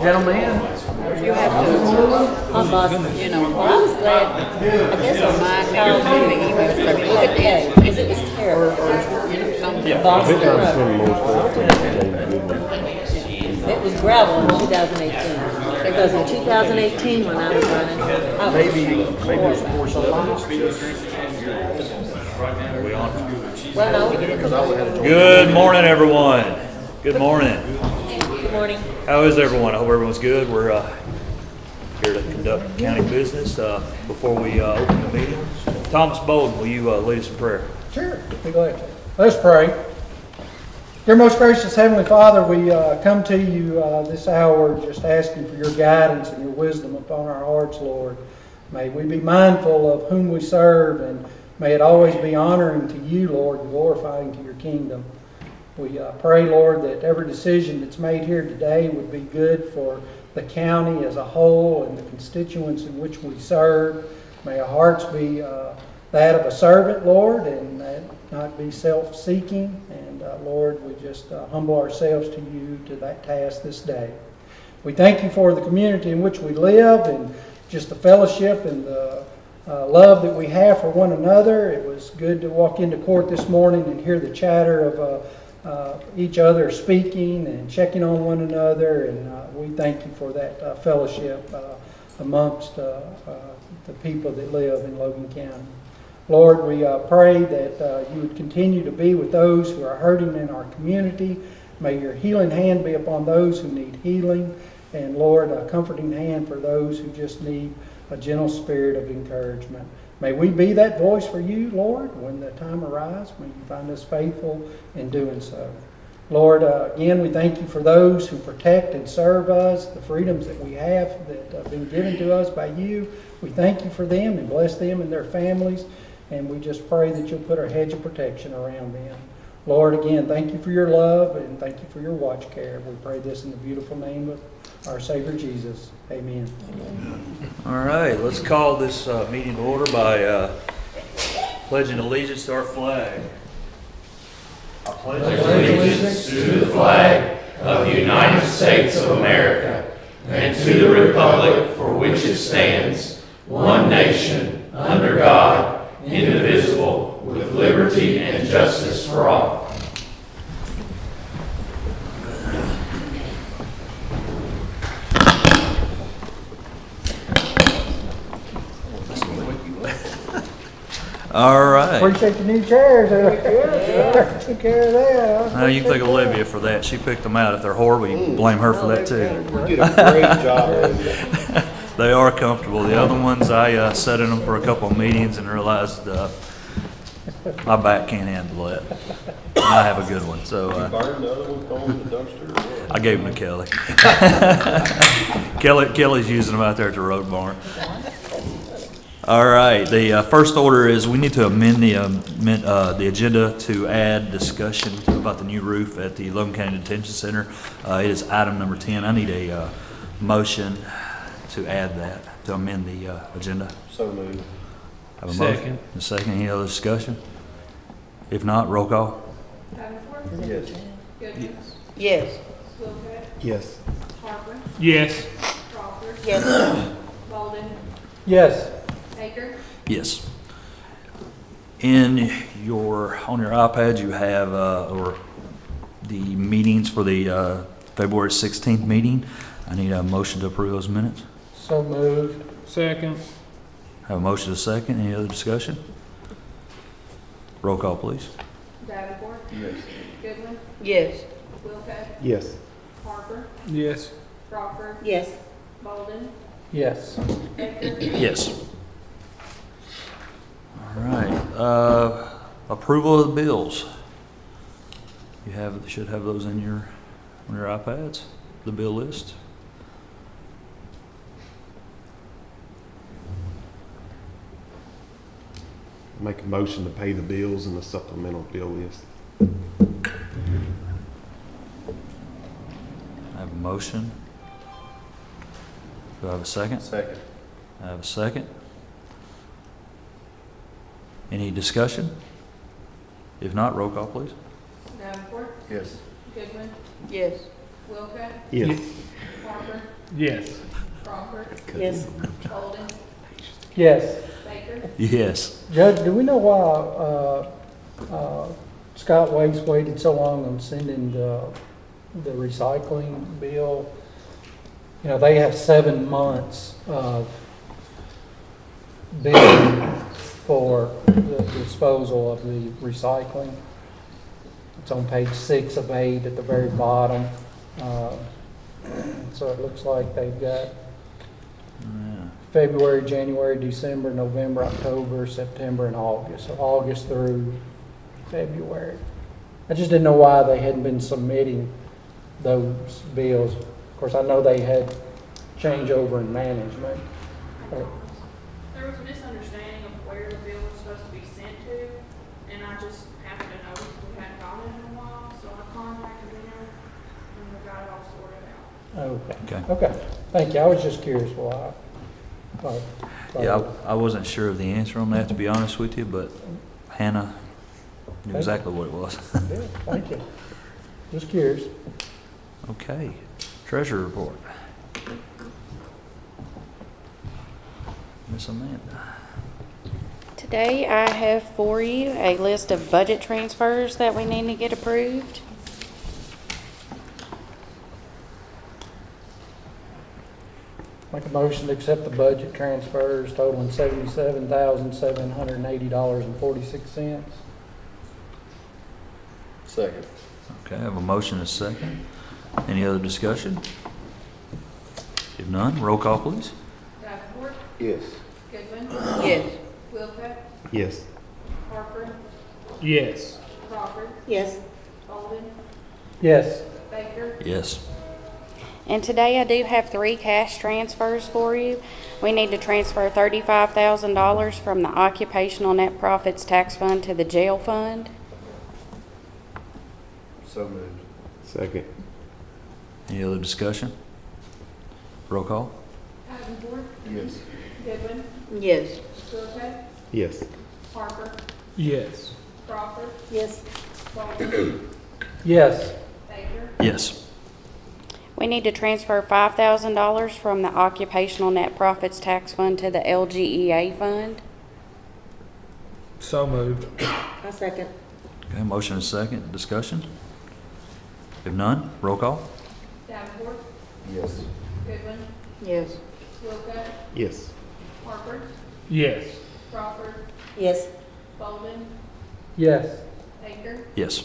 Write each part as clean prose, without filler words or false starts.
Gentlemen, You have to, you know, well, I was glad, I guess on my call, he was like, look at this, because it was terrible. You know, something. Boston Road. It was gravel in 2018. Because in 2018, when I was running, I was well, no. Good morning, everyone. Good morning. Good morning. How is everyone? I hope everyone's good. We're here to conduct county business. Before we open the meeting, Thomas Bolden, will you lead us in prayer? sure, be glad to. Let's pray. Dear most gracious Heavenly Father, we come to you this hour just asking for your guidance and your wisdom upon our hearts, Lord. May we be mindful of whom we serve, and may it always be honoring to you, Lord, and glorifying to your kingdom. We pray, Lord, that every decision that's made here today would be good for the county as a whole and the constituents in which we serve. May our hearts be that of a servant, Lord, and that not be self-seeking. And Lord, we just humble ourselves to you to that task this day. We thank you for the community in which we live and just the fellowship and the love that we have for one another. It was good to walk into court this morning and hear the chatter of each other speaking and checking on one another, and we thank you for that fellowship amongst the people that live in Logan County. Lord, we pray that you would continue to be with those who are hurting in our community. May your healing hand be upon those who need healing, and Lord, a comforting hand for those who just need a gentle spirit of encouragement. May we be that voice for you, Lord, when the time arrives. May you find us faithful in doing so. Lord, again, we thank you for those who protect and serve us, the freedoms that we have that have been given to us by you. We thank you for them and bless them and their families, and we just pray that you'll put our hedge of protection around them. Lord, again, thank you for your love and thank you for your watch care. We pray this in the beautiful name of our Savior Jesus. Amen. All right, let's call this meeting to order by pledging allegiance to our flag. I pledge allegiance to the flag of the United States of America and to the republic for which it stands, one nation, under God, indivisible, with liberty and justice for all. All right. Appreciate the new chairs. Took care of that. You can thank Olivia for that. She picked them out. If they're horrible, you can blame her for that too. You did a great job. They are comfortable. The other ones, I sat in them for a couple of meetings and realized my back can't handle it. And I have a good one, so Burned the other one, thrown in the dumpster. I gave them to Kelly. Kelly's using them out there at the road barn. All right. The first order is we need to amend the agenda to add discussion about the new roof at the Logan County Detention Center. It is item number 10. I need a motion to add that, to amend the agenda. So moved. Have a motion. A second. Any other discussion? If not, roll call. Yes. Yes. Yes. Harper, Yes. Crawford, Yes. Bolden, Yes. Baker. Yes. On your iPad, you have or the meetings for the February 16th meeting. I need a motion to approve those minutes. So moved. Second. Have a motion to second. Any other discussion? Roll call, please. Davenport, Yes. Goodwin, Yes. Wilco, Yes. Harper, Yes. Crawford, Yes. Bolden, Yes. Baker. Yes. All right. Approval of the bills. You should have those on your iPads. The bill list. Make a motion to pay the bills and the supplemental bill list. I have a motion. Do I have a second? Second. I have a second. Any discussion? If not, roll call, please. Davenport, Yes. Goodwin, Yes. Wilka, Yes. Parker, Yes. Crawford, Yes. Bolden, Yes. Baker, Yes. Judge, do we know why Scott Waste waited so long on sending the recycling bill? You know, they have 7 months of billing for the disposal of the recycling. It's on page 6 of 8 at the very bottom. So it looks like they've got February, January, December, November, October, September, and August. So August through February. I just didn't know why they hadn't been submitting those bills. Of course, I know they had changeover in management. There was a misunderstanding of where the bill was supposed to be sent to, and I just happened to notice we hadn't gotten it in a while, so I contacted them, and we got it all sorted out. Okay. Okay. Thank you. I was just curious why. Yeah, I wasn't sure of the answer on that, to be honest with you, but Hannah knew exactly what it was. Yeah, thank you. Just curious. Okay. Treasurer report. Miss Amanda. Today I have for you a list of budget transfers that we need to get approved. Make a motion to accept the budget transfers totaling $77,780.46. Second. Okay, I have a motion and a second. Any other discussion? If none, roll call, please. Davenport, Yes. Goodwin, Yes. Wilka, Yes. Parker, Yes. Crawford, Yes. Bolden, Yes. Baker, Yes. And today I do have 3 cash transfers for you. We need to transfer $35,000 from the Occupational Net Profits Tax Fund to the Jail Fund. So moved. Second. Any other discussion? Roll call? Davenport, Yes. Goodwin, Yes. Wilka, Yes. Parker, Yes. Crawford, Yes. Bolden, Yes. Baker, Yes. We need to transfer $5,000 from the Occupational Net Profits Tax Fund to the LGEA Fund. So moved. I second. Okay, motion and a second. Discussion? If none, roll call? Davenport, Yes. Goodwin, Yes. Wilka, Yes. Parker, Yes. Crawford, Yes. Bolden, Yes. Baker, Yes.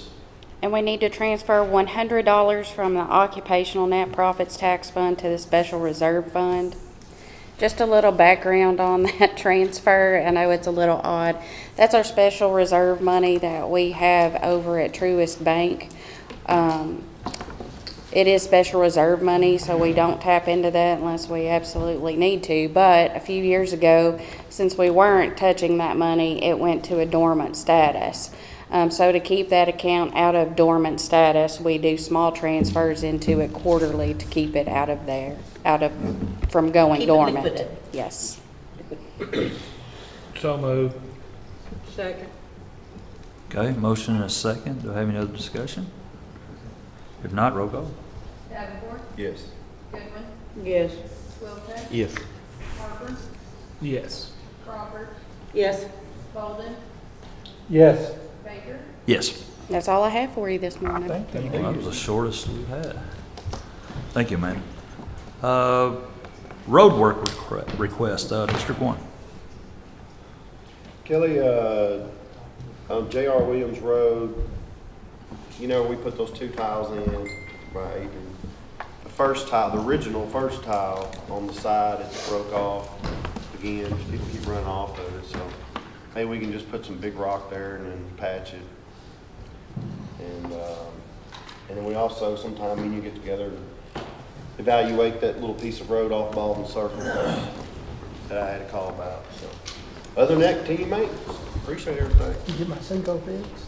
And we need to transfer $100 from the Occupational Net Profits Tax Fund to the Special Reserve Fund. Just a little background on that transfer. I know it's a little odd. That's our special reserve money that we have over at Truist Bank. It is special reserve money, so we don't tap into that unless we absolutely need to. But a few years ago, since we weren't touching that money, it went to a dormant status. So to keep that account out of dormant status, we do small transfers into it quarterly to keep it out of there, from going Keep it dormant. liquid. Yes. So moved. Second. Okay, motion and a second. Do I have any other discussion? If not, roll call. Davenport, Yes. Goodwin, Yes. Wilka, Yes. Parker, Yes. Crawford, Yes. Bolden, Yes. Baker, Yes. That's all I have for you this morning. Thank you. Well, that was the shortest we've had. Thank you, man. Road work request, District 1. Kelly, on J.R. Williams Road, you know, we put those 2 tiles in, right? And the first tile, the original first tile on the side, it's broke off again. People keep running off of it, so maybe we can just put some big rock there and then patch it. And then we also, sometime when you get together, evaluate that little piece of road off Baldwin Circle that I had a call about, so. Other than that, continue maintenance. Appreciate everything. You get my Cinco fixed?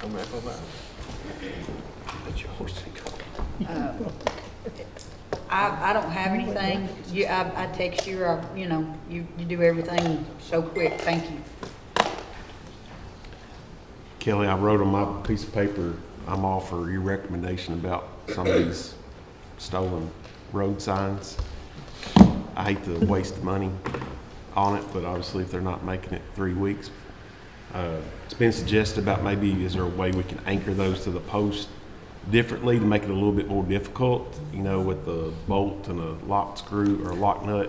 I'm not gonna lie. But you always think I don't have anything. I text you, or, you know, you do everything so quick. Thank you. Kelly, I wrote on my piece of paper I'm all for your recommendation about some of these stolen road signs. I hate to waste money on it, but obviously if they're not making it 3 weeks, it's been suggested about maybe is there a way we can anchor those to the post differently to make it a little bit more difficult, you know, with the bolt and a lock screw or lock nut.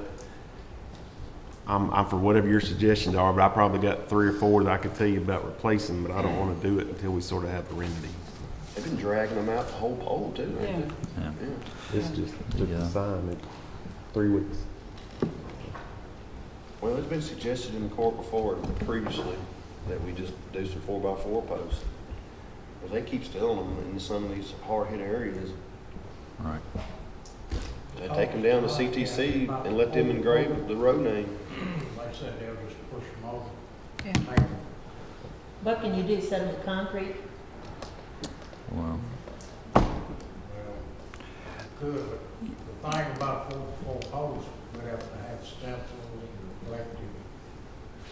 I'm for whatever your suggestions are, but I probably got 3 or 4 that I could tell you about replacing, but I don't want to do it until we sort of have the remedy. They've been dragging them out the whole pole too, ain't they? Yeah. This just took Yeah. the sign in 3 weeks. Well, it's been suggested in the court before, previously, that we just do some 4x4 posts. Well, they keep stealing them in some of these hard-hit areas. Right. They take them down to CTC and let them engrave the road name. Like I said, they'll just push them over. Yeah. What can you do, set them with concrete? Well, Well, good, but the thing about 4x4 posts, we'd have to have stencils and reflective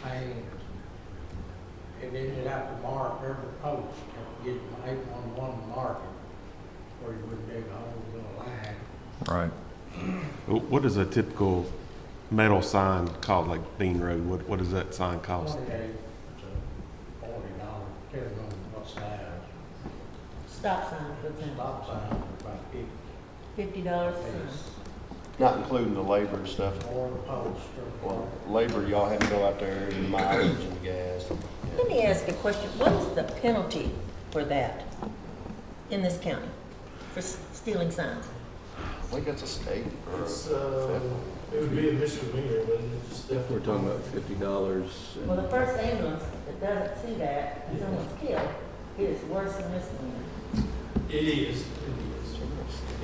paint. And then you'd have to mark every post, have to get an 811 marker, or you wouldn't dig a hole in a line. right. What is a typical metal sign called, like Bean Road? What does that sign cost? 28 to $40, depending on what size. Stop sign, for example, Stop sign, about 50 $50. apiece, Not including the labor and stuff. or the post, Well, labor, y'all have to go out there and mileage and gas. Let me ask a question. What is the penalty for that in this county, for stealing signs? I think that's a state or It's, a it would be a misdemeanor, but it's definitely. We're talking about $50. Well, the first ambulance that doesn't see that, and someone's killed, it is worse than misdemeanor. It is.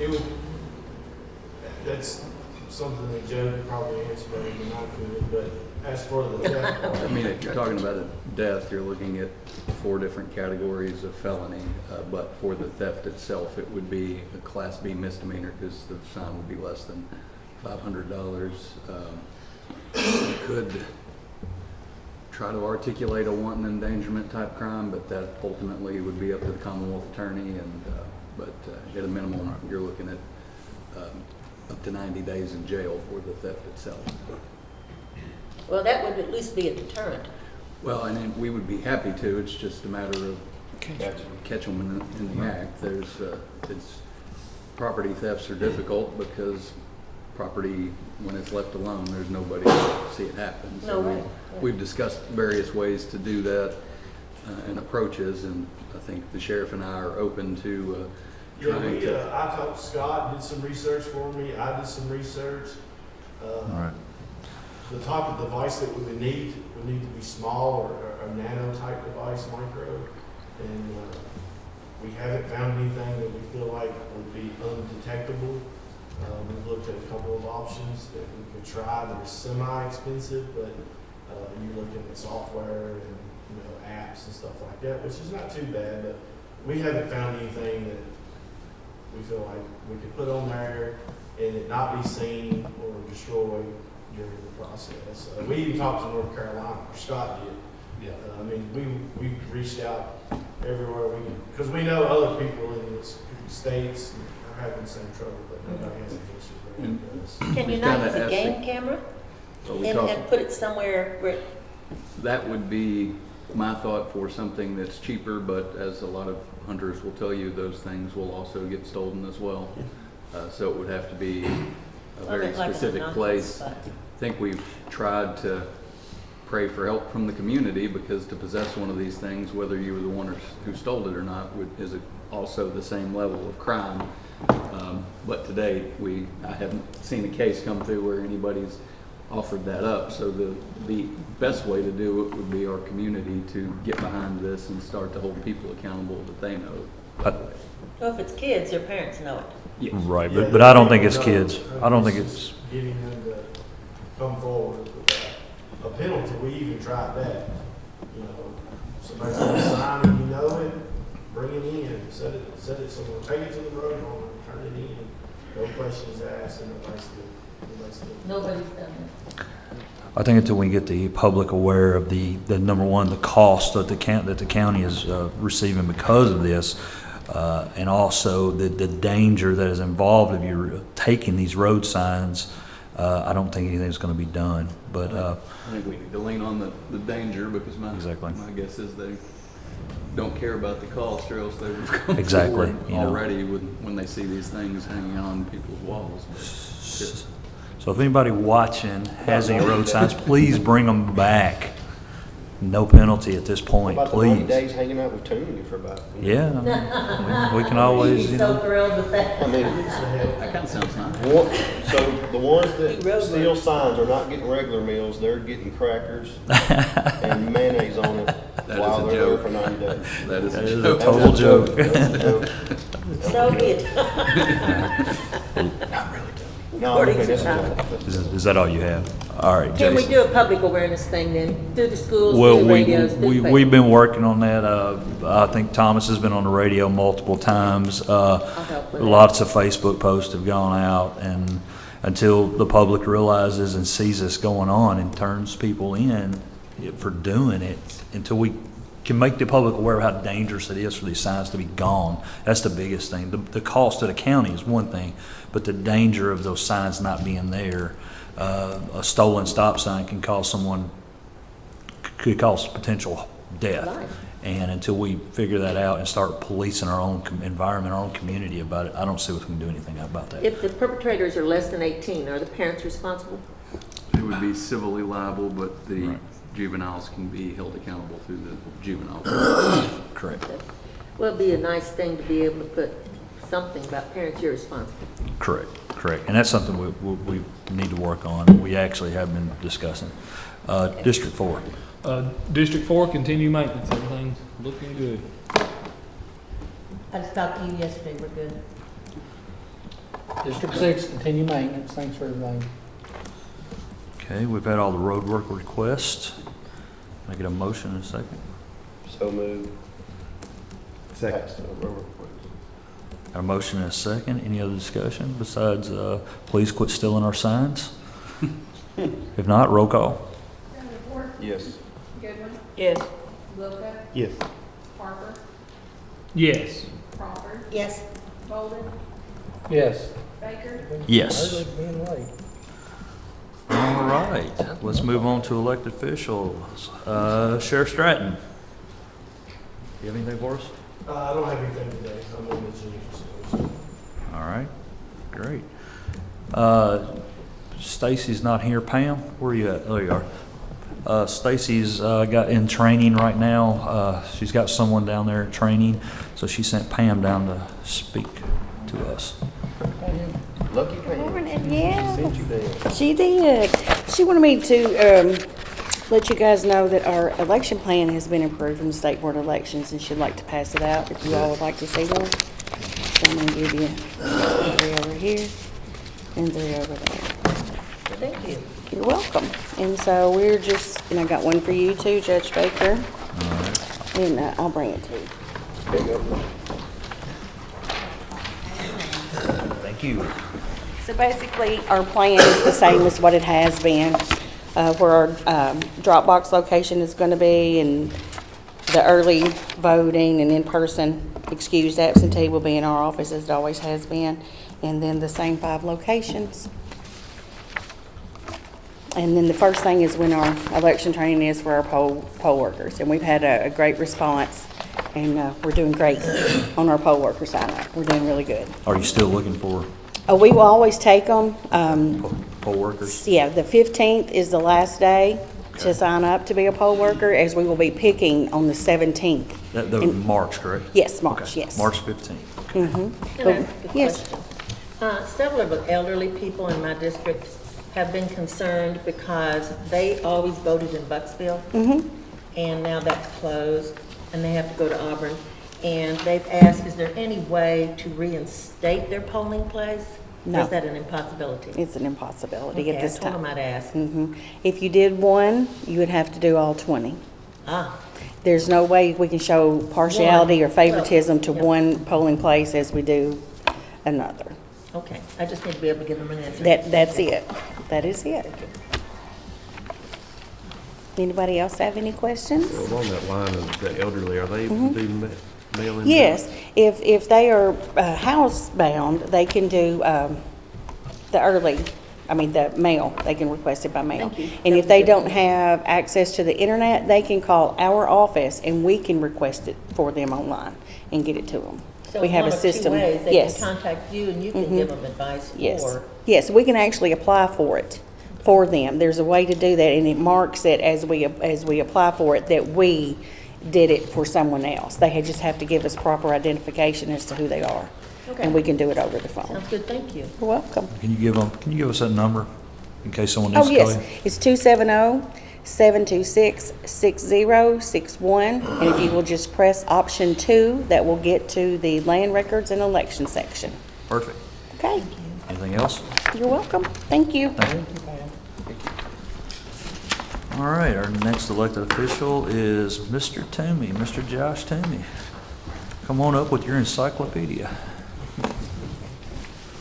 It would, that's something that Joe could probably answer better than I could, but as for the theft part. I mean, if you're talking about a death, you're looking at 4 different categories of felony, but for the theft itself, it would be a Class B misdemeanor because the fine would be less than $500. You could try to articulate a wanton endangerment type crime, but that ultimately would be up to the Commonwealth Attorney, and but at a minimum, you're looking at up to 90 days in jail for the theft itself. Well, that would at least be a deterrent. Well, and then we would be happy to. It's just a matter of catch them in the act. Property thefts are difficult because property, when it's left alone, there's nobody to see it happen. So we've discussed various ways to do that and approaches, and I think the sheriff and I are open to trying to. I talked to Scott, did some research for me, I did some research. All right. The type of device that we would need to be small or a nano type device, micro, and we haven't found anything that we feel like would be undetectable. We've looked at a couple of options that we could try that are semi-expensive, but you're looking at software and apps and stuff like that, which is not too bad, but we haven't found anything that we feel like we could put on there and it not be seen or destroyed during the process. We even talked to North Carolina, or Scott did. Yeah. I mean, we reached out everywhere we can, because we know other people in the states are having the same trouble, but nobody has an issue with us. Can you not use a game camera and put it somewhere where? That would be my thought for something that's cheaper, but as a lot of hunters will tell you, those things will also get stolen as well. So it would have to be a very specific place. I think we've tried to pray for help from the community, because to possess one of these things, whether you were the one who stole it or not, is also the same level of crime. But to date, I haven't seen a case come through where anybody's offered that up. So the best way to do it would be our community to get behind this and start to hold people accountable that they know. Well, if it's kids, their parents know it. Yes. Right, but I don't think it's kids. I don't think it's. Getting them to come forward with a penalty. We even tried that. Somebody's on a sign and you know it, bring it in, set it somewhere, take it to the road home, turn it in. No questions asked, and Nobody's done it. I think until we get the public aware of the number one, the cost that the county is receiving because of this, and also the danger that is involved if you're taking these road signs. I don't think anything's going to be done, but I think we need to lean on the danger, because my guess is they don't care about the cost, or else they would have come Exactly, forward you know. already when they see these things hanging on people's walls. so if anybody watching has any road signs, please bring them back. No penalty at this point, About the 90 please. days hanging out with Tooney for about. Yeah, I mean, we can always, He's you so know. thrilled with that. I mean, That kind of sounds nice. so the ones that steal signs are not getting regular meals, they're getting crackers and mayonnaise on it That while is a they're there joke. for 90 days. That is That a is a joke. total joke. That's a joke. So good. No, okay, that's a joke. Is that all you have? All right, Can we Jason. do a public awareness thing then, through the schools, Well, through the radios, through the we've Facebook? been working on that. I think Thomas has been on the radio multiple times. help with Lots of Facebook posts have gone out, and until the public realizes and sees this going on and turns people in for doing it, until we can make the public aware of how dangerous it is for these signs to be gone. That's the biggest thing. The cost to the county is one thing, but the danger of those signs not being there. A stolen stop sign can cause could cause potential death. Life. And until we figure that out and start policing our own environment, our own community about it, I don't see if we can do anything about that. If the perpetrators are less than 18, are the parents responsible? It would be civilly liable, but the juveniles can be held accountable through the juvenile court. Correct. Well, it'd be a nice thing to be able to put something about parents irresponsible. Correct. And that's something we need to work on. We actually have been discussing. District 4. District 4, continue maintenance, everything's looking good. I just talked to you yesterday, we're good. District 6, continue maintenance. Thanks for everything. Okay, we've had all the road work requests. Can I get a motion in a second? So moved. Second. Pass the road request. Got a motion and a second. Any other discussion besides, please quit stealing our signs? If not, roll call. Davenport, Yes. Goodwin, Yes. Wilka, Yes. Harper, Yes. Crawford, Yes. Bolden, Yes. Baker, Yes. Early being late. All right, let's move on to elected officials. Sheriff Stratton. You have anything for us? I don't have anything today. I'm on the Zoom facility. All right, great. Stacy's not here. Pam, where are you at? There you are. Stacy's got in training right now. She's got someone down there in training, so she sent Pam down to speak to us. Lucky Pam. Yeah. Sent you there. She did. She wanted me to let you guys know that our election plan has been approved from the State Board of Elections, and she'd like to pass it out if you all would like to see one. So I'm going to give you 3 over here and 3 over there. Thank you. You're welcome. And so we're just, and I got one for you too, Judge Baker. All right. And I'll bring it to you. Thank you. So basically, our plan is the same as what it has been, where our Dropbox location is going to be, and the early voting and in-person excused absentee will be in our office as it always has been, and then the same 5 locations. And then the first thing is when our election training is for our poll workers, and we've had a great response, and we're doing great on our poll worker sign-up. We're doing really good. Are you still looking for We will always take them. poll workers? Yeah, the 15th is the last day to sign up to be a poll worker, as we will be picking on the 17th. That was March, correct? Yes, March, Okay, yes. March 15th. Can I ask a Yes. question? Several of the elderly people in my district have been concerned because they always voted in Bucksville. And now that's closed, and they have to go to Auburn. And they've asked, is there any way to reinstate their polling place? Or No. is that an impossibility? It's an impossibility Okay, at this I told time. them I'd ask. If you did one, you would have to do all 20. Ah, There's no way we can show partiality or One. favoritism to Well, yeah. one polling place as we do another. okay. I just need to be able to give them an answer. That's it. That is it. Anybody else have any questions? Well, along that line of the elderly, are they able to do mail-in? Yes, if they are housebound, they can do the mail, they can request it by mail. Thank you. And if they don't have access to the internet, they can call our office and we can request it for them online and get it to them. So We have a one of two system. ways, they Yes. can contact you and you can give them advice Yes, or. yes, we can actually apply for it for them. There's a way to do that, and it marks it as we apply for it that we did it for someone else. They just have to give us proper identification as to who they are, Okay. and we can do it over the phone. Sounds good, thank you. You're welcome. Can you give us that number in case someone Oh, needs to call yes, you? it's 270-726-6061, and if you will just press option 2, that will get to the land records and election section. Perfect. Okay, Anything else? you're welcome. Thank you. Thank you. All right, our next elected official is Mr. Toomey, Mr. Josh Toomey. Come on up with your encyclopedia.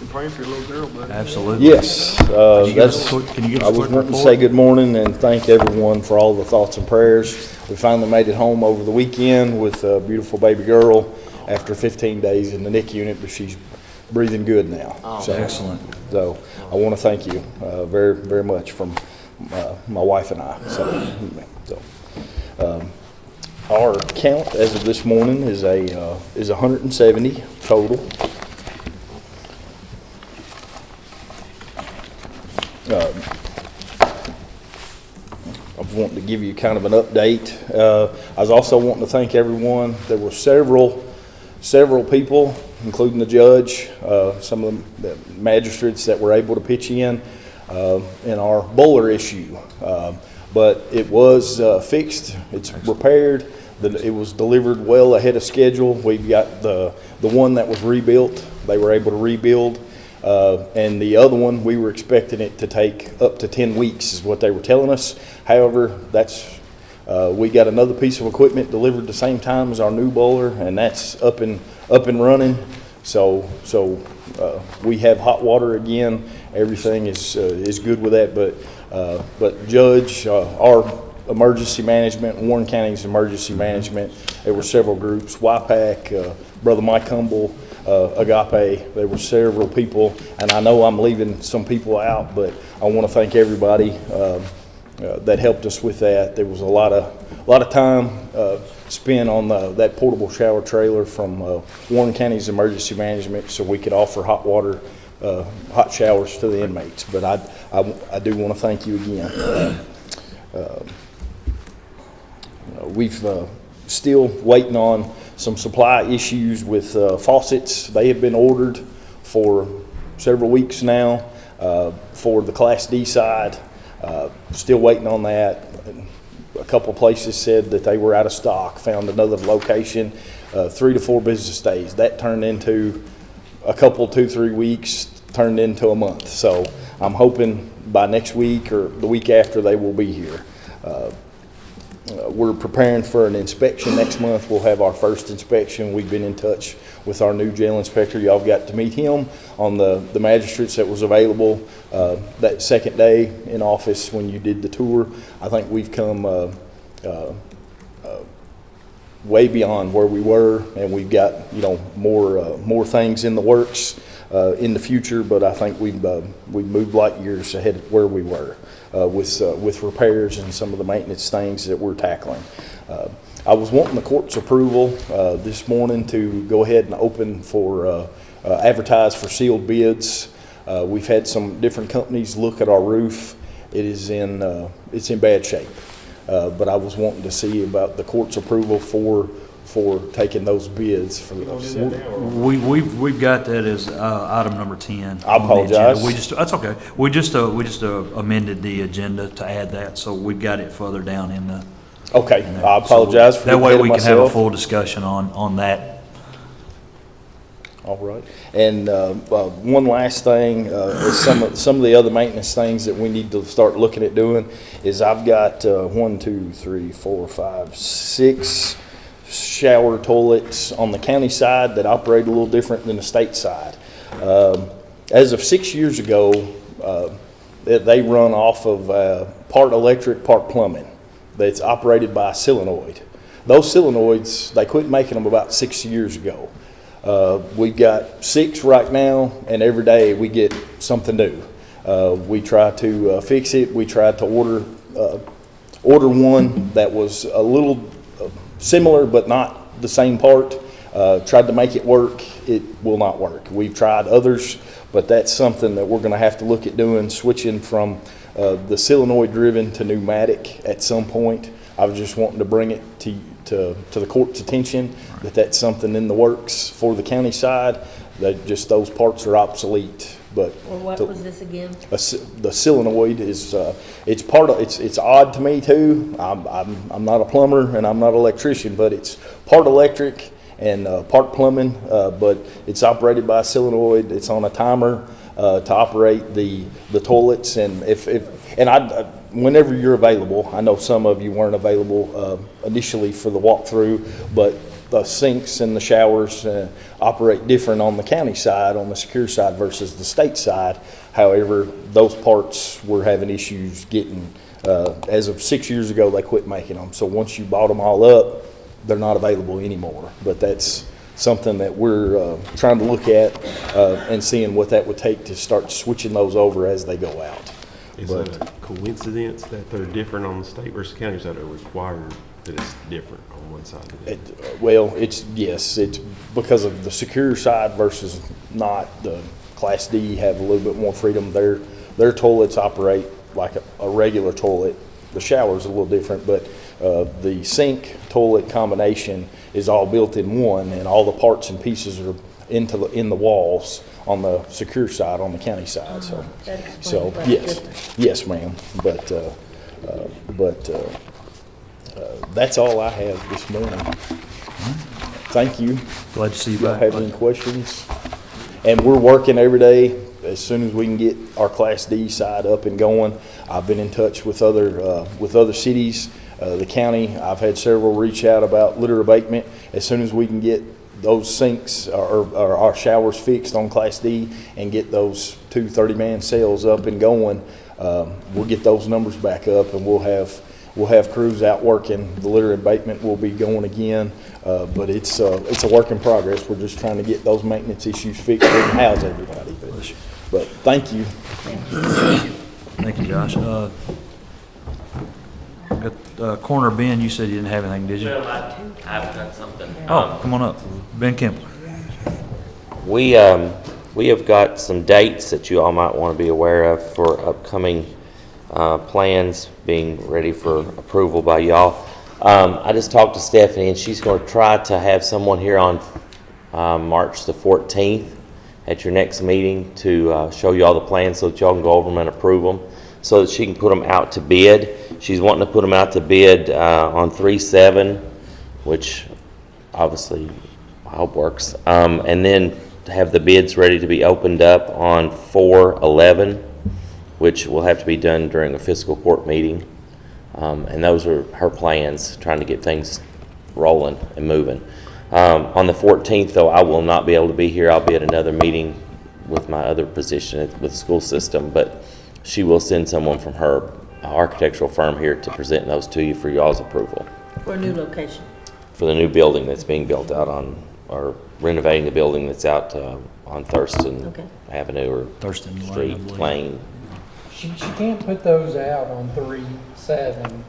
Praying for your little girl, buddy. Absolutely. Yes, Can you give us a that's, quick- can you give us I a was quick wanting to report? say good morning and thank everyone for all the thoughts and prayers. We finally made it home over the weekend with a beautiful baby girl after 15 days in the NICU unit, but she's breathing good now. So- Excellent. So I want to thank you very, very much from my wife and I. Our count as of this morning is 170 total. I was wanting to give you kind of an update. I was also wanting to thank everyone. There were several people, including the judge, some of the magistrates that were able to pitch in our boiler issue. But it was fixed, it's repaired, it was delivered well ahead of schedule. We've got the one that was rebuilt, they were able to rebuild. And the other one, we were expecting it to take up to 10 weeks is what they were telling us. However, we got another piece of equipment delivered the same time as our new boiler, and that's up and running. So we have hot water again. Everything is good with that. But Judge, our emergency management, Warren County's emergency management, there were several groups, YPAC, Brother Mike Humble, Agape, there were several people, and I know I'm leaving some people out, but I want to thank everybody that helped us with that. There was a lot of time spent on that portable shower trailer from Warren County's emergency management, so we could offer hot showers to the inmates. But I do want to thank you again. We've still waiting on some supply issues with faucets. They have been ordered for several weeks now for the Class D side. Still waiting on that. A couple of places said that they were out of stock, found another location, 3 to 4 business days. That turned into a couple, 2-3 weeks, turned into a month. So I'm hoping by next week or the week after they will be here. We're preparing for an inspection next month. We'll have our first inspection. We've been in touch with our new jail inspector. Y'all got to meet him on the magistrates that was available that second day in office when you did the tour. I think we've come way beyond where we were, and we've got more things in the works in the future. But I think we've moved light years ahead of where we were. With repairs and some of the maintenance things that we're tackling. I was wanting the court's approval this morning to go ahead and open for advertise for sealed bids. We've had some different companies look at our roof. It's in bad shape, but I was wanting to see about the court's approval for taking those bids. We've got that as item number 10. I apologize. That's okay. We just amended the agenda to add that, so we've got it further down in the. Okay, I apologize for that way getting we can have myself. a full discussion on that. All right. And one last thing is some of the other maintenance things that we need to start looking at doing is I've got 6 shower toilets on the county side that operate a little different than the state side. As of 6 years ago, they run off of part electric, part plumbing. That's operated by a solenoid. those solenoids, they quit making them about 6 years ago. We've got 6 right now, and every day we get something new. We try to fix it. We tried to order one that was a little similar but not the same part. Tried to make it work. It will not work. We've tried others, but that's something that we're going to have to look at doing, switching from the solenoid driven to pneumatic at some point. I was just wanting to bring it to the court's attention that that's something in the works for the county side, that just those parts are obsolete. But Well, what was this again? the solenoid is it's odd to me too. I'm not a plumber and I'm not an electrician, but it's part electric and part plumbing, but it's operated by a solenoid. It's on a timer to operate the toilets, and whenever you're available, I know some of you weren't available initially for the walkthrough, but the sinks and the showers operate different on the county side, on the secure side versus the state side. However, those parts we're having issues getting. As of 6 years ago, they quit making them. So once you bought them all up, they're not available anymore. But that's something that we're trying to look at and seeing what that would take to start switching those over as they go out. Is it a coincidence that they're different on the state versus counties, that are required that it's different on one side of it? Well, it's because of the secure side versus not. The Class D have a little bit more freedom. Their toilets operate like a regular toilet. The shower's a little different, but the sink toilet combination is all built in one, and all the parts and pieces are in the walls on the secure side, on the county side. So yes, ma'am. But that's all I have this morning. Thank you. Glad to see you If y'all back. have any questions? And we're working every day as soon as we can get our Class D side up and going. I've been in touch with other cities, the county. I've had several reach out about litter abatement. As soon as we can get those sinks or our showers fixed on Class D and get those 2 30-man cells up and going, we'll get those numbers back up, and we'll have crews out working. The litter abatement will be going again, but it's a work in progress. We're just trying to get those maintenance issues fixed and house everybody. But thank you. Thank you, Josh. Corner Ben, you said you didn't have anything, did you? Well, I've got something. Oh, come on up. Ben Kemp. We have got some dates that you all might want to be aware of for upcoming plans being ready for approval by y'all. I just talked to Stephanie, and she's going to try to have someone here on March the 14th at your next meeting to show you all the plans so that y'all can go over them and approve them, so that she can put them out to bid. She's wanting to put them out to bid on 3/7, which obviously I hope works, and then have the bids ready to be opened up on 4/11, which will have to be done during a fiscal court meeting. And those are her plans, trying to get things rolling and moving. On the 14th, though, I will not be able to be here. I'll be at another meeting with my other position with the school system, but she will send someone from her architectural firm here to present those to you for y'all's approval. For a new location. For the new building that's being built out on, or renovating the building that's out on Thurston Avenue or Thurston Street Lane. She can't put those out on 3/7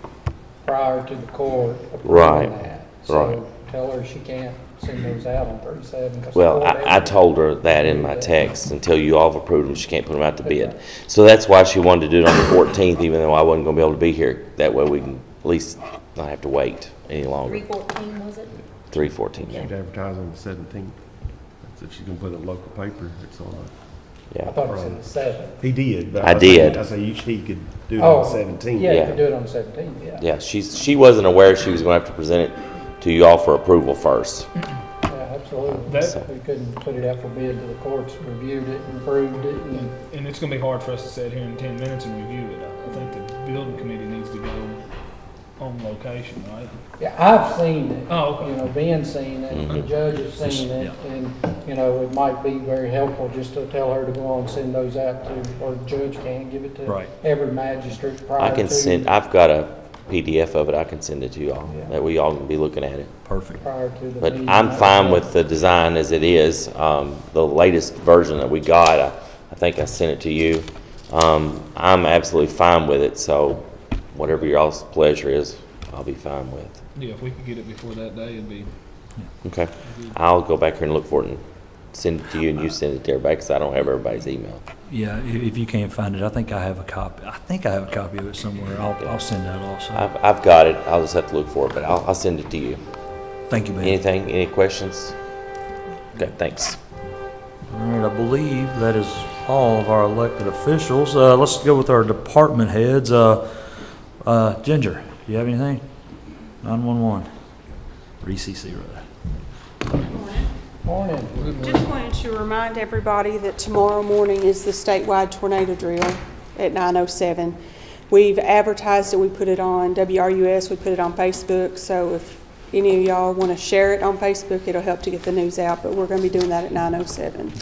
prior to the court approving Right, that. right. So tell her she can't send those out on 3/7. Well, I told her that in my text. Until you all have approved them, she can't put them out to bid. So that's why she wanted to do it on the 14th, even though I wasn't going to be able to be here. That way we can at least not have to wait any longer. 3/14 was it? 3/14, yeah. She'd advertise on the 17th. That's if she's gonna put it in a local paper, it's on Yeah. I thought it said the 7th. He did, but I did. I say he could do it on the 17th. Yeah, you Yeah. could do it on the 17th, yeah. Yeah, she wasn't aware she was going to have to present it to you all for approval first. Yeah, absolutely. We couldn't put it out for bid till the courts reviewed it and approved it. And it's gonna be hard for us to sit here in 10 minutes and review it. I think the building committee needs to go on location, right? Yeah, I've seen it. Oh, okay. You know, Ben's seen it, the judge has seen it, and, you know, it might be very helpful just to tell her to go on and send those out to, or the judge can give it to Right. every magistrate prior to. I can send, I've got a PDF of it, I can send it to you all. Yeah. That we all can be looking at it. Perfect. Prior to the But meeting. I'm fine with the design as it is. The latest version that we got, I think I sent it to you. I'm absolutely fine with it, so whatever y'all's pleasure is, I'll be fine with. Yeah, if we could get it before that day, it'd be. Okay. I'll go back here and look for it and send it to you, and you send it to everybody, because I don't have everybody's email. Yeah, if you can't find it, I think I have a copy. I think I have a copy of it somewhere. I'll send that also. I've got it. I'll just have to look for it, but I'll send it to you. Thank you, Ben. Anything? Any questions? Okay, thanks. All right, I believe that is all of our elected officials. Let's go with our department heads. Ginger, do you have anything? 911. RCC, rather. Morning. Just wanted to remind everybody that tomorrow morning is the statewide tornado drill at 9:07. We've advertised it, we put it on WRUS, we put it on Facebook, so if any of y'all want to share it on Facebook, it'll help to get the news out, but we're going to be doing that at 9:07.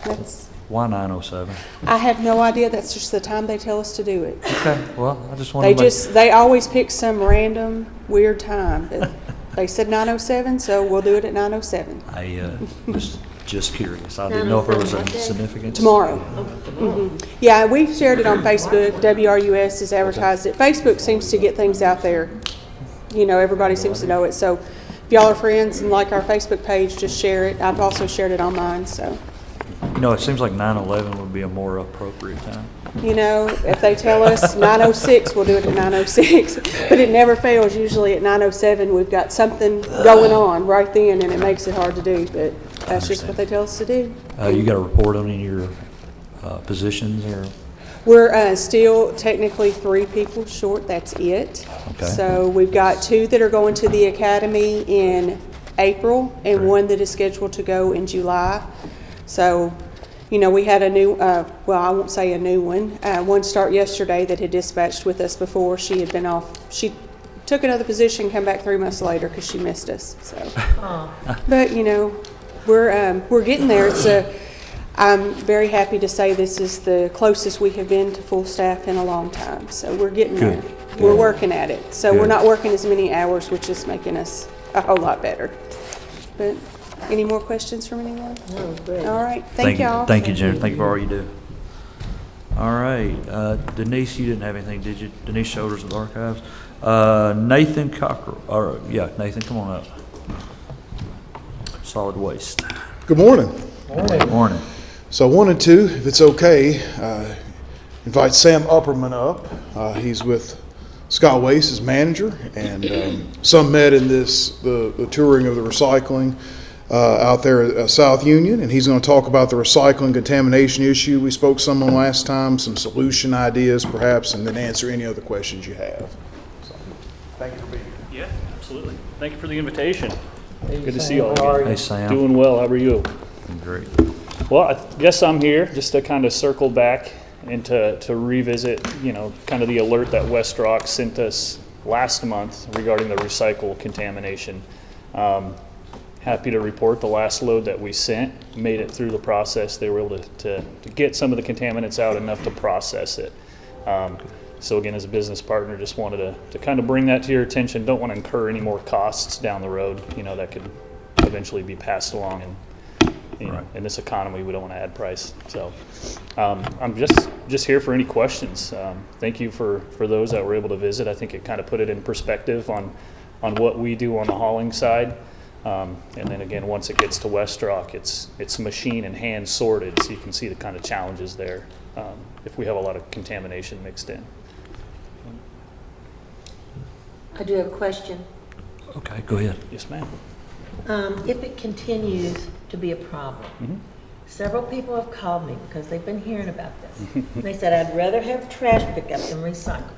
That's, Why 9:07? I have no idea, that's just the time they tell us to do it. Okay, well, I just wanted to They always pick some random weird time, but they said 9:07, so we'll do it at 9:07. I was just curious. I didn't know if there was a significance. Tomorrow. Yeah, we've shared it on Facebook. WRUS has advertised it. Facebook seems to get things out there. You know, everybody seems to know it. So if y'all are friends and like our Facebook page, just share it. I've also shared it on mine, so. You know, it seems like 9:11 would be a more appropriate time. You know, if they tell us 9:06, we'll do it at 9:06. But it never fails. Usually at 9:07, we've got something going on right then, and it makes it hard to do. But that's just what they tell us to do. You got a report on any of your positions or? We're still technically 3 people short. That's it. Okay. So we've got 2 that are going to the academy in April, and Great. 1 that is scheduled to go in July. So, you know, we had a new, well, I won't say a new one, one start yesterday that had dispatched with us before. She had been off. She took another position, come back 3 months later because she missed us. So, but you know, we're getting there. I'm very happy to say this is the closest we have been to full staff in a long time. So we're getting there. We're working at it. So we're not working as many hours, which is making us a whole lot better. But any more questions from anyone? No, great. All right. Thank y'all. Thank you, Jen. Thank you for all you do. All right. Denise, you didn't have anything, did you? Denise Shoulders of the Archives. Nathan Cockrell. Nathan, come on up. Solid Waste. Good morning. Good morning. So I wanted to, if it's okay, invite Sam Upperman up. He's with Scott Waste as manager, and some met in the touring of the recycling out there at South Union, and he's going to talk about the recycling contamination issue we spoke some on last time, some solution ideas perhaps, and then answer any other questions you have. So, thank you for being here. Yeah, absolutely. Thank you for the invitation. Hey, Good to Sam, see you all how are again. you? Hey, Sam. Doing well. How are you? Great. Well, I guess I'm here just to kind of circle back and to revisit, you know, kind of the alert that West Rock sent us last month regarding the recycle contamination. Happy to report the last load that we sent made it through the process. They were able to get some of the contaminants out enough to process it. So again, as a business partner, just wanted to kind of bring that to your attention. Don't want to incur any more costs down the road, you know, that could eventually be passed along. And you know, in this economy, we don't want to add price. So I'm just here for any questions. Thank you for those that were able to visit. I think it kind of put it in perspective on what we do on the hauling side. And then again, once it gets to West Rock, it's machine and hand sorted, so you can see the kind of challenges there if we have a lot of contamination mixed in. I do have a question. Okay, go ahead. Yes, ma'am. If it continues to be a problem, several people have called me because they've been hearing about this. They said, I'd rather have trash pickup than recycle.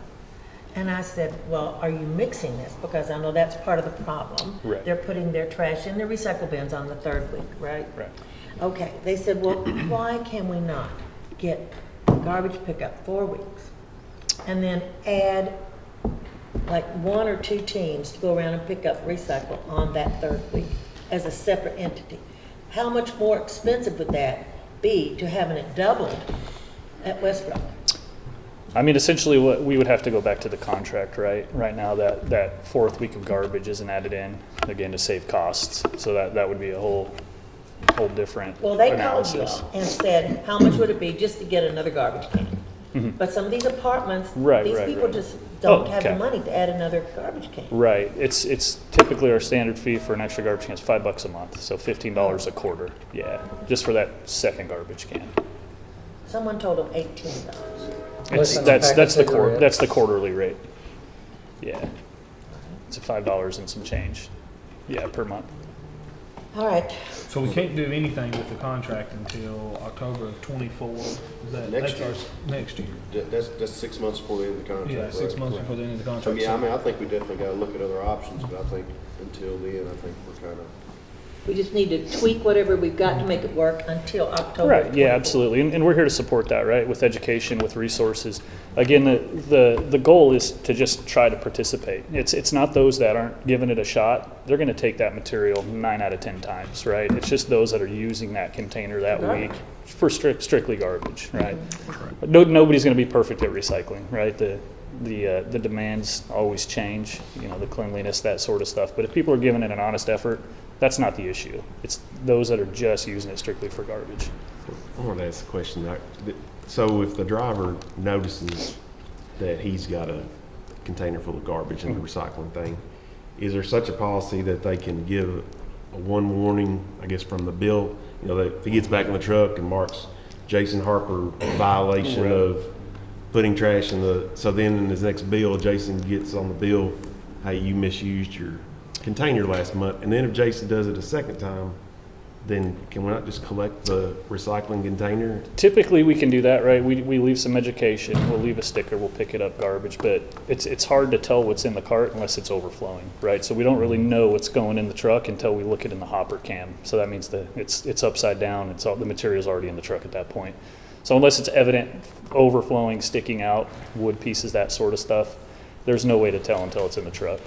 And I said, well, are you mixing this? Because I know that's part of the problem. Right. They're putting their trash in their recycle bins on the 3rd week, right? Right. Okay, they said, well, why can we not get garbage pickup 4 weeks and then add like 1 or 2 teams to go around and pick up recycle on that 3rd week as a separate entity? How much more expensive would that be to having it doubled at West Rock? I mean, essentially, what we would have to go back to the contract, right? Right now, that fourth week of garbage isn't added in, again, to save costs. So that would be a whole different Well, they called analysis. you and said, how much would it be just to get another garbage can? Mhm. But some of these apartments, Right, these right, people right. just don't Oh, have the okay. money to add another garbage can. Right. It's typically our standard fee for an extra garbage can is $5 a month, so $15 a quarter. Yeah, just for that second garbage can. Someone told them $18. That's the quarterly rate. Yeah, it's $5 and some change. Yeah, per month. All right. So we can't do anything with the contract until October of '24. Is that Next that's our next year? That's 6 months before the end of the contract. Yeah, 6 right? months before the end of the So, contract. yeah, I mean, I think we definitely gotta look at other options, but I think until then, I think we're kind of. We just need to tweak whatever we've got to make it work until October. Right, yeah, 24. absolutely. And we're here to support that, right, with education, with resources. Again, the goal is to just try to participate. It's not those that aren't giving it a shot. They're going to take that material 9 out of 10 times, right? It's just those that are using that container that week for strictly garbage, right? Nobody's going to be perfect at recycling, right? The demands always change, the cleanliness, that sort of stuff. But if people are giving it an honest effort, that's not the issue. It's those that are just using it strictly for garbage. I want to ask a question. So if the driver notices that he's got a container full of garbage in the recycling thing, is there such a policy that they can give a one warning, I guess, from the bill? That if he gets back in the truck and marks Jason Harper violation of putting trash in so then in his next bill, Jason gets on the bill, hey, you misused your container last month. And then if Jason does it a second time, then can we not just collect the recycling container? Typically, we can do that, right? We leave some education, we'll leave a sticker, we'll pick it up garbage, but it's hard to tell what's in the cart unless it's overflowing, right? So we don't really know what's going in the truck until we look it in the hopper cam. So that means that it's upside down, the material's already in the truck at that point. So unless it's evident, overflowing, sticking out, wood pieces, that sort of stuff, there's no way to tell until it's in the truck.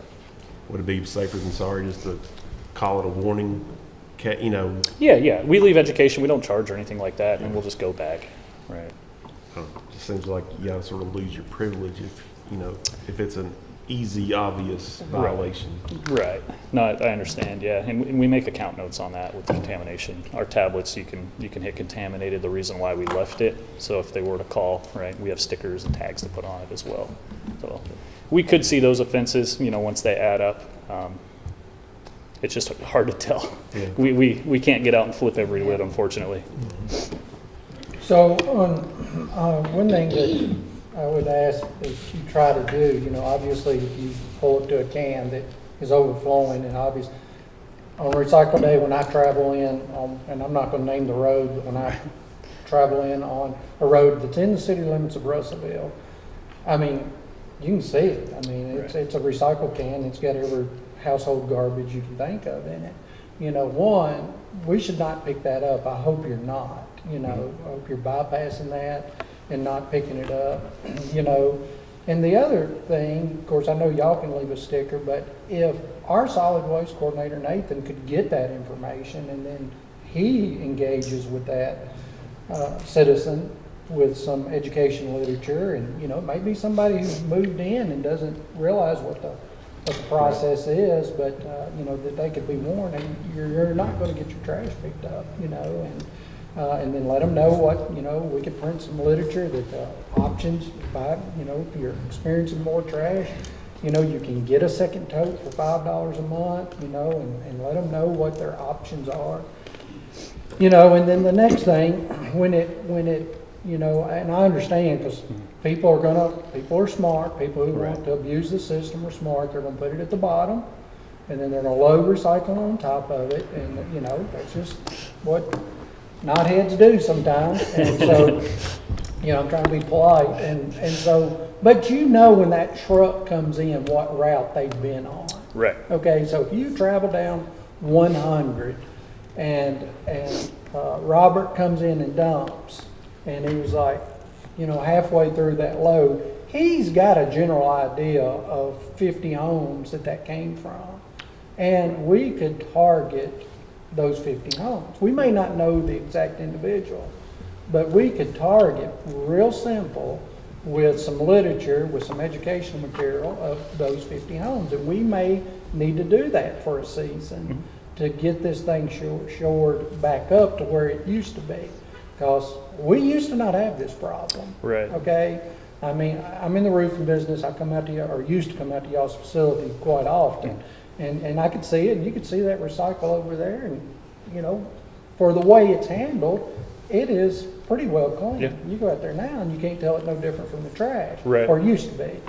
Would it be safer than sorry just to call it a warning? Yeah. We leave education. We don't charge or anything like that, and we'll just go back. Right. It just seems like you gotta sort of lose your privilege if it's an easy, obvious violation. Right. No, I understand. Yeah, and we make account notes on that with contamination. Our tablets, you can hit contaminated. The reason why we left it. So if they were to call, right, we have stickers and tags to put on it as well. So we could see those offenses, once they add up. It's just hard to tell. Yeah. We can't get out and flip every lid, unfortunately. So one thing that I would ask that you try to do, obviously if you pull it to a can that is overflowing, and obviously on recycle day when I travel in, and I'm not going to name the road, but when I travel in on a road that's in the city limits of Russellville, I mean, you can see it. I mean, it's a recycle can. It's got every household garbage you can think of in it. One, we should not pick that up. I hope you're not. I hope you're bypassing that and not picking it up. And the other thing, of course, I know y'all can leave a sticker, but if our solid waste coordinator, Nathan, could get that information and then he engages with that citizen with some education literature, and it may be somebody who's moved in and doesn't realize what the process is, but that they could be warned, and you're not going to get your trash picked up, and then let them know what, we could print some literature that options, if you're experiencing more trash, you can get a second tote for $5 a month, and let them know what their options are, and then the next thing, when it and I understand, because people are smart, people who want to abuse the system are smart, they're going to put it at the bottom, and then they're going to load recycling on top of it, and that's just what knotheads do sometimes, and so, I'm trying to be polite, and so, but when that truck comes in, what route they've been on. Right. Okay, so if you travel down 100, and Robert comes in and dumps, and he was like, halfway through that load, he's got a general idea of 50 homes that came from. And we could target those 50 homes. We may not know the exact individual, but we could target real simple with some literature, with some educational material of those 50 homes. And we may need to do that for a season to get this thing shored back up to where it used to be. Because we used to not have this problem. Right. Okay? I mean, I'm in the roofing business. I come out to or used to come out to y'all's facility quite often. And I could see it, and you could see that recycle over there. And, you know, for the way it's handled, it is pretty well clean. Yeah. You go out there now, and you can't tell it no different from the trash. Right. Or used to be.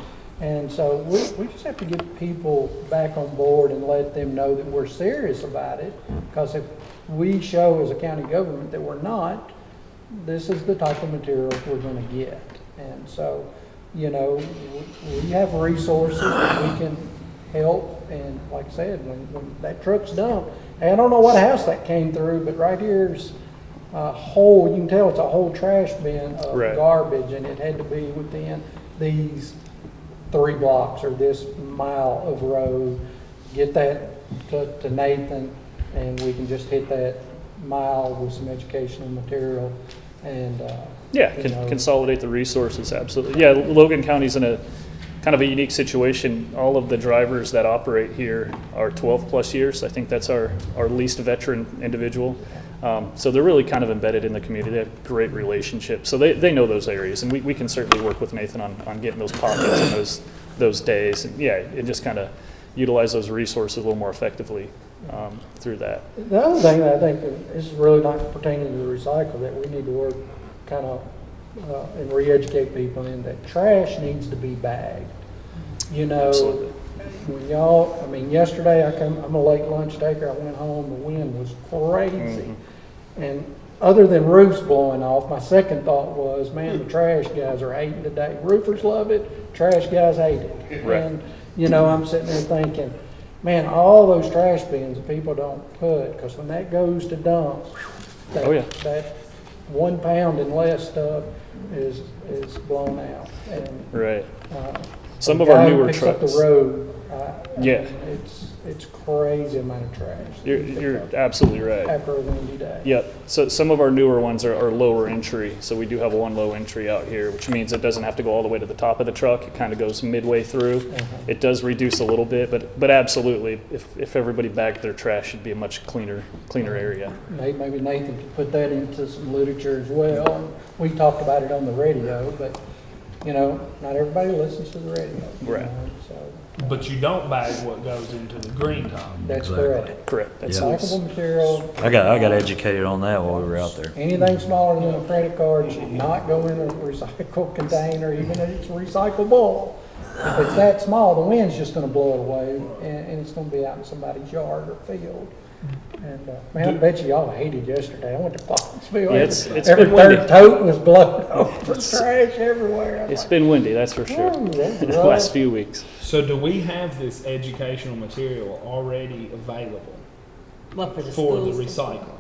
And so we just have to get people back on board and let them know that we're serious about it. Because if we show as a county government that we're not, this is the type of material we're going to get. And so, you know, we have resources that we can help. And like I said, when that truck's dumped, and I don't know what house that came through, but right here's a whole, you can tell it's a whole trash bin of garbage, and it had to be within these 3 blocks or this mile of road. Get that to Nathan, and we can just hit that mile with some educational material. And consolidate the resources, absolutely. Yeah, Logan County's in a kind of a unique situation. All of the drivers that operate here are 12 plus years. I think that's our least veteran individual. So they're really kind of embedded in the community. They have great relationships. So they know those areas, and we can certainly work with Nathan on getting those pockets and those days. And and just kind of utilize those resources a little more effectively through that. The other thing that I think this is really not pertaining to the recycle that we need to work kind of and re-educate people in, that trash needs to be bagged. You know, absolutely. When y'all, I mean, yesterday I'm a late lunch taker. I went home, the wind was crazy. And other than roofs blowing off, my second thought was, man, the trash guys are hating today. Roofers love it, trash guys hate it. Right. And, you know, I'm sitting there thinking, man, all those trash bins that people don't put, because when that goes to dump, that 1 pound and less stuff is blown out. And some of our newer picks trucks. Up the road, it's crazy amount of trash. You're absolutely right. After a windy day. Yep. So some of our newer ones are lower entry. So we do have one low entry out here, which means it doesn't have to go all the way to the top of the truck. It kind of goes midway through. It does reduce a little bit, but absolutely, if everybody bagged their trash, it'd be a much cleaner area. Maybe Nathan could put that into some literature as well. We talked about it on the radio, but you know, not everybody listens to the radio. Right. But you don't bag what goes into the green top. That's correct. Correct. That's recyclable material. I got educated on that while we were out there. Anything smaller than a credit card should not go in a recycled container, even if it's recyclable. If it's that small, the wind's just going to blow it away, and it's going to be out in somebody's yard or field. And man, I bet you y'all hated yesterday. I went to Clarksville. Every third tote was blown over. Trash everywhere. It's been windy, that's for sure, in the last few weeks. So do we have this educational material already available for the recycling?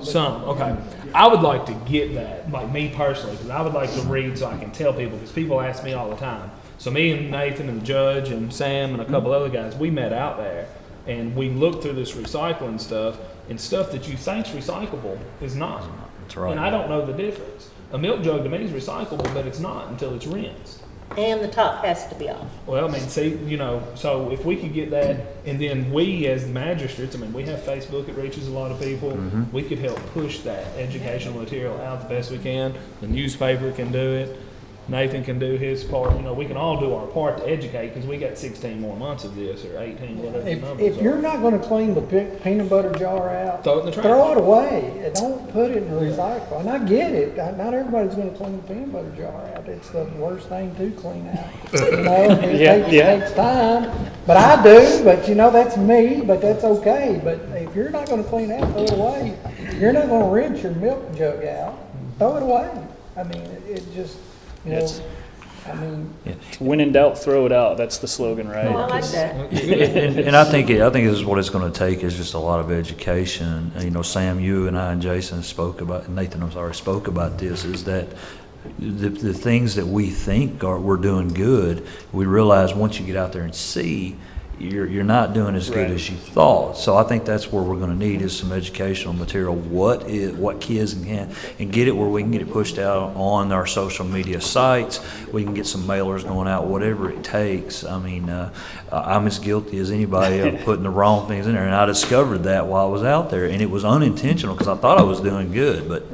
Some, okay. I would like to get that, like me personally, because I would like to read so I can tell people, because people ask me all the time. So me and Nathan and the judge and Sam and a couple other guys, we met out there. And we looked through this recycling stuff, and stuff that you think's recyclable is not. That's right. And I don't know the difference. A milk jug to me is recyclable, but it's not until it's rinsed. And the top has to be off. Well, I mean, see, you know, so if we could get that, and then we as magistrates, I mean, we have Facebook, it reaches a lot of people. We could help push that educational material out the best we can. The newspaper can do it. Nathan can do his part. You know, we can all do our part to educate, because we got 16 more months of this, or 18, whatever the numbers If you're not going to clean the peanut butter jar out, throw it in the trash. Throw it away. And don't put it in the recycle. And I get it. Not everybody's going to clean the peanut butter jar out. It's the worst thing to clean out. You know, it takes time. But I do. But you know, that's me. But that's okay. But if you're not going to clean it out, throw it away. You're not going to rinse your milk jug out. Throw it away. I mean, it just. You know, I mean, when in doubt, throw it out. That's the slogan, right? Oh, I like that. and I think this is what it's going to take, is just a lot of education. You know, Sam, you and I and Jason spoke about this, is that the things that we think we're doing good, we realize once you get out there and see, you're not doing as good as you thought. So I think that's where we're going to need is some educational material. What kids can, and get it where we can get it pushed out on our social media sites. We can get some mailers going out, whatever it takes. I mean, I'm as guilty as anybody of putting the wrong things in there, and I discovered that while I was out there, and it was unintentional because I thought I was doing good, but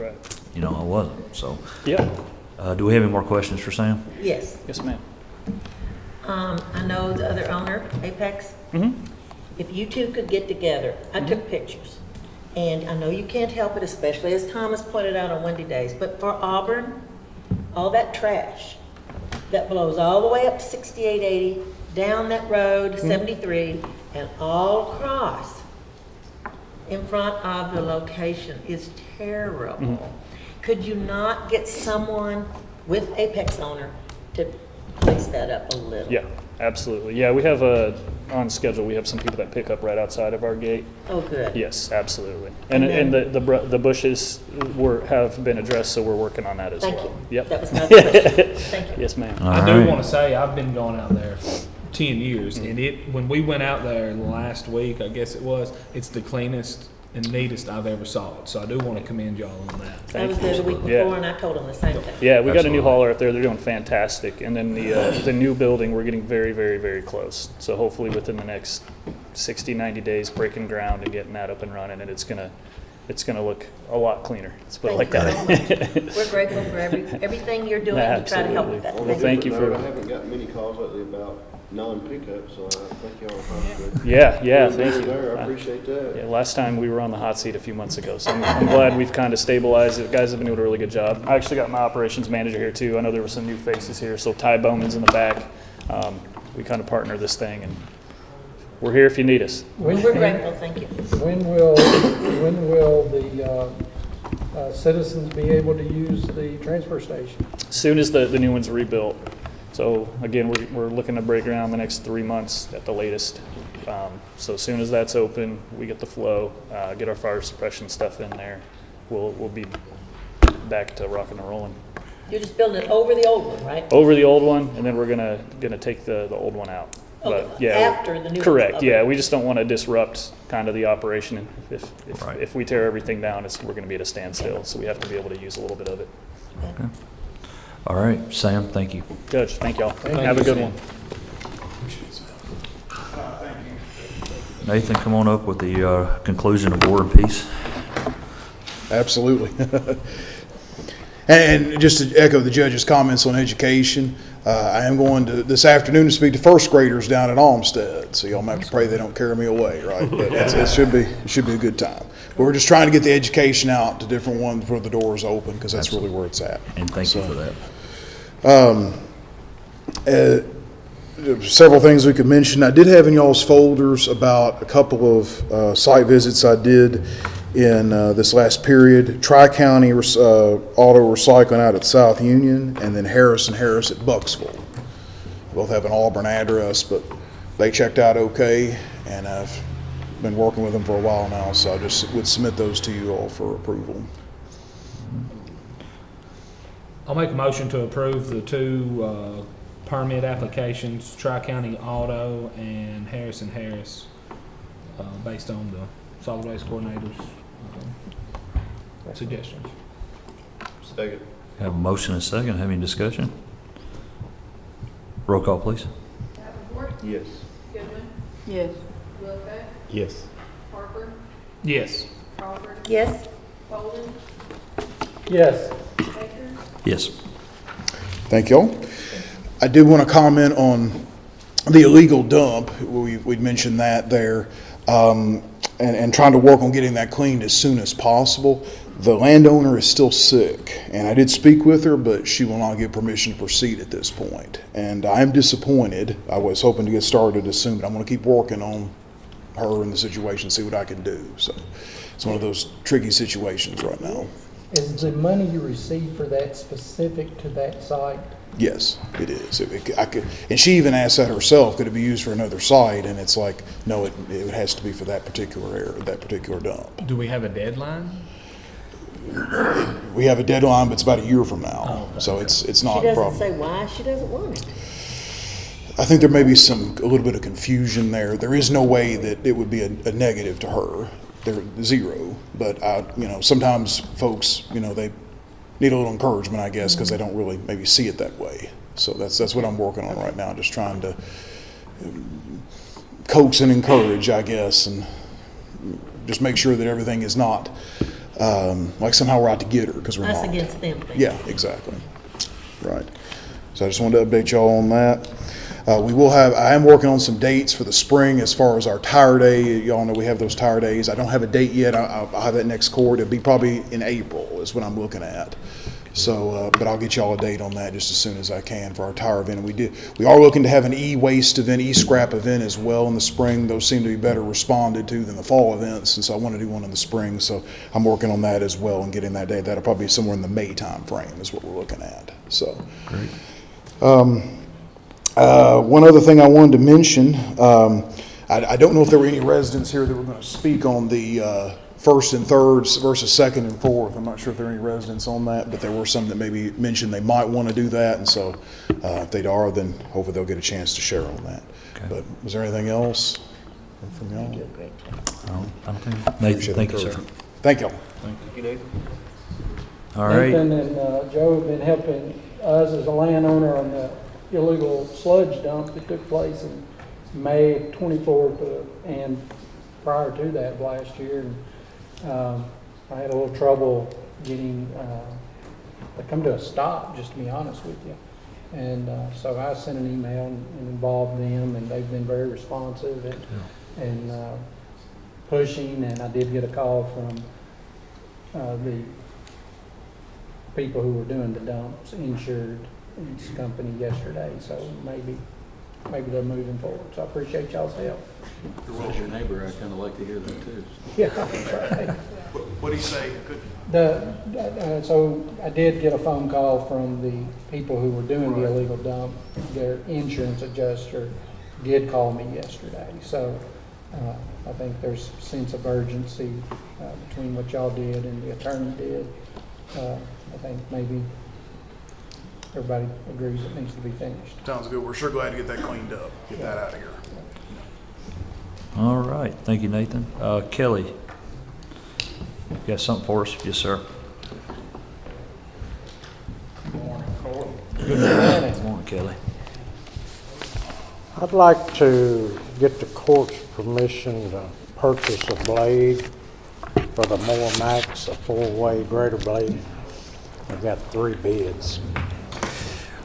I wasn't. So, do we have any more questions for Sam? Yes. Yes, ma'am. I know the other owner, Apex. If you two could get together, I took pictures. And I know you can't help it, especially as Thomas pointed out on windy days, but for Auburn, all that trash that blows all the way up to 6880, down that road, 73, and all across in front of the location is terrible. Could you not get someone with Apex owner to fix that up a little? Yeah, absolutely. Yeah, we have on schedule. We have some people that pick up right outside of our gate. Oh, good. Yes, absolutely. And the bushes have been addressed, so we're working on that as well. Thank you. Yep. That was my question. Thank you. Yes, ma'am. I do want to say I've been going out there for 10 years, and when we went out there last week, I guess it was, it's the cleanest and neatest I've ever saw it. So I do want to commend y'all on that. I was there the week before, and I told them the same thing. Yeah, we got a new hauler up there. They're doing fantastic. And then the new building, we're getting very, very, very close. So hopefully within the next 60, 90 days, breaking ground and getting that up and running, and it's gonna look a lot cleaner. Let's put it like that. We're grateful for everything you're doing to try to help with that. Well, thank you for. I haven't gotten many calls lately about non-pickup, so I think y'all are probably good. Yeah, thank you. There, I appreciate that. Yeah, last time we were on the hot seat a few months ago, so I'm glad we've kind of stabilized it. The guys have been doing a really good job. I actually got my operations manager here too. I know there were some new faces here, so Ty Bowman's in the back. We kind of partner this thing, and we're here if you need us. We're grateful, thank you. When will the citizens be able to use the transfer station? As soon as the new one's rebuilt. So again, we're looking to break ground the next 3 months at the latest. So as soon as that's open, we get the flow, get our fire suppression stuff in there, we'll be back to rocking and rolling. You're just building it over the old one, right? Over the old one, and then we're gonna take the old one out. Okay, But yeah, after the new one's correct. up. Yeah, we just don't want to disrupt kind of the operation. If we tear everything down, we're going to be at a standstill. So we have to be able to use a little bit of it. Okay. All right, Sam, thank you. Judge, thank y'all. Have a good one. Nathan, come on up with the conclusion of War and Peace. Absolutely. And just to echo the judge's comments on education, I am going to this afternoon to speak to first graders down at Olmsted. So y'all might have to pray they don't carry me away, right? But it should be a good time. But we're just trying to get the education out to different ones before the doors open, because that's really where it's at. And thank you for that. Several things we could mention. I did have in y'all's folders about a couple of site visits I did in this last period. Tri-County Auto Recycling out at South Union, and then Harris & Harris at Bucksville. Both have an Auburn address, but they checked out okay, and I've been working with them for a while now, so I just would submit those to you all for approval. I'll make a motion to approve the two permit applications, Tri-County Auto and Harris & Harris, based on the solid waste coordinator's suggestions. Second. Have a motion and a second. Have any discussion? Roll call, please. Davenport, Yes. Goodwin, Yes. Wilco, Yes. Harper, Yes. Crawford, Yes? Bolden, Yes. Baker. Yes. Thank y'all. I did want to comment on the illegal dump. We'd mentioned that there, and trying to work on getting that cleaned as soon as possible. The landowner is still sick, and I did speak with her, but she will not give permission to proceed at this point. And I am disappointed. I was hoping to get started as soon, but I'm going to keep working on her and the situation, see what I can do. So it's one of those tricky situations right now. Is the money you receive for that specific to that site? Yes, it is. And she even asked that herself, could it be used for another site? And it's like, no, it has to be for that particular area, that particular dump. Do we have a deadline? We have a deadline, but it's about a year from now. Oh, okay. So it's not She doesn't a problem. say why she doesn't want it. I think there may be a little bit of confusion there. There is no way that it would be a negative to her. They're zero. But sometimes folks, they need a little encouragement, I guess, because they don't really maybe see it that way. So that's what I'm working on right now, just trying to coax and encourage, I guess, and just make sure that everything is not like somehow we're out to get her, because we're Us not. against them. Yeah, exactly. Right. So I just wanted to update y'all on that. I am working on some dates for the spring as far as our tire day. Y'all know we have those tire days. I don't have a date yet. I'll have that next court. It'll be probably in April is what I'm looking at. So, but I'll get y'all a date on that just as soon as I can for our tire event. And we are looking to have an e-waste event, e-scrap event as well in the spring. Those seem to be better responded to than the fall events, and so I want to do one in the spring. So I'm working on that as well and getting that date. That'll probably be somewhere in the May time frame is what we're looking at. So, great. One other thing I wanted to mention, I don't know if there were any residents here that were going to speak on the first and thirds versus second and fourth. I'm not sure if there are any residents on that, but there were some that maybe mentioned they might want to do that, and so if they are, then hopefully they'll get a chance to share on that. Okay. But was there anything else from y'all? I don't think. Nathan, thank you, sir. Thank y'all. Thank you, Nathan. All right. Nathan and Joe have been helping us as a landowner on the illegal sludge dump that took place in May of 24th and prior to that last year. And, I had a little trouble getting to come to a stop, just to be honest with you. And so I sent an email and involved them, and they've been very responsive and pushing. And I did get a call from the people who were doing the dumps, insured company yesterday. So maybe they're moving forward. So I appreciate y'all's help. As your neighbor, I'd kind of like to hear that too. Yeah, that's right. What do you say? So I did get a phone call from the people who were doing the illegal dump. Their insurance adjuster did call me yesterday. So I think there's a sense of urgency between what y'all did and the attorney did. I think maybe everybody agrees it needs to be finished. Sounds good. We're sure glad to get that cleaned up, get that out of here. All right. Thank you, Nathan. Kelly, you got something for us? Yes, sir. Good morning, Court. Good morning. Good morning, Kelly. I'd like to get the court's permission to purchase a blade for the Mower Max, a 4-way grader blade. I've got 3 bids.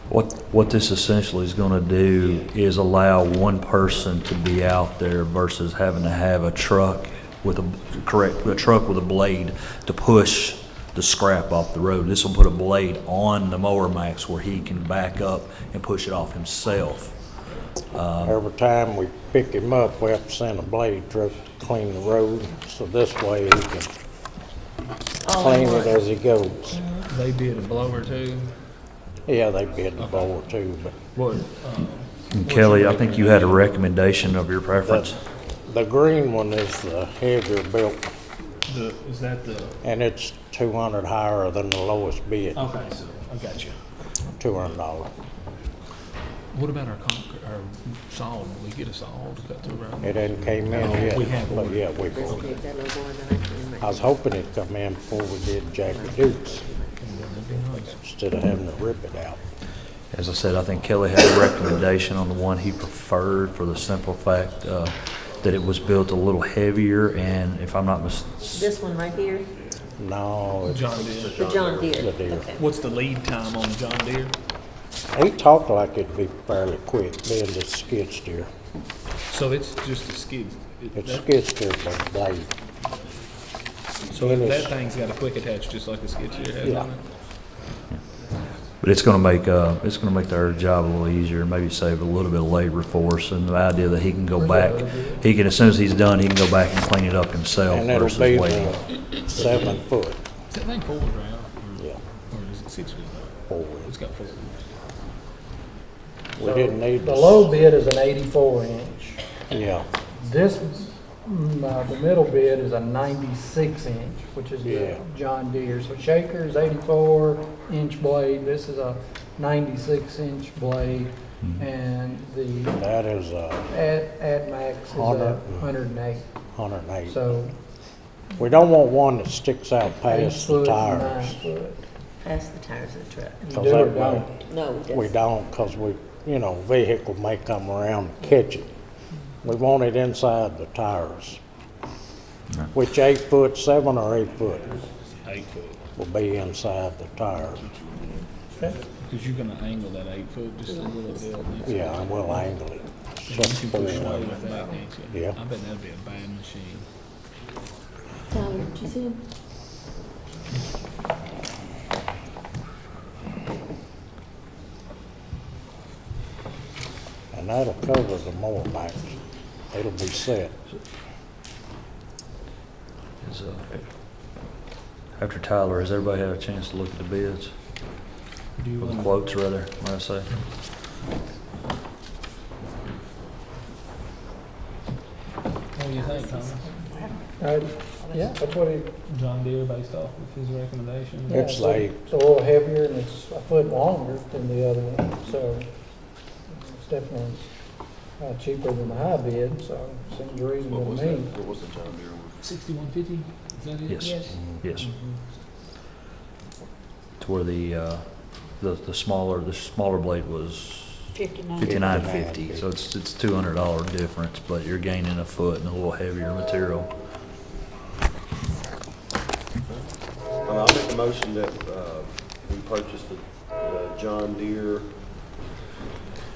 What this essentially is going to do is allow one person to be out there versus having to have a truck with a blade to push the scrap off the road. This will put a blade on the Mower Max where he can back up and push it off himself. Every time we pick him up, we have to send a blade truck to clean the road, so this way he can clean it as he goes. They bid a blower too. Yeah, they bid the blower too, but. What? And Kelly, I think you had a recommendation of your preference. The green one is the heavier built. Is that the? And it's 200 higher than the lowest bid. Okay, so I got you. $200. What about our saw? Did we get a saw to cut through around? It hadn't came in yet. We have But yeah, we ordered. I was hoping it'd come in before we did Jackie Dukes, instead of having to rip it out. As I said, I think Kelly had a recommendation on the one he preferred for the simple fact that it was built a little heavier, and if I'm not mistaken. This one right here? No, it's John Deere. The John Deere. the Deere. Okay. What's the lead time on John Deere? He talked like it'd be fairly quick, being the skid steer. So it's just a skid. It's skid steer but blade. So that thing's got a quick attach, just like the skid steer has on it. But it's going to make their job a little easier, maybe save a little bit of labor for us, and the idea that he can go back, as soon as he's done, he can go back and clean it up himself And it'll versus be waiting. 7 foot. Is that thing 4-wheel drive? Yeah. Or is it 6-wheel? 4-wheel. It's got 4 wheels. We didn't need the low bid is an 84 inch. Yeah. This, the middle bid is a 96 inch, which is the John Deere. So Shaker is 84 inch blade. This is a 96 inch blade. and the That is ad max is 108. 108. So We don't want one that sticks out 8 past the foot, tires. 9 foot. Past the tires of the truck. You 'Cause do or that way- don't? No, we We don't. don't, because vehicle may come around and catch it. We want it inside the tires. Which 8 foot, 7 or 8 foot 8 foot. will be inside the tires. Because you're gonna angle that 8 foot just a little bit. Yeah, and we'll angle it. You Just can for push away with that, can't you? Yeah. I bet that'd be a bad machine. Tyler, did you see him? And that'll cover the mower backs. It'll be set. Is, after Tyler, has everybody had a chance to look at the bids? Do you Or the want quotes, rather, might I say? what do you think, Thomas? Yeah, that's what he, John Deere based off of his recommendation? yeah, It's like- it's a little heavier and it's a foot longer than the other one, so it's definitely cheaper than the high bid, so it seems reasonable to me. What was the John Deere one? 6150, is that it? Yes. Yes. To where the smaller blade was 59.50, so it's $200 difference, but you're gaining a foot and a little heavier material. I'll make a motion that we purchased the John Deere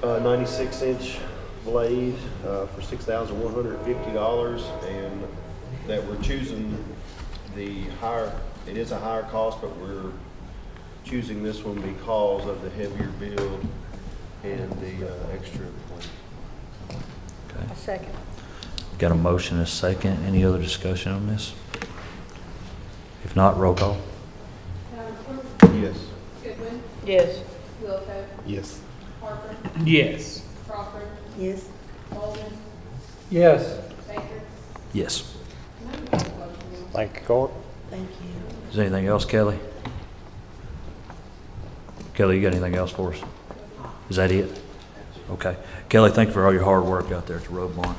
96-inch blade for $6,150, and that we're choosing the higher, it is a higher cost, but we're choosing this one because of the heavier build and the extra blade. Okay. A second. Got a motion and a second. Any other discussion on this? If not, roll call. Yes. Goodwin, Yes. Littlefield, Yes. Parker, Yes. Crawford, Yes. Logan, Yes, Baker. Yes. Thank you, Court. Thank you. Is there anything else, Kelly? Kelly, you got anything else for us? Is that it? Okay. Kelly, thank you for all your hard work out there at the road barn.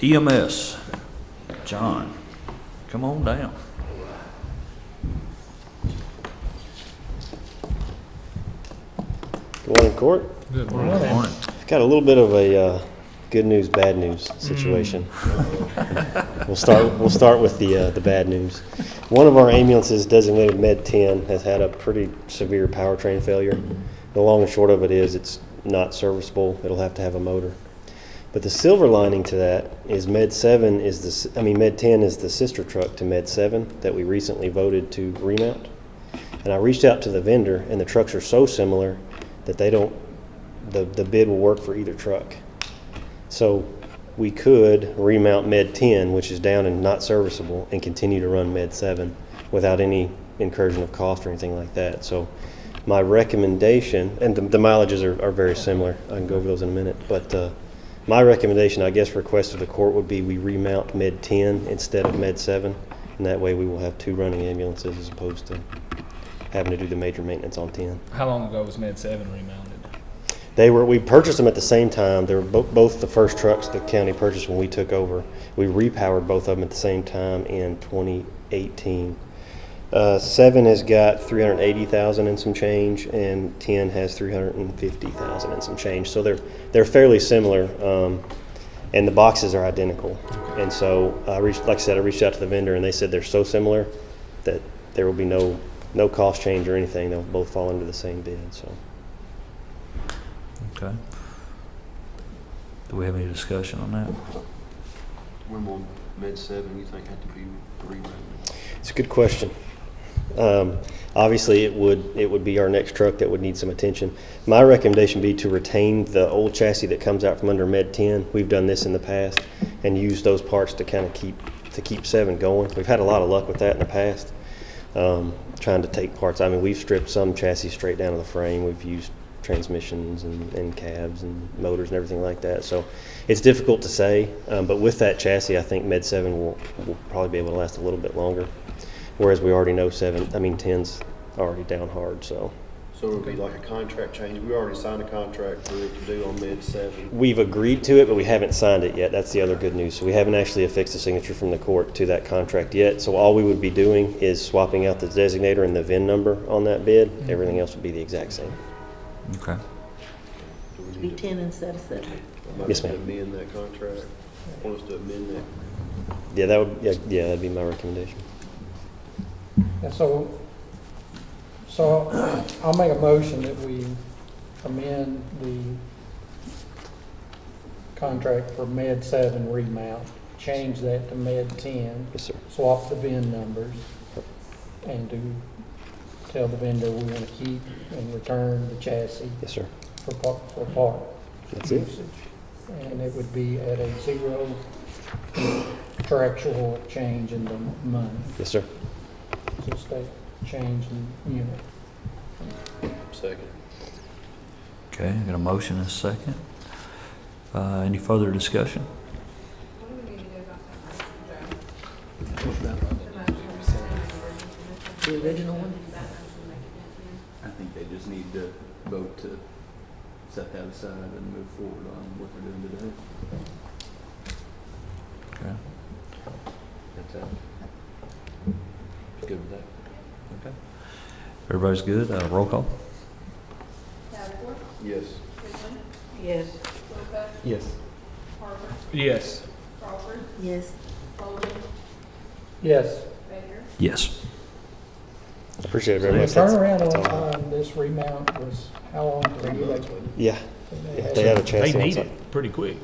EMS, John, come on down. Good morning, Court. Good Morning. Morning. I've got a little bit of a good news, bad news situation. We'll start with the bad news. One of our ambulances designated Med 10 has had a pretty severe powertrain failure. The long and short of it is it's not serviceable. It'll have to have a motor. But the silver lining to that is Med 10 is the sister truck to Med 7 that we recently voted to remount. And I reached out to the vendor, and the trucks are so similar that the bid will work for either truck. So we could remount Med 10, which is down and not serviceable, and continue to run Med 7 without any incursion of cost or anything like that. So my recommendation, and the mileages are very similar. I can go over those in a minute, but my recommendation, I guess, request of the court would be we remount Med 10 instead of Med 7, and that way we will have 2 running ambulances as opposed to having to do the major maintenance on 10. How long ago was Med 7 remounted? We purchased them at the same time. They were both the first trucks the county purchased when we took over. We repowered both of them at the same time in 2018. 7 has got 380,000 and some change, and 10 has 350,000 and some change. So they're fairly similar, and the boxes are identical. And so I reached out to the vendor, and they said they're so similar that there will be no cost change or anything. They'll both fall into the same bid. So. Okay. Do we have any discussion on that? When will Med 7 you think have to be remounted? It's a good question. Obviously, it would be our next truck that would need some attention. My recommendation would be to retain the old chassis that comes out from under Med 10. We've done this in the past and use those parts to kind of keep 7 going. We've had a lot of luck with that in the past. Trying to take parts. I mean, we've stripped some chassis straight down to the frame. We've used transmissions and cabs and motors and everything like that. So it's difficult to say, but with that chassis, I think Med 7 will probably be able to last a little bit longer. Whereas we already know 10's already down hard. So So it would be like a contract change. We already signed a contract for it to do on mid-7. We've agreed to it, but we haven't signed it yet. That's the other good news. So we haven't actually affixed a signature from the court to that contract yet. So all we would be doing is swapping out the designator and the VIN number on that bid. Everything else would be the exact same. Okay. Be 10 instead of 7. Yes, ma'am. Amend that contract. Want us to amend that? Yeah, that would, yeah, that'd be my recommendation. And so I'll make a motion that we amend the contract for Med 7 remount, change that to Med 10. Yes, sir. Swap the VIN numbers, and tell the vendor we want to keep and return the chassis. Yes, sir. For part That's it. usage. And it would be at a 0 contractual change in the money. Yes, sir. Just a change in unit. Second. Okay, got a motion and a second. Any further discussion? The original one? I think they just need to vote to set that aside and move forward on what they're doing today. Okay. That's it. Good with that? Okay. Everybody's good? Roll call? Yes. Yes. Yes. Yes. Yes. Yes. Yes. Appreciate it very The much. That's turnaround all. on this remount was how long? Yeah. They had a chance. They need it pretty quick.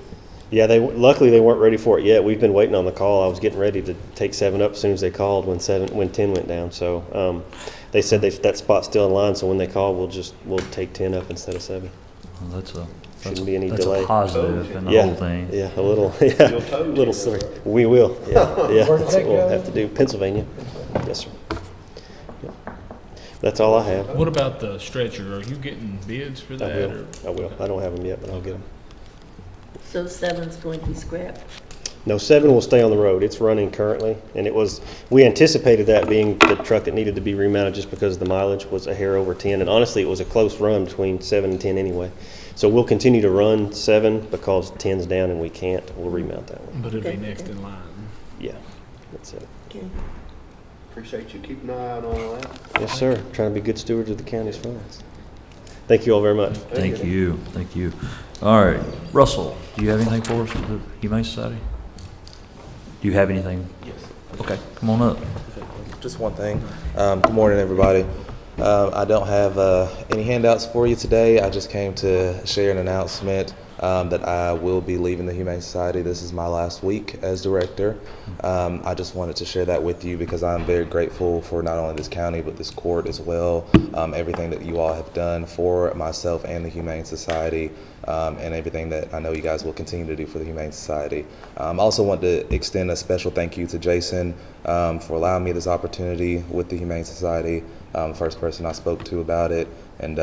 Yeah, luckily they weren't ready for it yet. We've been waiting on the call. I was getting ready to take 7 up as soon as they called when 10 went down. So they said that spot's still in line. So when they call, we'll take 10 up instead of 7. Well, Shouldn't be any that's delay. a positive in the Yeah, whole thing. yeah, a little, yeah, little story. We will. Yeah, yeah. Where does that We'll go? have to do Pennsylvania. Yes, sir. Yep. That's all I have. What about the stretcher? Are you getting bids for that? I will. I don't have them yet, but I'll get them. So 7's going to be scrapped. No, 7 will stay on the road. It's running currently, and we anticipated that being the truck that needed to be remounted just because the mileage was a hair over 10, and honestly, it was a close run between 7 and 10 anyway. So we'll continue to run 7 because 10's down and we can't. We'll remount that one. But it'll be next in line. Yeah, that's it. Okay. Appreciate you keeping an eye out on all that. Yes, sir. Trying to be good stewards of the county's funds. Thank you all very much. Thank you. Thank you. All right. Russell, do you have anything for us with the Humane Society? Do you have anything? Yes. Okay, come on up. Just one thing. Good morning, everybody. I don't have any handouts for you today. I just came to share an announcement that I will be leaving the Humane Society. This is my last week as director. I just wanted to share that with you because I'm very grateful for not only this county but this court as well. Everything that you all have done for myself and the Humane Society, and everything that I know you guys will continue to do for the Humane Society. I also want to extend a special thank you to Jason for allowing me this opportunity with the Humane Society. First person I spoke to about it, and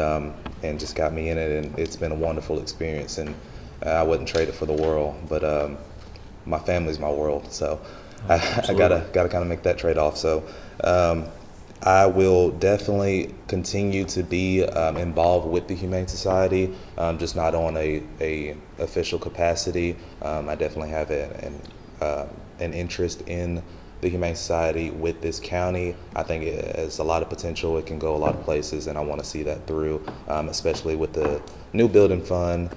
just got me in it, and it's been a wonderful experience, and I wouldn't trade it for the world, but my family's my world, so I gotta kind of make that trade-off. So I will definitely continue to be involved with the Humane Society, just not on a official capacity. I definitely have an interest in the Humane Society with this county. I think it has a lot of potential. It can go a lot of places, and I want to see that through, especially with the new building fund.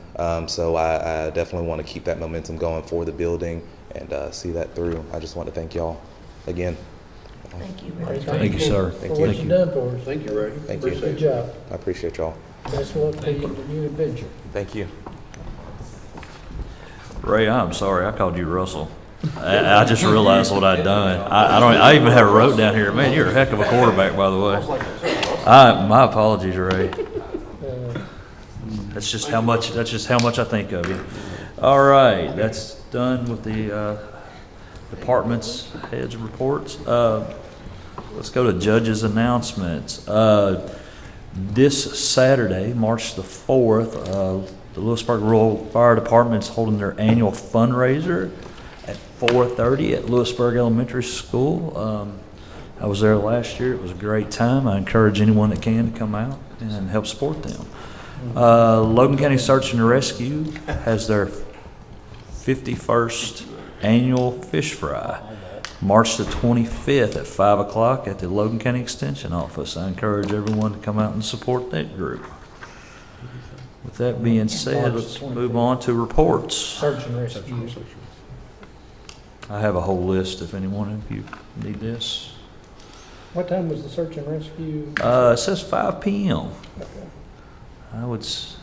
So I definitely want to keep that momentum going for the building and see that through. I just want to thank y'all again. Thank you. Thank you, sir. For what you've done for us. Thank you, Ray. Thank you. Good job. I appreciate y'all. Best of luck to you in the new adventure. Thank you. Ray, I'm sorry. I called you Russell. I just realized what I'd done. I even have it wrote down here. Man, you're a heck of a quarterback, by the way. My apologies, Ray. That's just how much I think of you. All right, that's done with the departments heads reports. Let's go to judges' announcements. This Saturday, March the 4th, the Lewisburg Rural Fire Department is holding their annual fundraiser at 4:30 at Lewisburg Elementary School. I was there last year. It was a great time. I encourage anyone that can to come out. and help support them. Logan County Search and Rescue has their 51st annual fish fry, March the 25th at 5 o'clock at the Logan County Extension Office. I encourage everyone to come out and support that group. With that being said, let's move on to reports. Search and rescue. I have a whole list if any one of you need this. What time was the search and rescue? It says 5 p.m. Okay. That's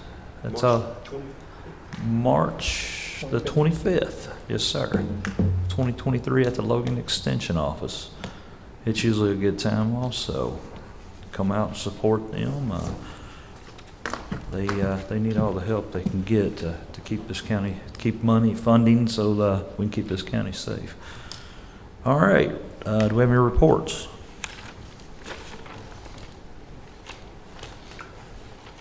March the 25th. Yes, sir. 2023 at the Logan Extension Office. It's usually a good time also. Come out and support them. They need all the help they can get to keep this county, keep money, funding, so we can keep this county safe. All right. Do we have any reports?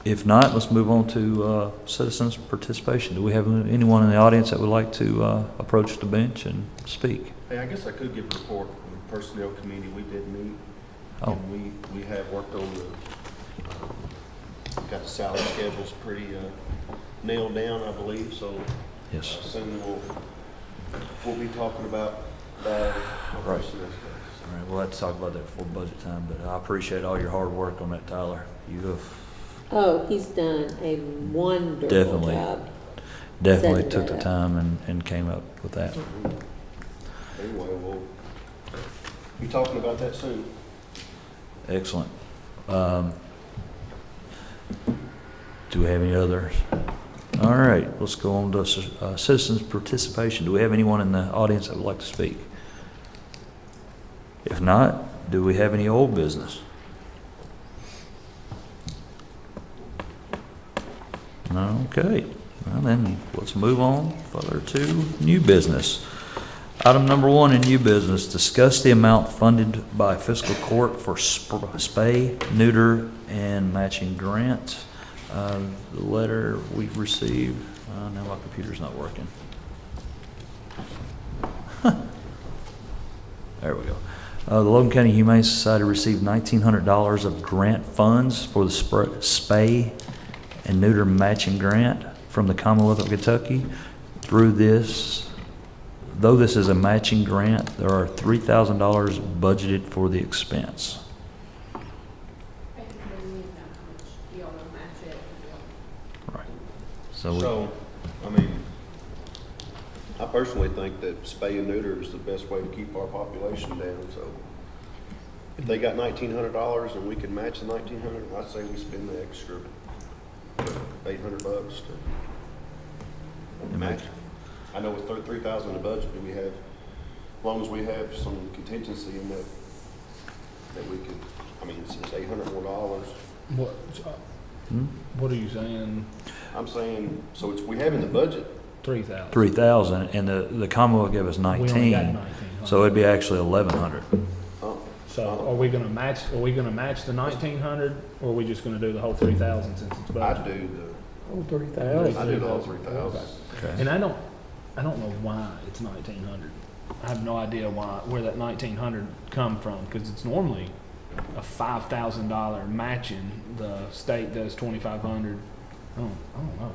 If not, let's move on to citizens' participation. Do we have anyone in the audience that would like to approach the bench and speak? Hey, I guess I could give a report from the personnel committee. We did meet, Oh. and we have worked on got the salary schedules pretty nailed down, I believe, so yes. Soon we'll be talking about that. Right. All right, we'll have to talk about that before budget time, but I appreciate all your hard work on that, Tyler. You have Oh, he's done a wonderful job. definitely setting took that the up. time and came up with that. Anyway, we'll be talking about that soon. Excellent. Do we have any others? All right, let's go on to citizens' participation. Do we have anyone in the audience that would like to speak? If not, do we have any old business? Okay, well then, let's move on further to new business. Item number 1 in new business, discuss the amount funded by fiscal court for spay, neuter, and matching grant. The letter we received, now my computer's not working. There we go. The Logan County Humane Society received $1,900 of grant funds for the spay and neuter matching grant from the Commonwealth of Kentucky. Through this, though this is a matching grant, there are $3,000 budgeted for the expense. Right. So, I mean, I personally think that spay and neuter is the best way to keep our population down, so if they got $1,900 and we can match the $1,900, I'd say we spend the extra $800 to match. I know with $3,000 in the budget, do we have, as long as we have some contingency in that we could, I mean, it's $800 more. What are you saying? I'm saying, so we have in the budget 3,000. 3,000, and the Commonwealth gave us 19. We only got 19. So it'd be actually 1,100. So are we gonna match? Are we gonna match the 1,900, or are we just gonna do the whole 3,000 since it's budget? I do Oh, 3,000. I do the whole 3,000. Okay. And I don't know why it's 1,900. I have no idea where that 1,900 come from, because it's normally a $5,000 matching. The state does 2,500. I don't know.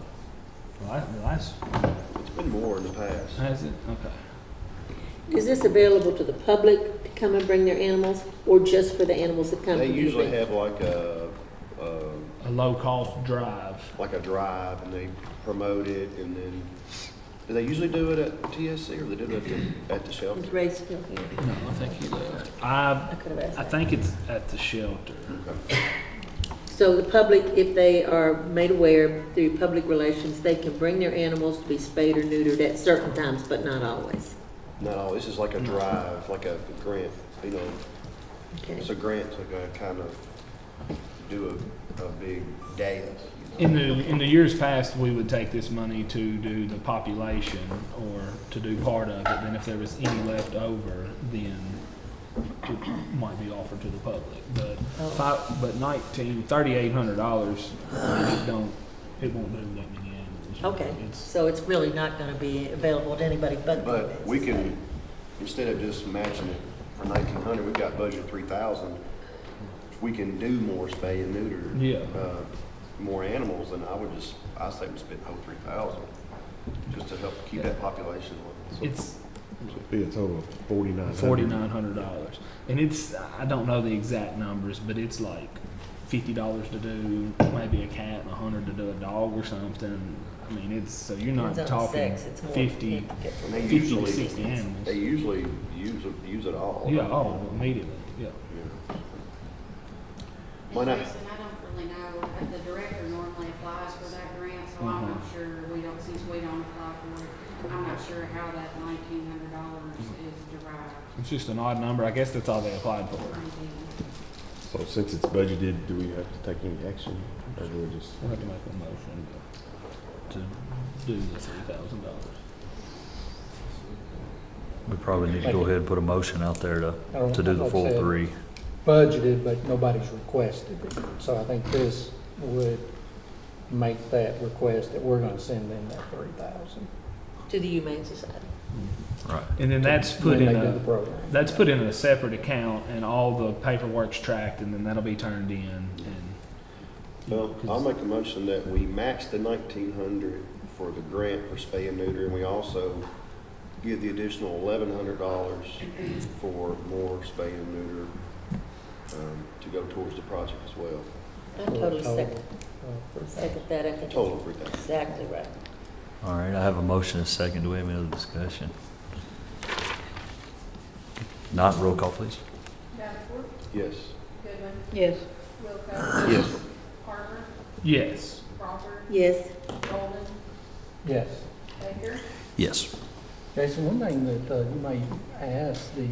Well, that's It's been more in the past. has it? Okay. Is this available to the public to come and bring their animals, or just for the animals that come? They to the usually event? have like a low-cost drive. Like a drive, and they promote it, and then, do they usually do it at TSC, or they do it at the shelter? It's Raceville here. No, I think I could have asked I that. think it's at the shelter. So the public, if they are made aware through public relations, they can bring their animals to be spayed or neutered at certain times, but not always. No, this is like a drive, like a grant, you know. Okay. It's a grant to kind of do a big day. In the years past, we would take this money to do the population or to do part of it. Then if there was any left over, then it might be offered to the public. But $3,800, it won't do that many animals. Okay, so it's really not gonna be available to anybody but the But events. we can, instead of just matching it for 1,900, we've got budget 3,000 if we can do more spay and neuter, Yeah. more animals, then I say we spend whole 3,000, just to help keep that population low. It's It'd be a total of $4,900. $4,900, and it's, I don't know the exact numbers, but it's like $50 to do maybe a cat and $100 to do a dog or something. I mean, it's, so you're not Depends on talking sex, it's more 50 And they 50 to usually, 60 animals. they usually use it all. Yeah, oh, immediately, yeah. Why not? Jason, I don't really know, the director normally applies for that grant, so I'm not sure, since we don't apply for it, I'm not sure how that $1,900 is derived. It's just an odd number. I guess that's all they applied for. So since it's budgeted, do we have to take any action, or do we just? We'll have to make a motion to do the $3,000. We probably need to go ahead and put a motion out there to do the Like I full said, 3. Budgeted, but nobody's requested it. So I think this would make that request that we're gonna send them that 3,000. To the Humane Society. Right. And then that's put When in they do the program. that's put in a separate account, and all the paperwork's tracked, and then that'll be turned in. And Well, I'll make a motion that we match the 1,900 for the grant for spay and neuter, and we also give the additional $1,100 for more spay and neuter to go towards the project as well. I totally second that. I think Total it's 3,000. exactly right. All right, I have a motion and a second. Do we have any other discussion? Not, roll call, please. Davenport, Yes. Goodwin, Yes. Wilcox. Yes. Carter, yes, Crawford, Yes. Golden, Yes. Baker. Yes. Jason, one thing that you may ask the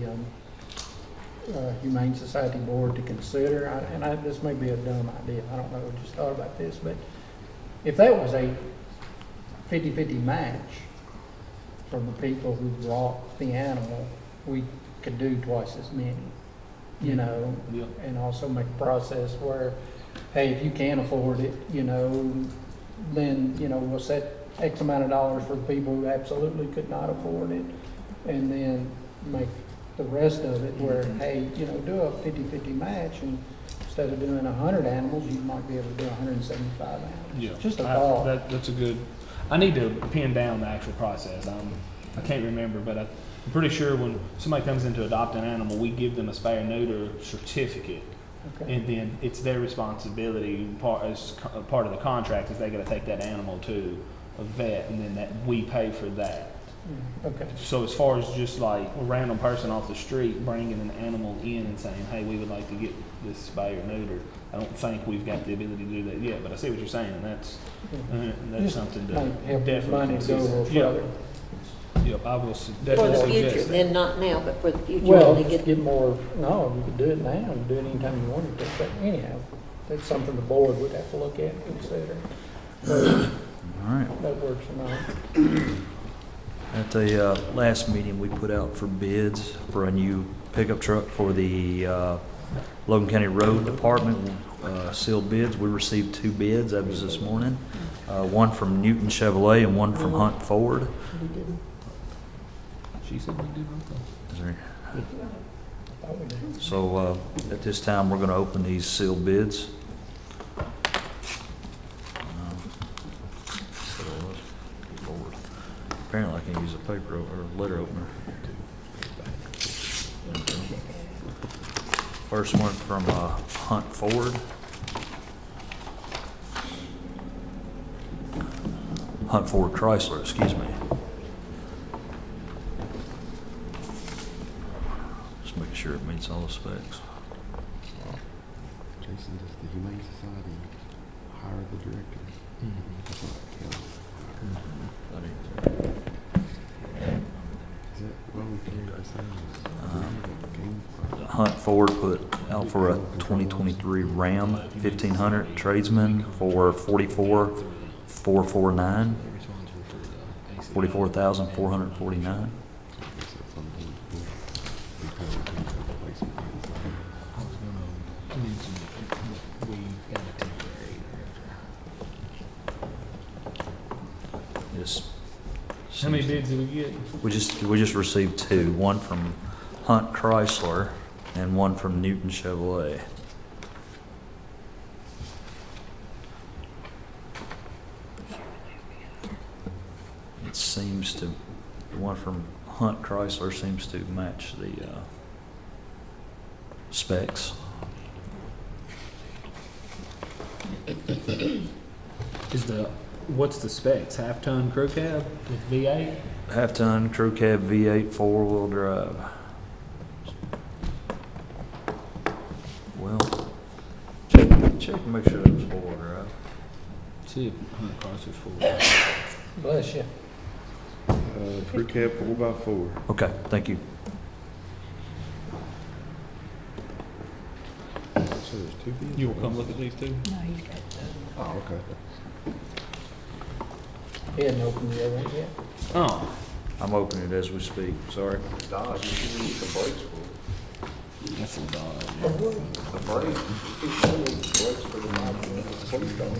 Humane Society Board to consider, this may be a dumb idea, I don't know, I just thought about this, but if that was a 50-50 match from the people who brought the animal, we could do twice as many, you know, Yeah. and also make a process where, hey, if you can't afford it, you know, then, you know, we'll set X amount of dollars for the people who absolutely could not afford it, and then make the rest of it where, hey, you know, do a 50-50 match, and instead of doing 100 animals, you might be able to do 175 animals. yeah. Just a thought. That's a good. I need to pin down the actual process. I can't remember, but I'm pretty sure when somebody comes in to adopt an animal, we give them a spay or neuter certificate. Okay. And then it's their responsibility, as part of the contract, is they got to take that animal to a vet, and then that we pay for that. Okay. So as far as just like a random person off the street bringing an animal in and saying, hey, we would like to get this spay or neuter, I don't think we've got the ability to do that yet, but I see what you're saying, and that's Just something to might help the definitely money go a little consider. further. Yep, I will For definitely the suggest future, that. then not now, but for the future. Well, when they get more, no, you could do it now, and do it anytime you wanted to, but anyhow, that's something the board would have to look at and consider. All right. That works or not. At the last meeting, we put out for bids for a new pickup truck for the Logan County Road Department. Sealed bids. We received 2 bids. That was this morning. One from Newton Chevrolet and one from Hunt Ford. She said we did Is there- So at this time, we're going to open these sealed bids. Apparently, I can use a paper or letter opener. First one from Hunt Ford. Hunt Ford Chrysler, excuse me. Just make sure it meets all the specs. Jason, does the Humane Society hire the director? That's not county. Is that well within the same? Hunt Ford put out for a 2023 Ram 1500 Tradesman for $44,449. $44,449. Yes. How many bids did we get? We just received 2. One from Hunt Chrysler and one from Newton Chevrolet. seems to, the one from Hunt Chrysler seems to match the specs. What's the specs? Half-ton crew cab with V8? Half-ton crew cab V8 four-wheel drive. Well, check and make sure that was four-wheel drive. See if Hunt Chrysler's full. Bless you. Crew cab 4x4. Okay, thank you. So there's two vehicles? You will come look at these two? No, you got Oh, okay. He hadn't opened the other one yet. Oh. I'm opening it as we speak, sorry. Dodge, you should use the brakes for it. That's a dog. The brakes, keep telling me the brakes for the police dog.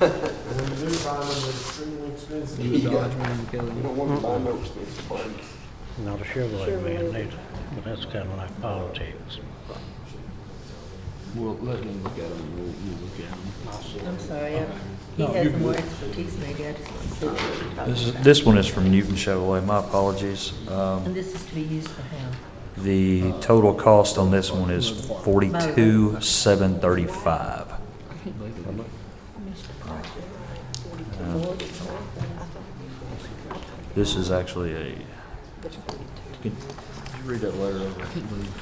And when you do find them, they're extremely expensive. You a Dodge man, Kelly? You don't want to buy no expensive brakes. Not a Chevrolet man neither, but that's kind of like politics. Well, let him look at them. We'll look at them. I'm sorry, he No, has you're more good. expertise maybe, I just want to see what you're talking This one is from Newton Chevrolet, my apologies. And this is to be used for how? The total cost on this one is $42,735. This is actually a, could you read that letter over?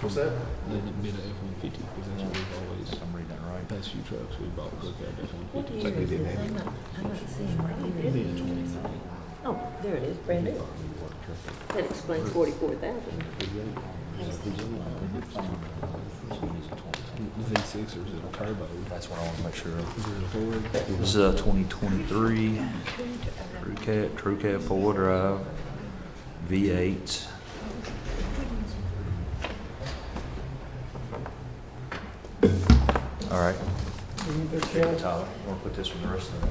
What's that? They didn't bid a F-150 because that's what we've always, I'm reading that right. Past few trucks, we bought crew cab What F-150s. year is this? I'm not seeing what year it is. Oh, there it is, brand new. That explains 44,000. The V6 or is it a turbo? That's what I want to make sure of. Is it a Ford? This is a 2023 crew cab four-wheel drive, V8. All right. Tyler, want to put this one the rest of it?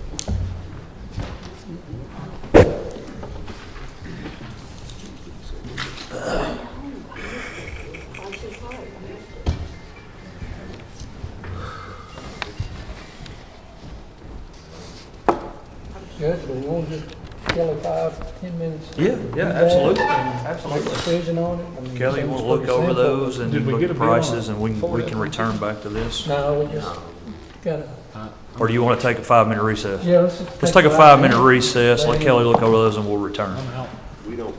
Good, but we want to just kill it 5-10 minutes. Yeah, do yeah, that absolutely, and absolutely. Make a decision on it. I mean, Kelly, you seems want to look pretty over simple. those and Did we look get at a bill on prices and we Ford can return back to this? No, we just gotta, Or do you want to take a 5-minute recess? yeah, Let's take a 5-minute recess, let Kelly look over those and we'll return. I'm out. We don't,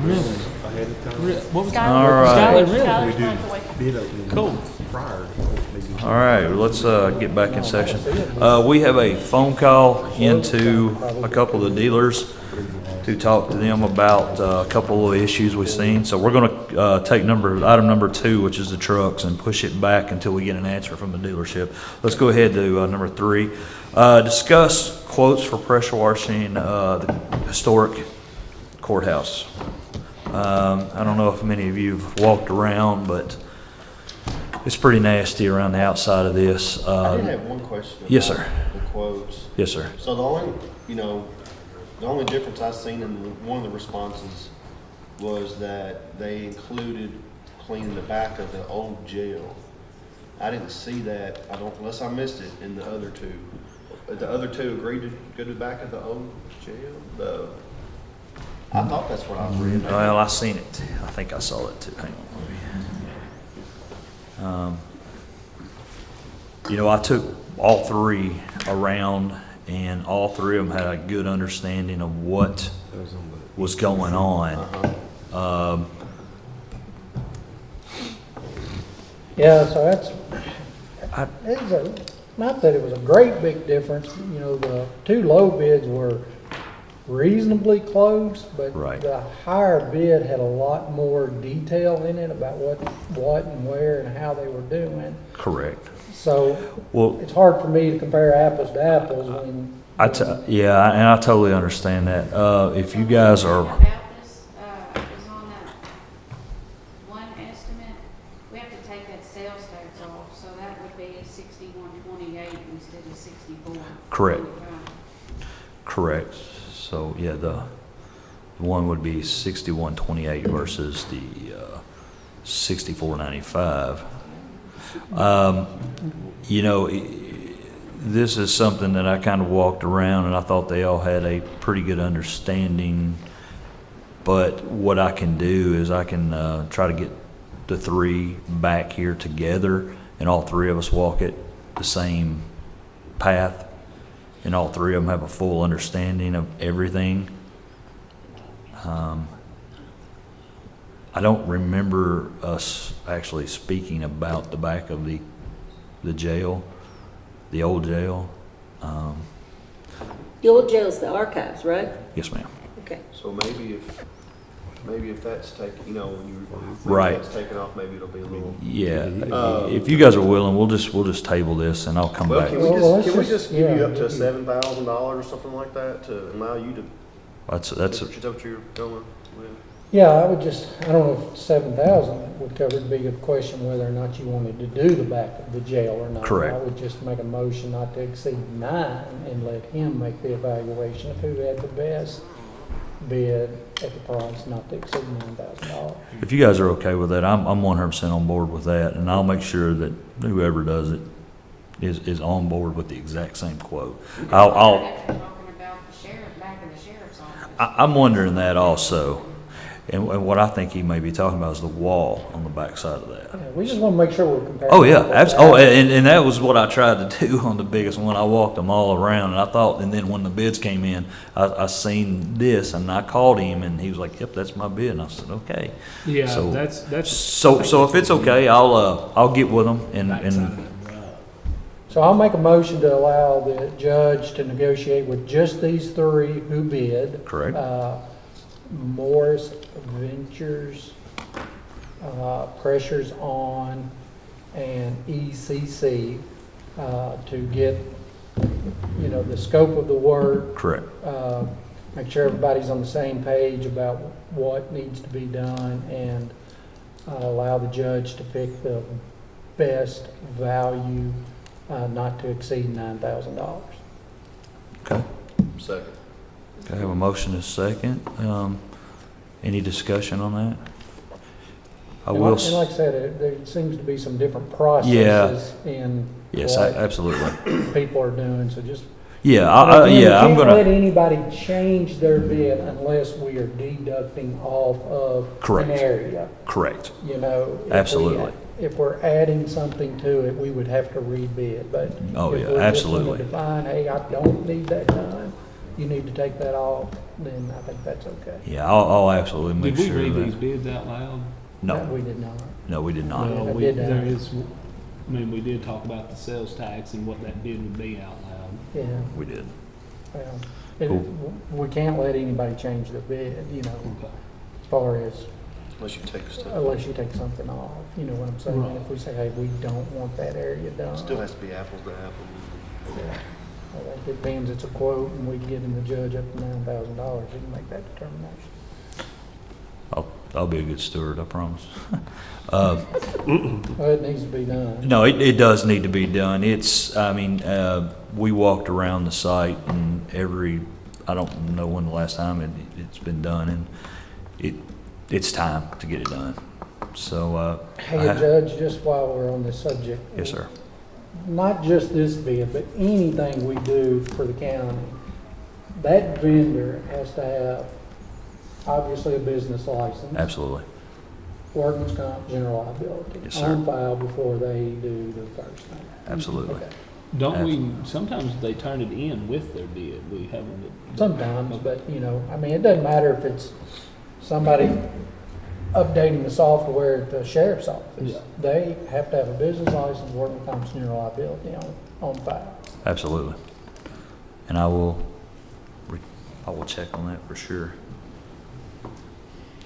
Really? Ahead of time. What was All right. Skylar, We really? do bid opening. Cool. Prior. maybe. All right, let's get back in session. We have a phone call into a couple of the dealers to talk to them about a couple of issues we've seen. So we're going to take item number 2, which is the trucks, and push it back until we get an answer from the dealership. Let's go ahead to number 3. Discuss quotes for pressure washing the historic courthouse. I don't know if many of you have walked around, but it's pretty nasty around the outside of this. I did have one question. Yes, about sir. The quotes. Yes, sir. So the only difference I seen in one of the responses was that they included cleaning the back of the old jail. I didn't see that, unless I missed it in the other 2. The other 2 agreed to go to the back of the old jail? I thought that's what I was reading. Well, I seen it. I think I saw it too. Hang on. I took all 3 around, and all 3 of them had a good understanding of what was going on. Yeah, so not that it was a great big difference. The 2 low bids were reasonably close, but the higher bid had a lot more detail in it about what and where and how they were doing. Correct. So it's hard for me to compare apples to apples when. Yeah, and I totally understand that. If you guys are. About this, is on that one estimate, we have to take that sales tax off, so that would be 6128 instead of 64. Correct. So yeah, the one would be 6128 versus the 6495. This is something that I kind of walked around, and I thought they all had a pretty good understanding. But what I can do is I can try to get the 3 back here together, and all 3 of us walk it the same path, and all 3 of them have a full understanding of everything. I don't remember us actually speaking about the back of the jail, the old jail. The old jail's the archives, right? Yes, ma'am. Okay. So maybe if that's taken, Right. that's taken off, maybe it'll be a little. Yeah. If you guys are willing, we'll just table this, and I'll come back. Can we just give you up to $7,000 or something like that to allow you to? That's Is that what you're going with? Yeah, I don't know if 7,000 would cover it. It'd be a question whether or not you wanted to do the back of the jail or not. Correct. I would just make a motion not to exceed 9 and let him make the evaluation of who had the best bid at the price not to exceed $9,000. If you guys are okay with that, I'm 100% on board with that, and I'll make sure that whoever does it is on board with the exact same quote. I'm wondering that also. And what I think he may be talking about is the wall on the back side of that. Yeah, we just want to make sure we're comparing. Oh, yeah. And that was what I tried to do on the biggest one. I walked them all around, and I thought, and then when the bids came in, I seen this, and I called him, and he was like, "Yep, that's my bid." And I said, "Okay." Yeah, so that's. So if it's okay, I'll get with them and. So I'll make a motion to allow the judge to negotiate with just these 3 who bid. Correct. Morris Ventures, Pressures On, and ECC to get, the scope of the work. Correct. Make sure everybody's on the same page about what needs to be done, and allow the judge to pick the best value, not to exceed $9,000. Okay. Second. I have a motion and a second. Any discussion on that? And like I said, there seems to be some different processes in Yes, absolutely. people are doing, so just. I'm can't gonna let anybody change their bid unless we are deducting off of an area. Correct. Absolutely. If we're adding something to it, we would have to rebid, but. Oh, if yeah, we're just absolutely. gonna define, hey, I don't need that done, you need to take that off, then I think that's okay. Yeah, I'll absolutely make Did we sure read that. these bids out loud? No, We did not. no, we did not. Well, I did that. there is, I mean, we did talk about the sales tax and what that bid would be out loud. Yeah, We did. well, Cool. we can't let anybody change their bid, you know, Okay. as far as, Unless you take stuff. unless you take something off, you know what I'm saying? Right. If we say, hey, we don't want that area done. Still has to be apples to apples. Yeah. I think it depends, it's a quote, and we get in the judge up to $9,000, he can make that determination. I'll be a good steward, I promise. Well, it needs to be done. No, it does need to be done. We walked around the site and I don't know when the last time it's been done, and it's time to get it done. So, Hey, Judge, just while we're on this subject. yes, sir. Not just this bid, but anything we do for the county, that vendor has to have, obviously, a business license. Absolutely. Workman's comp, general liability. Yes, sir. On file before they do the first thing. Absolutely. Okay. Don't we, sometimes they turn it in with their bid, we haven't. Sometimes, but, you know, I mean, it doesn't matter if it's somebody updating the software at the sheriff's office. Yeah. They have to have a business license, workman's comp, general liability on file. Absolutely. And I will check on that for sure.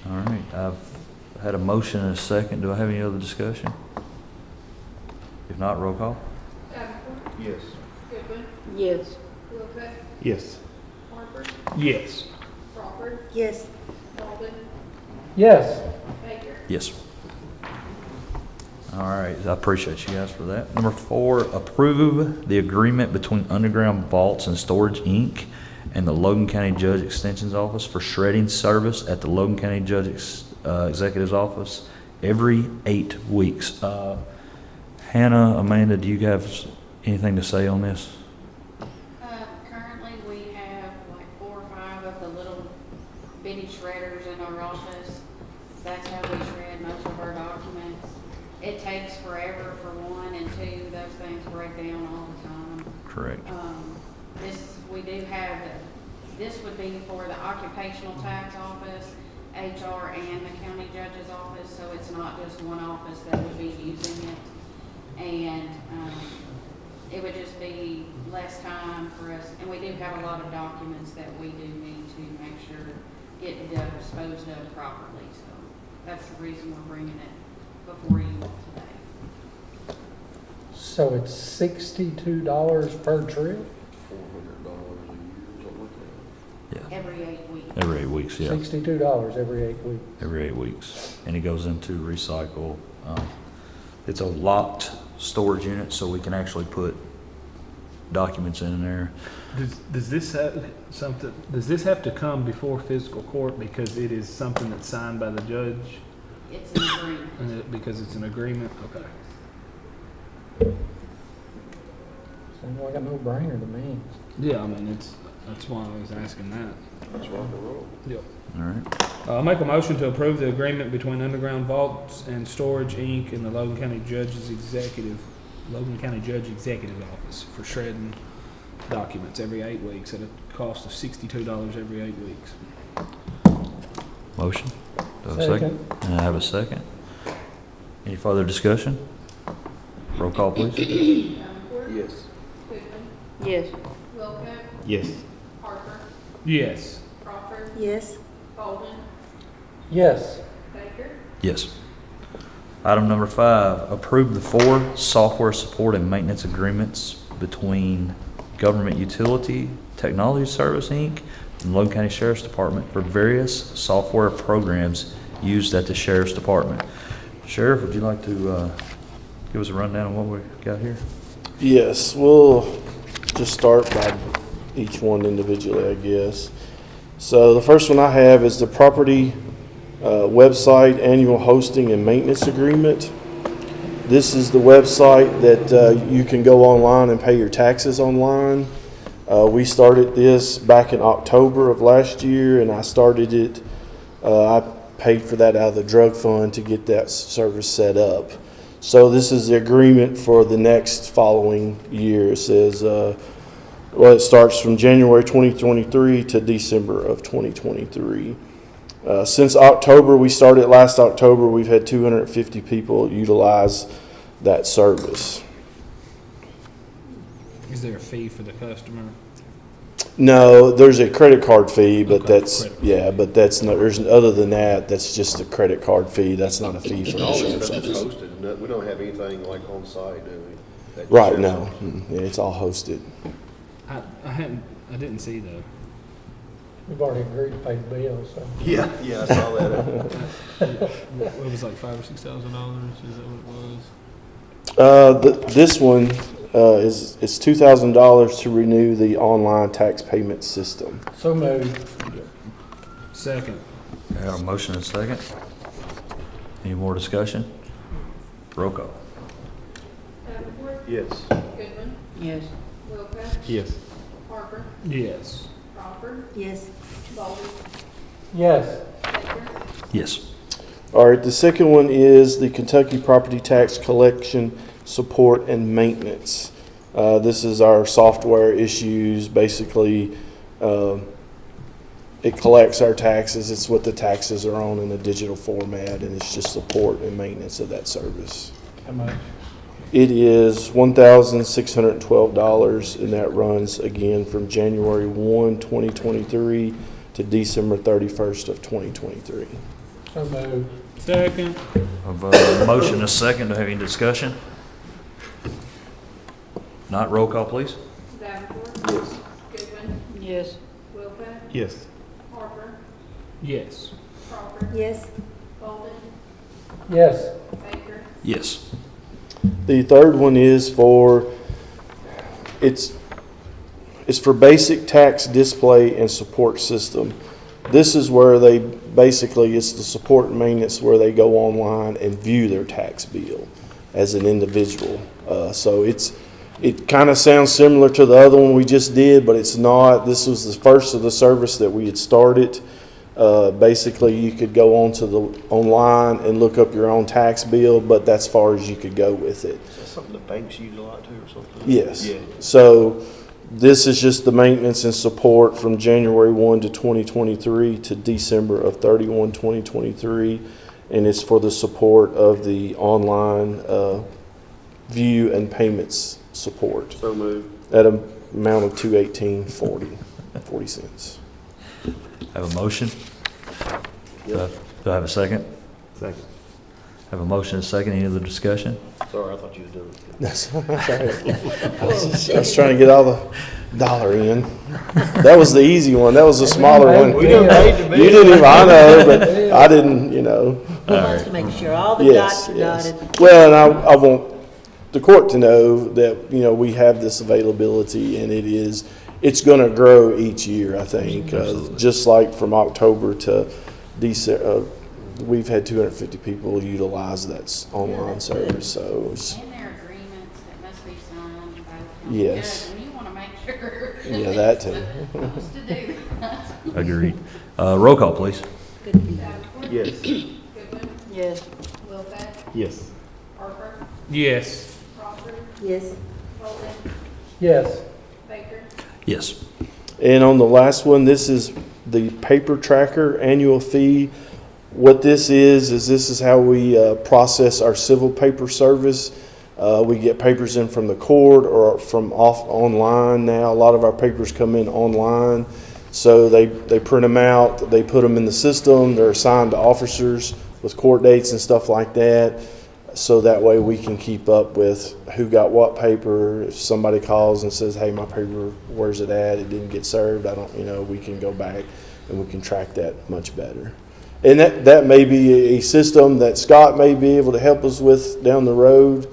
All right, I've had a motion and a second. Do I have any other discussion? If not, roll call. Davenport, Yes. Goodwin, Yes. Wilcox, Yes. Harper, Yes. Crawford, Yes. Walden, Yes. Baker. Yes. All right, I appreciate you guys for that. Number 4, approve the agreement between Underground Vaults and Storage, Inc. and the Logan County Judge Extension's Office for shredding service at the Logan County Judge Executive's Office every 8 weeks. Hannah, Amanda, do you have anything to say on this? Currently, we have like 4 or 5 of the little bitty shredders in our office. That's how we shred most of our documents. It takes forever for one, and 2, those things break down all the time. Correct. We do have, this would be for the occupational tax office, HR, and the county judge's office, so it's not just one office that would be using it. And it would just be less time for us, and we do have a lot of documents that we do need to make sure get disposed of properly, so that's the reason we're bringing it before you today. So it's $62 per trip? Every 8 weeks. Every 8 weeks, yeah. $62 every 8 weeks. Every 8 weeks. And it goes into recycle. It's a locked storage unit, so we can actually put documents in there. Does this have something, does this have to come before fiscal court because it is something that's signed by the judge? It's an agreement. And because it's an agreement? Okay. Seems like a no-brainer to me. Yeah, I mean, that's why I was asking that. That's rock and roll. Yep. All right. I'll make a motion to approve the agreement between Underground Vaults and Storage, Inc. and the Logan County Judge Executive Office for shredding documents every 8 weeks at a cost of $62 every 8 weeks. Motion? Do I have a second? And I have a second. Any further discussion? Roll call, please. Davenport, Yes. Goodwin, Yes. Wilcox, Yes. Harper, Yes. Crawford, Yes. Walden, Yes. Baker. Yes. Item number 5, approve the 4 software support and maintenance agreements between Government Utility Technology Service, Inc. and Logan County Sheriff's Department for various software programs used at the Sheriff's Department. Sheriff, would you like to give us a rundown on what we've got here? Yes, we'll just start by each one individually, I guess. So the first one I have is the property website annual hosting and maintenance agreement. This is the website that you can go online and pay your taxes online. We started this back in October of last year, and I started it. I paid for that out of the drug fund to get that service set up. So this is the agreement for the next following year. It says Well, it starts from January 2023 to December of 2023. Since October, we started last October, we've had 250 people utilize that service. Is there a fee for the customer? No, there's a credit card fee, but but that's not, there's, other than that, that's just a credit card fee. That's not a fee for All this insurance stuff is service. hosted. We don't have anything like on site, do we? That Right, you no. share? Yeah, it's all hosted. I didn't see the. We've already agreed to pay the bill, so. Yeah, I saw that. What was like $5,000 or $6,000? Is that what it was? This one is $2,000 to renew the online tax payment system. So moved. Second. I have a motion and a second. Any more discussion? Roll call. Davenport, Yes. Goodman, Yes. Wilkes, Yes. Parker, Yes. Crawford, Yes. Bowden, Yes. Baker, Yes. All right, the second one is the Kentucky Property Tax Collection Support and Maintenance. This is our software issues. Basically, it collects our taxes. It's what the taxes are on in a digital format, and it's just support and maintenance of that service. How much? It is $1,612, and that runs again from January 1, 2023 to December 31st of 2023. So moved. Second. Of a motion and a second, to have any discussion? Not, roll call, please. Davenport, Yes. Goodman, Yes. Wilkes, Yes. Parker, Yes. Crawford, Yes. Bowden, Yes. Baker, Yes. The third one is for, it's for basic tax display and support system. This is where they, basically, it's the support and maintenance where they go online and view their tax bill as an individual. So it kind of sounds similar to the other one we just did, but it's not. This was the first of the service that we had started. Basically, you could go onto the online and look up your own tax bill, but that's far as you could go with it. Is that something the banks use a lot too or something? Yes. Yeah. So this is just the maintenance and support from January 1 to 2023 to December of 31, 2023. And it's for the support of the online view and payments support. So moved. At an amount of $218.40 cents. Have a motion? Yep. Do I have a second? Second. Have a motion and a second, any other discussion? Sorry, I thought you was doing it. That's all right. I was trying to get all the dollar in. That was the easy one. That was the smaller one. We didn't pay the bill. You didn't even, I know, but I didn't, you know. He wants to make sure all the Yes, dots are yes. dotted. Well, and I want the court to know that, you know, we have this availability, and it's going to grow each year, I think. Just like from October to December, we've had 250 people utilize that online service, so it's, And there are agreements that must be signed by the Yes. judge, and you want to make sure. yeah, that too. Supposed to do that. Agreed. Roll call, please. Davenport, Yes. Goodman, Yes. Wilkes, Yes. Parker, Yes. Crawford, Yes. Bowden, Yes. Baker, Yes. And on the last one, this is the paper tracker annual fee. What this is this is how we process our civil paper service. We get papers in from the court or from online now. A lot of our papers come in online. So they print them out, they put them in the system, they're assigned to officers with court dates and stuff like that. So that way we can keep up with who got what paper. If somebody calls and says, hey, my paper, where's it at? It didn't get served. We can go back and we can track that much better. And that may be a system that Scott may be able to help us with down the road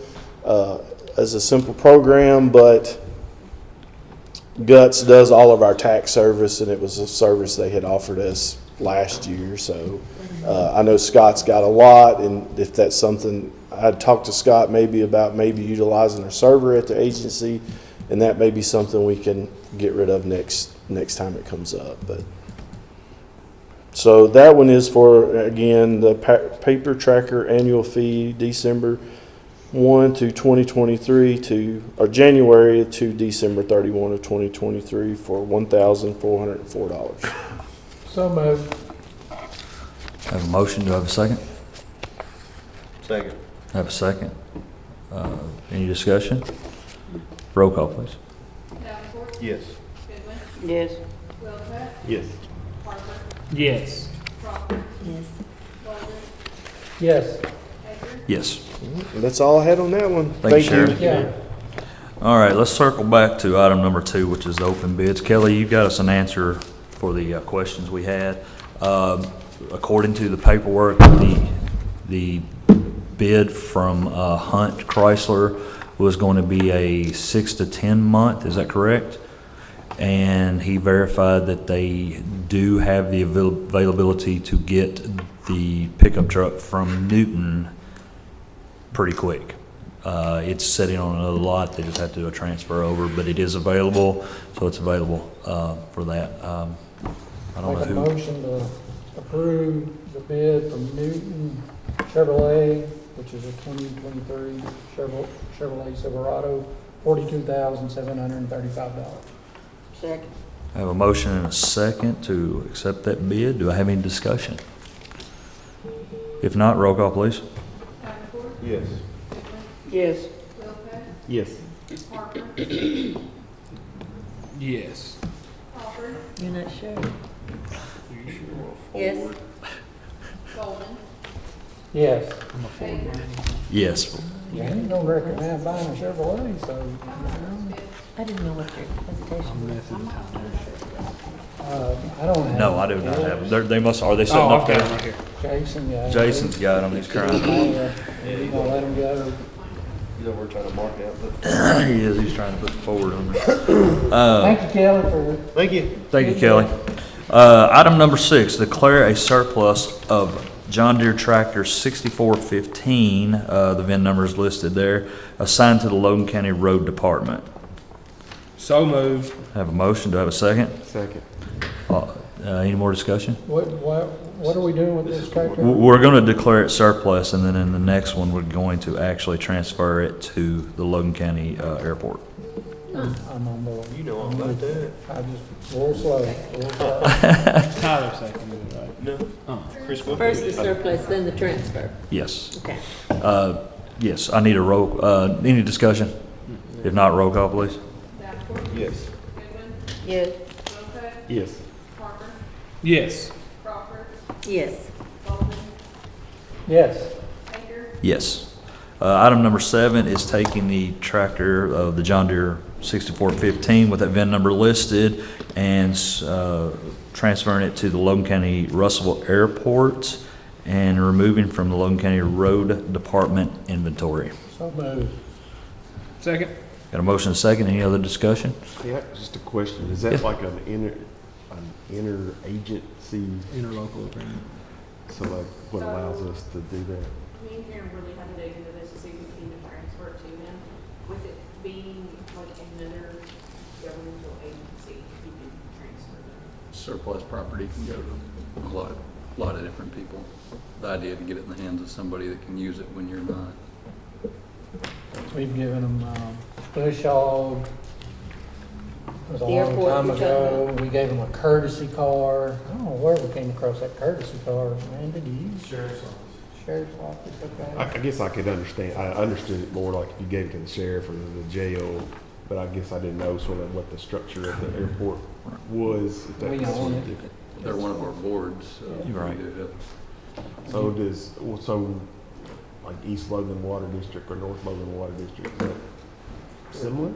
as a simple program, but Guts does all of our tax service, and it was a service they had offered us last year. So I know Scott's got a lot, and if that's something, I'd talk to Scott maybe about utilizing a server at the agency, and that may be something we can get rid of next time it comes up. But so that one is for, again, the paper tracker annual fee, December 1 to 2023 or January to December 31 of 2023 for $1,404. So moved. Have a motion, do I have a second? Second. Have a second. Any discussion? Roll call, please. Davenport, Yes. Goodwin, Yes. Wilcott, Yes. Parker, Yes. Crawford, Yes. Golden, Yes. Baker. Yes. And that's all I had on that one. Thank you, Sheriff. Yeah. All right, let's circle back to item number 2, which is the open bids. Kelly, you got us an answer for the questions we had. According to the paperwork, the bid from Hunt Chrysler was going to be a 6 to 10 month, is that correct? And he verified that they do have the availability to get the pickup truck from Newton pretty quick. It's sitting on another lot, they just have to do a transfer over, but it is available, so it's available for that. I don't know Make a who. motion to approve the bid from Newton Chevrolet, which is a 2023 Chevrolet Silverado, $42,735. Second. I have a motion and a second to accept that bid. Do I have any discussion? If not, roll call, please. Davenport, Yes. Goodwin, Yes. Wilcott, Yes. Parker, Yes. Crawford, You're not sure? Yes. Golden, Yes. Baker, Yes. You ain't gonna recommend buying a Chevrolet, so, I didn't know what your hesitation was. I don't have. No, I do not have them. They must, are they sitting Oh, up I've got there? it right here. Jason got it. Jason's got them, he's crying. You gonna let him go? You know, we're trying to mark out, but. He is, he's trying to put forward on there. Thank you, Kelly, for. Thank you. Thank you, Kelly. Item number 6, declare a surplus of John Deere tractor 6415, the VIN number is listed there, assigned to the Logan County Road Department. So moved. Have a motion, do I have a second? Second. Any more discussion? What are we doing with this tractor? We're going to declare it surplus, and then in the next one, we're going to actually transfer it to the Logan County Airport. I'm on board. You know all about that. I just, a little slow. Tyler seconded it, right? No. Oh. Chris Wilcott. First the surplus, then the transfer. Yes. Okay. Yes, I need a roll, any discussion? If not, roll call, please. Davenport, Yes. Goodwin, Yes. Wilcott, Yes. Parker, Yes. Crawford, Yes. Golden, Yes. Baker, Yes. Item number 7 is taking the tractor of the John Deere 6415 with that VIN number listed and transferring it to the Logan County Russellville Airport and removing from the Logan County Road Department inventory. So moved. Second. Got a motion and a second. Any other discussion? Yeah, just a question. Is that Yeah. like an interagency, Interlocal agreement. so like what allows us to do that? me and Karen really had to dig into this to see if we can even transfer it to them. With it being like another governmental agency, you can transfer them. Surplus property can go to a lot of different people. The idea to get it in the hands of somebody that can use it when you're not. We've given them, Bush Hog. It was a The long airport time you're talking ago. We gave them a courtesy car. I don't know where we came across that courtesy car. Man, did you use? Sheriff's office. Sheriff's office, okay. I guess I could understand, I understood it more like if you gave it to the sheriff or the jail, but I guess I didn't know sort of what the structure of the airport was. if that We was own it. different. They're one of our boards, so You're right. we do have. So like East Logan Water District or North Logan Water District, is that similar?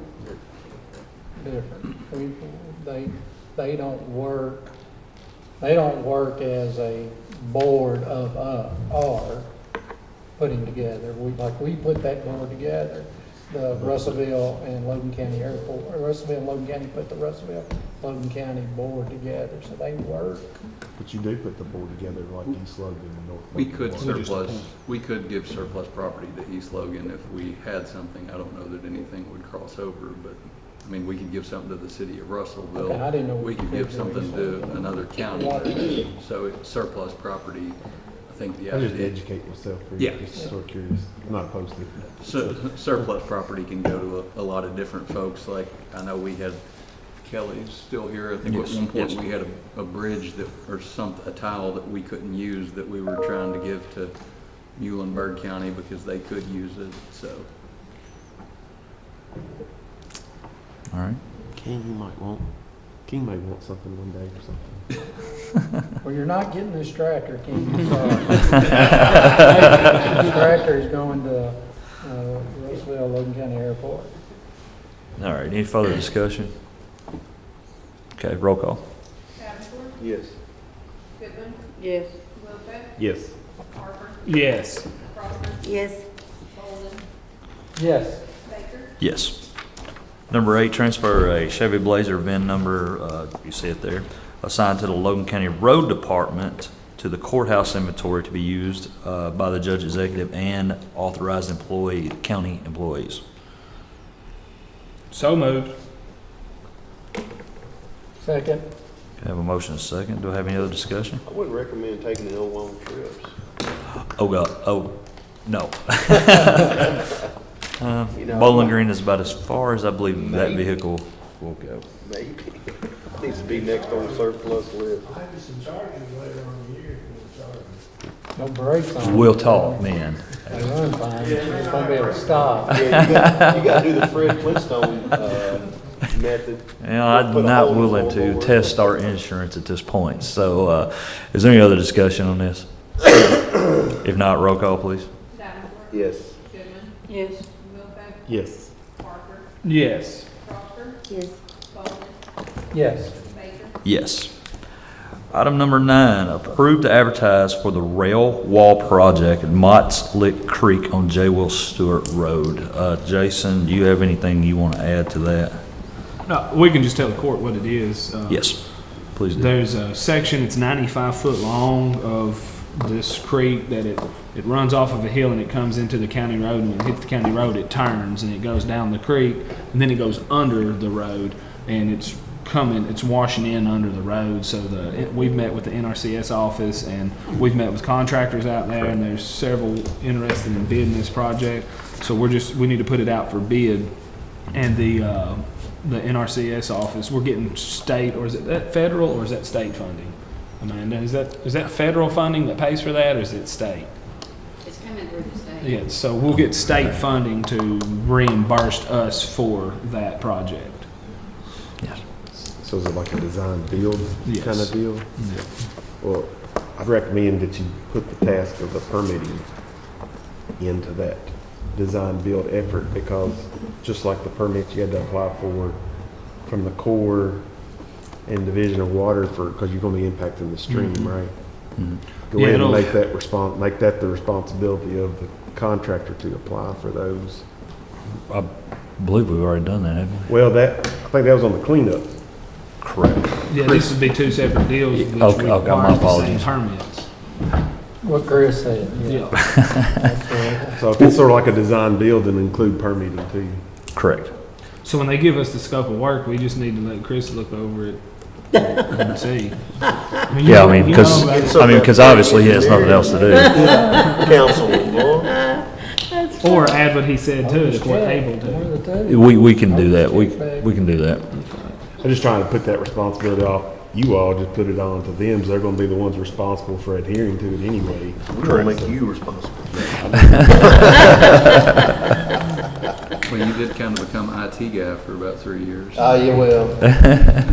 Different. They don't work as a board of our putting together. We put that board together, the Russellville and Logan County Airport, or Russellville and Logan County put the Russellville, Logan County board together, so they work. But you do put the board together like East Logan and North Logan. We could Water. we could give surplus property to East Logan if we had something. I don't know that anything would cross over, but, I mean, we could give something to the city of Russellville. Okay, I didn't know We we could could give do something East to Logan. another county. Water. So surplus property, I think the I just idea. educate myself. Yeah. Just sort of curious. I'm not opposed to it. So surplus property can go to a lot of different folks. Like I know we had Kelly's still here. I think Yes, at one point yes. we had a bridge that or a tile that we couldn't use that we were trying to give to Muhlenberg County because they could use it. So All right. King may want something one day or something. Well, you're not getting this tractor, King. This tractor is going to Roseville, Logan County Airport. All right, any further discussion? Okay, roll call. Davenport, Yes. Goodman, Yes. Wilczek, Yes. Parker, Yes. Crawford, Yes. Bolden, Yes. Baker. Yes. Number 8, transfer a Chevy Blazer VIN number, you see it there, assigned to the Logan County Road Department to the courthouse inventory to be used by the judge executive and authorized county employees. So moved. Second. I have a motion and a second. Do I have any other discussion? I wouldn't recommend taking it on long trips. Oh, God. Oh, no. You know, Bowling Green is about as far as I believe that vehicle will go. Maybe. Needs to be next on the surplus list. Maybe some charges later on in the year, No brakes on. We'll talk, man. They run fine. It's gonna be able to stop. Yeah, you gotta do the Fred Flintstone, method. I'm Put a not hole in the willing to floorboard. test our insurance at this point. So, is there any other discussion on this? If not, roll call, please. Davenport, Yes. Goodman, Yes. Wilczek, Yes. Parker, Yes. Crawford, Yes. Bolden, Yes. Baker. Yes. Item number 9, approve to advertise for the rail wall project at Mott's Lick Creek on J. Will Stewart Road. Jason, do you have anything you want to add to that? No, we can just tell the court what it is. Yes, please do. There's a section, it's 95 foot long of this creek that it runs off of a hill and it comes into the county road, and when it hits the county road, it turns and it goes down the creek, and then it goes under the road, and it's washing in under the road. So we've met with the NRCS office and we've met with contractors out there, and there's several interested in bidding this project. So we need to put it out for bid, and the NRCS office, we're getting state, or is that federal or is that state funding? Amanda, is that federal funding that pays for that, or is it state? It's coming through the state. Yeah, so we'll get state funding to reimburse us for that project. So is it like a design build Yes. kind of deal? Yeah. Well, I'd recommend that you put the task of the permitting into that design build effort, because just like the permits you had to apply for from the Corps and Division of Water because you're going to be impacting the stream, right? Mhm. Go ahead and make that the responsibility of the contractor to apply for those. I believe we've already done that, haven't we? Well, I think that was on the cleanup. Correct. Yeah, this would be two separate deals, which Okay, my requires the same apologies. permits. What Chris said, Yeah. So if it's sort of like a design build, then include permitting too. Correct. So when they give us the scope of work, we just need to let Chris look over it and see. Yeah, I mean, because obviously he has nothing else to do. Council, Or add what he said to it if we're able to. We can do that. We can do that. I'm just trying to put that responsibility off you all, just put it on to them, so they're gonna be the ones responsible for adhering to it anyway. we're gonna make you responsible. Well, you did kind of become IT guy for about 3 years. Yeah, well.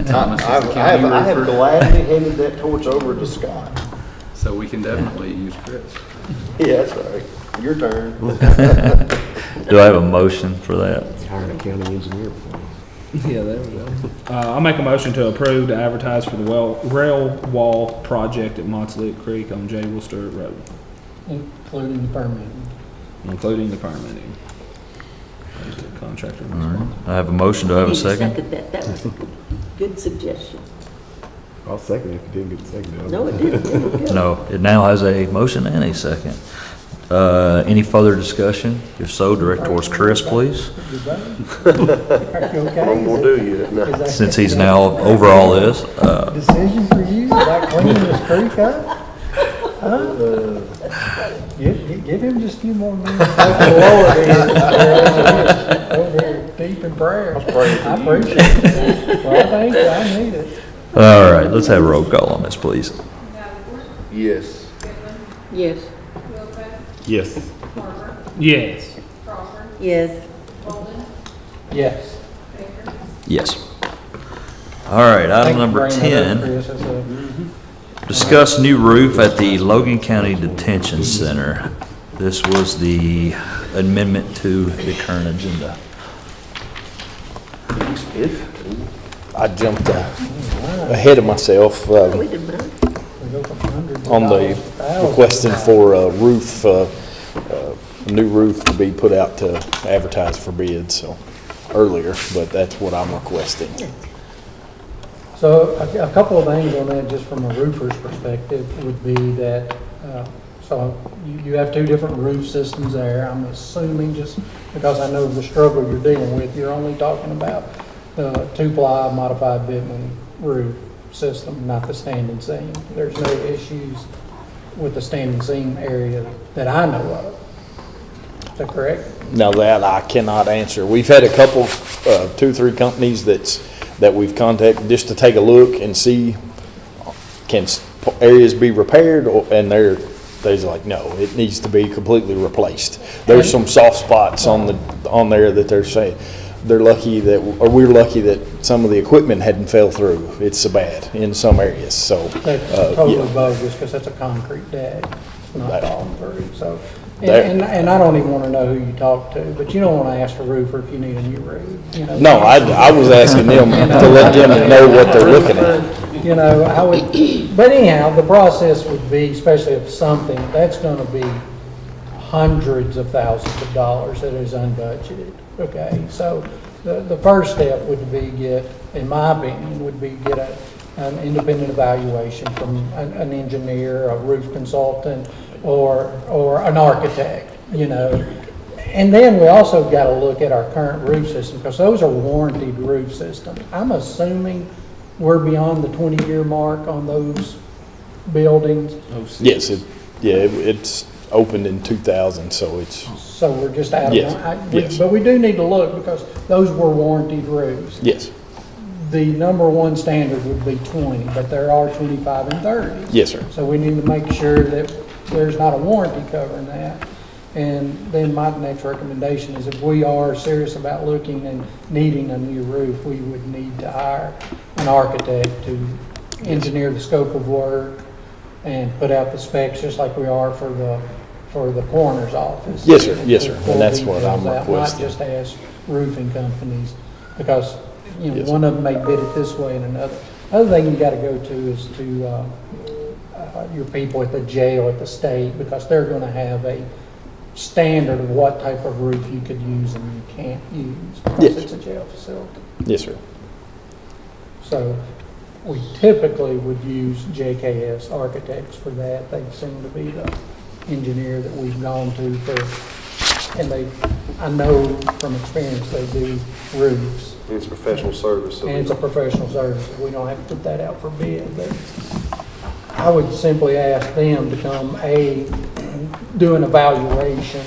Thomas is the I county have roofer. gladly handed that torch over to Scott. So we can definitely use Chris. Yeah, that's right. Your turn. Do I have a motion for that? Hiring a county engineer before. Yeah, there we go. I'll make a motion to approve to advertise for the rail wall project at Mott's Lick Creek on J. Will Stewart Road, including the permitting. including the permitting. There's the contractor All right. responsible. I have a motion. Do I have a second? That was a good suggestion. I'll second it if you didn't get the second. No, it didn't. No, it now has a motion and a second. Any further discussion? If so, direct towards Chris, please. Are you okay? I'm gonna do you. No. Is that- Since he's now over all this. Decision for you about cleaning this creek up? I Give him just a few more minutes. The Lord is over here deep in prayer. I appreciate it. Well, thank you. I need it. All right, let's have a roll call on this, please. Yes. Yes. Yes. Yes. Yes. Yes. Yes. All right, Thank item you number for bringing that 10. up, Chris. That's a- Discuss new roof at the Logan County Detention Center. This was the amendment to the current agenda. I jumped ahead of myself on the requesting for a roof, a new roof to be put out to advertise for bids, so earlier, but that's what I'm requesting. So a couple of things on that, just from a roofer's perspective, would be that, so you have two different roof systems there. I'm assuming, just because I know the struggle you're dealing with, you're only talking about the 2-ply modified bitumen roof system, not the standing seam. There's no issues with the standing seam area that I know of. Is that correct? Now that I cannot answer. We've had a couple, 2-3 companies that we've contacted just to take a look and see, can areas be repaired, and they're like, no, it needs to be completely replaced. There's some soft spots on there that they're saying they're lucky that, or we're lucky that some of the equipment hadn't fell through. It's so bad in some areas. So that's totally bogus, because that's a concrete deck. It's not falling through. So. And I don't even want to know who you talk to, but you don't want to ask a roofer if you need a new roof. You know? No, I was asking them to let them know what they're looking at. You know, I would, but anyhow, the process would be, especially if something, that's going to be hundreds of thousands of dollars that is unbudgeted. Okay, so the first step would be in my opinion, would be get an independent evaluation from an engineer, a roof consultant, or an architect, you know. And then we also got to look at our current roof system, because those are warranted roof systems. I'm assuming we're beyond the 20-year mark on those buildings. Yes, it's opened in 2000, so it's. So we're just out of yes. But we do need to look, because those were warranted roofs. Yes. The number one standard would be 20, but there are 25 and 30. Yes, sir. So we need to make sure that there's not a warranty covering that. And then my next recommendation is, if we are serious about looking and needing a new roof, we would need to hire an architect to engineer the scope of work and put out the specs, just like we are for the coroner's office. Yes, sir. Yes, sir. And that's what I'm requesting. Not just ask roofing companies, because you know, one of them may bid it this way and another. Other thing you got to go to is to your people at the jail, at the state, because they're going to have a standard of what type of roof you could use and you can't use, because it's a jail facility. Yes, sir. So we typically would use JKS Architects for that. They seem to be the engineer that we've gone to for, and I know from experience they do roofs. And it's professional service. And it's a professional service. We don't have to put that out for bid, but I would simply ask them to come, do an evaluation.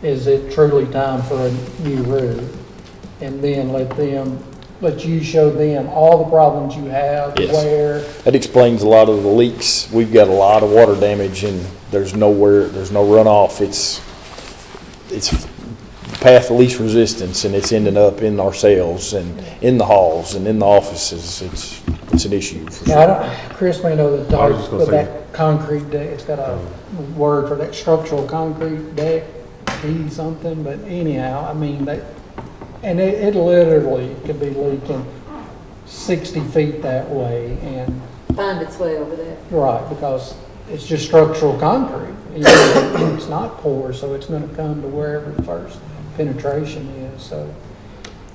Is it truly time for a new roof? And then let you show them all the problems you have, yes. where. That explains a lot of the leaks. We've got a lot of water damage, and there's no runoff. It's path of least resistance, and it's ending up in our cells and in the halls and in the offices. It's an issue for sure. Chris may know that concrete deck. It's got a word for that, structural concrete deck, something. But anyhow, I mean and it literally could be leaking 60 feet that way, and find its way over there. Right, because it's just structural concrete. And it's not porous, so it's going to come to wherever the first penetration is. So,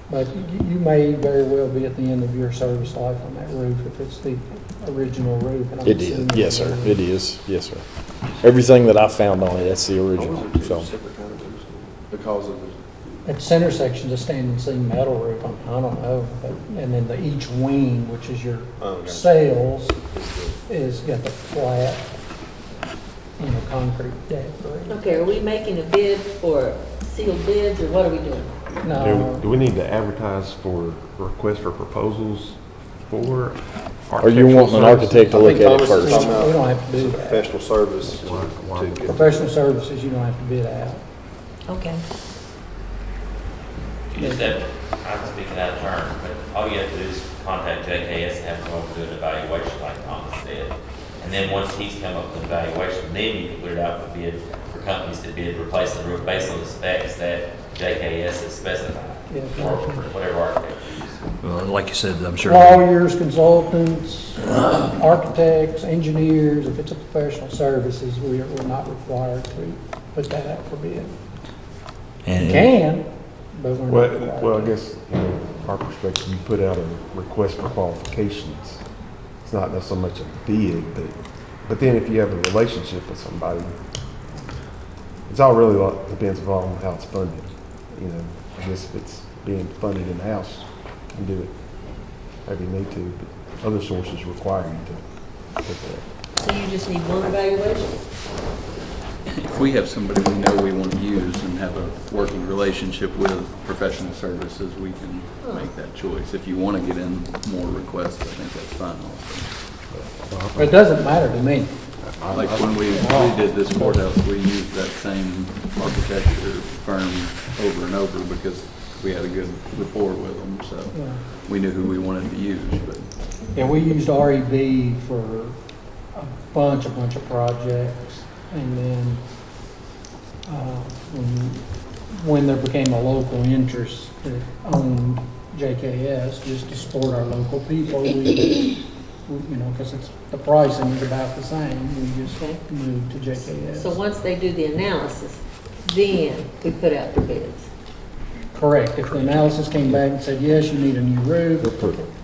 but you may very well be at the end of your service life on that roof if it's the original roof. And it is, yes, sir. It is, yes, sir. Everything that I found on it, that's the original. So, because of that center section's a standing seam metal roof. I don't know, but, and then each wing, which is your sails, is got the flat concrete deck. Okay, are we making a bid for sealed bids, or what are we doing? No, Do we need to advertise for requests for proposals for? Or you want an architect to look at it first? we don't have to do that. Professional service. Professional services, you don't have to bid out. Okay. You just have, I'm speaking out of turn, but all you have to do is contact JKS and have them over do an evaluation like Thomas said. And then once he's come up with an evaluation, then you can put it out for bid for companies to bid replacing the roof based on the specs that JKS has specified, or whatever architect you use. Well, like you said, I'm sure. Lawyers, consultants, architects, engineers, if it's a professional services, we're not required to put that out for bid. And- You can, but we're not required. Well, I guess, our perspective, you put out a request for qualifications. It's not so much a bid, but then if you have a relationship with somebody, it's all really depends on how it's funded. I guess if it's being funded in-house, you can do it however you need to, but other sources require you to put that. So you just need one evaluation? If we have somebody we know we want to use and have a working relationship with professional services, we can make that choice. If you want to get in more requests, I think that's fine also. But it doesn't matter to me. Like when we redid this courthouse, we used that same architecture firm over and over because we had a good rapport with them, so we knew who we wanted to use. But Yeah, we used REB for a bunch of projects, and then when there became a local interest that owned JKS, just to support our local people, we because it's the pricing is about the same, we just moved to JKS. So once they do the analysis, then we put out the bids. Correct. If the analysis came back and said, yes, you need a new roof,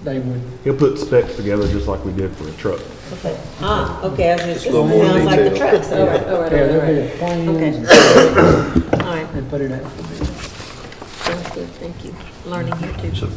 they would. He'll put specs together just like we did for a truck. Okay. Okay, I was just, Just a little more sounds like the detail. trucks. All right. Yeah, there'd be plans Okay. and All right, and put it out for bid. sounds good, thank you. Learning here too.